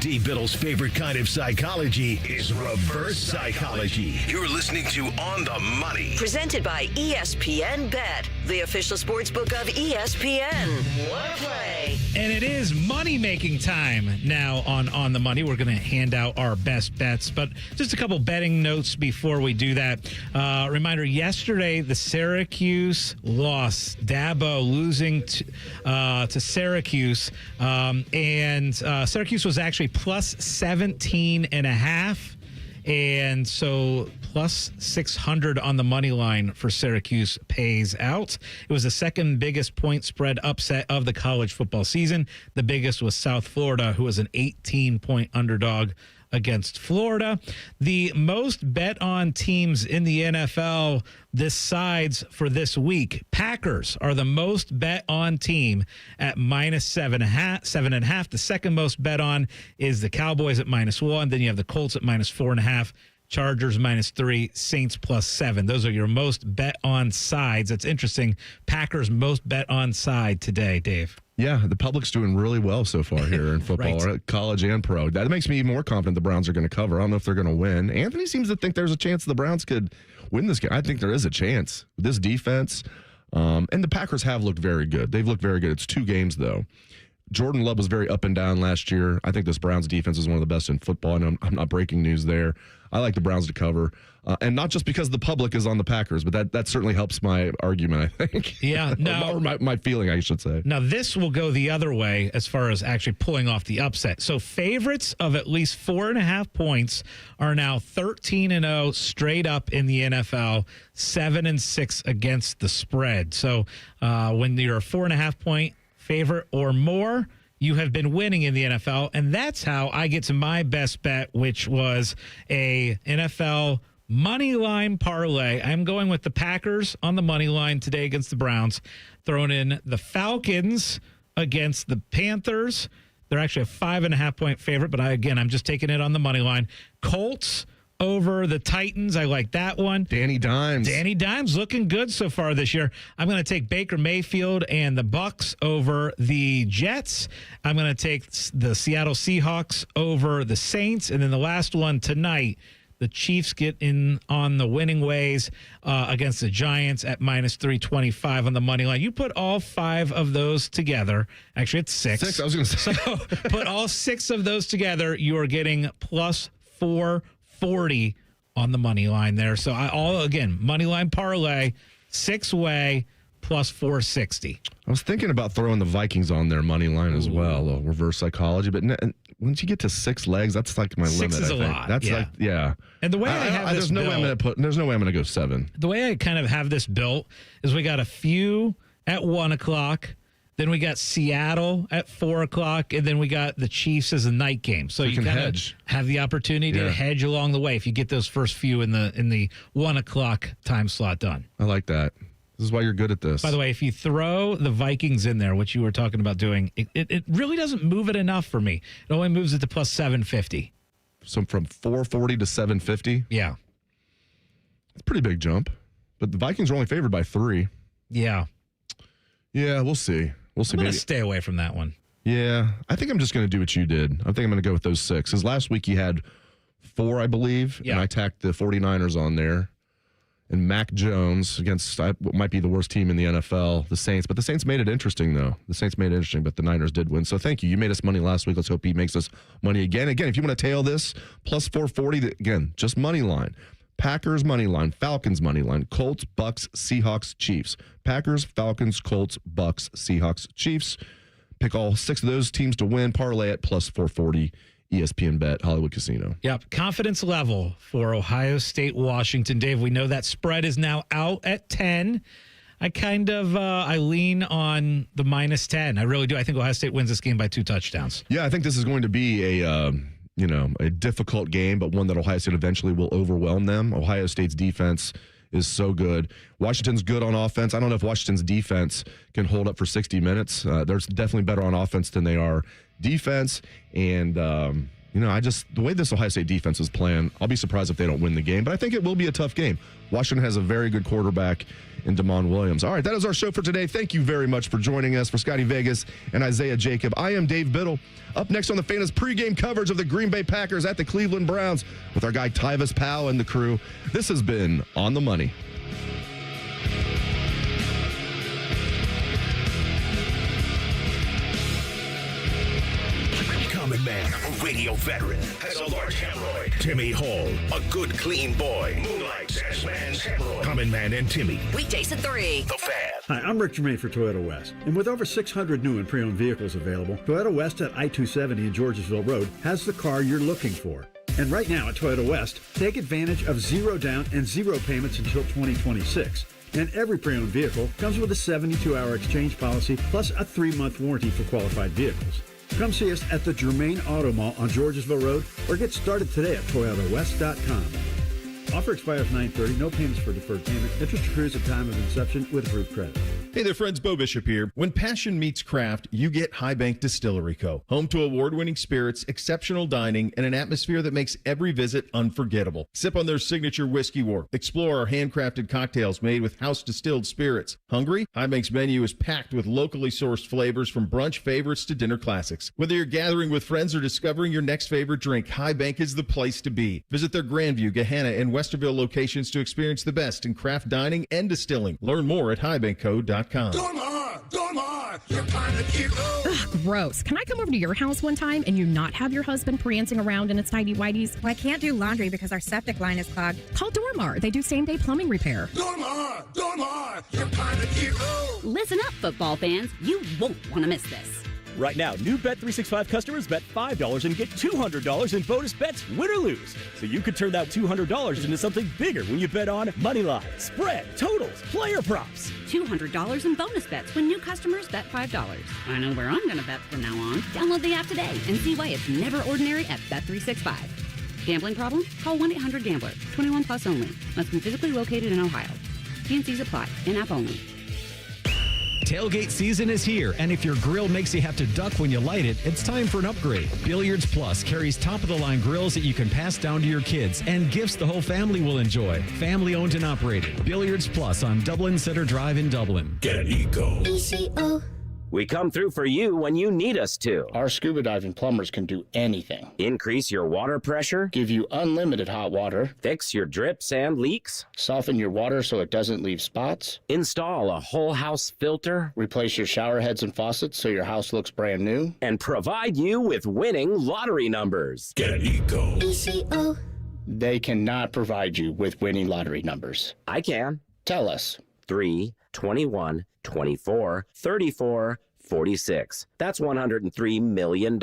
Dave Biddle's favorite kind of psychology is reverse psychology. You're listening to On the Money. Presented by ESPN Bet, the official sports book of ESPN. What a play. And it is money-making time now on the Money. We're going to hand out our best bets, but just a couple betting notes before we do that. Reminder, yesterday, the Syracuse loss. Dabo losing to Syracuse. And Syracuse was actually plus 17.5. And so plus 600 on the money line for Syracuse pays out. It was the second biggest point spread upset of the college football season. The biggest was South Florida, who was an 18-point underdog against Florida. The most bet on teams in the NFL this sides for this week. Packers are the most bet on team at minus 7.5. The second most bet on is the Cowboys at -1. Then you have the Colts at minus 4.5. Chargers -3, Saints +7. Those are your most bet on sides. That's interesting. Packers most bet on side today, Dave. Yeah, the public's doing really well so far here in football, right. College and pro. That makes me even more confident the Browns are going to cover. I don't know if they're going to win. Anthony seems to think there's a chance the Browns could win this game. I think there is a chance. This defense, and the Packers have looked very good. They've looked very good. It's 2 games, though. Jordan Love was very up and down last year. I think this Browns defense is one of the best in football, and I'm not breaking news there. I like the Browns to cover, and not just because the public is on the Packers, but that certainly helps my argument, I think. Yeah, no. or my feeling, I should say. Now, this will go the other way as far as actually pulling off the upset. So favorites of at least 4.5 points are now 13-0 straight up in the NFL, 7-6 against the spread. So when you're a 4.5 point favorite or more, you have been winning in the NFL, and that's how I get to my best bet, which was a NFL money line parlay. I'm going with the Packers on the money line today against the Browns, throwing in the Falcons against the Panthers. They're actually a 5.5 point favorite, but I'm just taking it on the money line. Colts over the Titans. I like that one. Danny Dimes. Danny Dimes looking good so far this year. I'm going to take Baker Mayfield and the Bucks over the Jets. I'm going to take the Seattle Seahawks over the Saints. And then the last one tonight, the Chiefs get in on the winning ways against the Giants at minus 325 on the money line. You put all 5 of those together. Actually, it's 6. 6, I was going to say. So put all 6 of those together, you are getting plus 440 on the money line there. So money line parlay, 6-way, plus 460. I was thinking about throwing the Vikings on their money line as well, a little reverse psychology. But once you get to 6 legs, that's like my 6 limit. is I a think. lot. That's yeah. And the way I have this there's no way I'm going to go 7. The way I kind of have this built is we got a few at 1 o'clock. Then we got Seattle at 4 o'clock, and then we got the Chiefs as a night game. So you kind of have the opportunity to hedge along the way if you get those first few in the 1 o'clock time slot done. I like that. This is why you're good at this. By the way, if you throw the Vikings in there, which you were talking about doing, it really doesn't move it enough for me. It only moves it to plus 750. So from 440 to 750? Yeah. It's a pretty big jump. But the Vikings are only favored by 3. Yeah. Yeah, we'll see. We'll see. I'm going to stay away from that one. Yeah. I think I'm just going to do what you did. I think I'm going to go with those 6. Because last week you had 4, I believe. Yeah. And I tacked the 49ers on there. And Mac Jones against what might be the worst team in the NFL, the Saints. But the Saints made it interesting, though. The Saints made it interesting, but the Niners did win. So thank you. You made us money last week. Let's hope he makes us money again. Again, if you want to tail this, plus 440, again, just money line. Packers money line, Falcons money line, Colts, Bucks, Seahawks, Chiefs. Packers, Falcons, Colts, Bucks, Seahawks, Chiefs. Pick all 6 of those teams to win. Parlay at plus 440. ESPN Bet, Hollywood Casino. Yep. Confidence level for Ohio State, Washington. Dave, we know that spread is now out at 10. I kind of I lean on the minus 10. I really do. I think Ohio State wins this game by 2 touchdowns. Yeah, I think this is going to be a difficult game, but one that Ohio State eventually will overwhelm them. Ohio State's defense is so good. Washington's good on offense. I don't know if Washington's defense can hold up for 60 minutes. They're definitely better on offense than they are defense. And, the way this Ohio State defense is playing, I'll be surprised if they don't win the game. But I think it will be a tough game. Washington has a very good quarterback in DeMond Williams. All right, that is our show for today. Thank you very much for joining us. For Scotty Vegas and Isaiah Jacob, I am Dave Biddle. Up next on the Fan is pregame coverage of the Green Bay Packers at the Cleveland Browns with our guy Tyvis Powell and the crew. This has been On the Money. Common man, a radio veteran, has a large hemorrhoid. Timmy Hall, a good clean boy, moonlights as man's hemorrhoid. Common Man and Timmy. Weekdays at 3. The Fan. Hi, I'm Rick Germain for Toyota West. And with over 600 new and pre-owned vehicles available, Toyota West at I-270 in Georgesville Road has the car you're looking for. And right now at Toyota West, take advantage of 0 down and 0 payments until 2026. And every pre-owned vehicle comes with a 72-hour exchange policy plus a 3-month warranty for qualified vehicles. Come see us at the Germain Auto Mall on Georgesville Road or get started today at ToyotaWest.com. Offer expires 9/30. No payments for deferred payment. Interest accrues at time of inception with approved credit. Hey there, friends. Bo Bishop here. When passion meets craft, you get High Bank Distillery Co. Home to award-winning spirits, exceptional dining, and an atmosphere that makes every visit unforgettable. Sip on their signature whiskey war. Explore our handcrafted cocktails made with house-distilled spirits. Hungry? High Bank's menu is packed with locally sourced flavors from brunch favorites to dinner classics. Whether you're gathering with friends or discovering your next favorite drink, High Bank is the place to be. Visit their Grandview, Gahanna, and Westerville locations to experience the best in craft dining and distilling. Learn more at highbankco.com. You're kind of cute. Ugh, gross. Can I come over to your house one time and you not have your husband prancing around in its tidy whities? Well, I can't do laundry because our septic line is clogged. Call Dormar. They do same-day plumbing repair. Dormar! You're kind of cute. Listen up, football fans. You won't want to miss this. Right now, new Bet365 customers bet $5 and get $200 in bonus bets, win or lose. So you could turn that $200 into something bigger when you bet on money line, spread, totals, player props. $200 in bonus bets when new customers bet $5. I know where I'm going to bet from now on. Download the app today and see why it's never ordinary at Bet365. Gambling problem? Call 1-800-GAMBLER. 21 plus only. Must be physically located in Ohio. T&Cs apply. In-app only. Tailgate season is here, and if your grill makes you have to duck when you light it, it's time for an upgrade. Billiards Plus carries top-of-the-line grills that you can pass down to your kids and gifts the whole family will enjoy. Family owned and operated. Billiards Plus on Dublin Center Drive in Dublin. Get Eco. ECO. We come through for you when you need us to. Our scuba diving plumbers can do anything. Increase your water pressure. Give you unlimited hot water. Fix your drips and leaks. Soften your water so it doesn't leave spots. Install a whole house filter. Replace your shower heads and faucets so your house looks brand new. And provide you with winning lottery numbers. Get Eco. ECO. They cannot provide you with winning lottery numbers. I can. Tell us. 3, 21, 24, 34, 46. That's $103 million.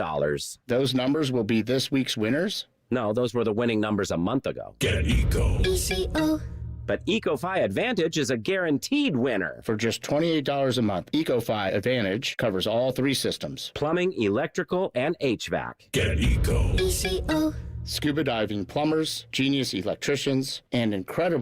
Those numbers will be this week's winners? No, those were the winning numbers a month ago. Get Eco. ECO. But EcoFi Advantage is a guaranteed winner. For just $28 a month, EcoFi Advantage covers all 3 systems. Plumbing, electrical, and HVAC. Get Eco. ECO. Scuba diving plumbers, genius electricians, and incredible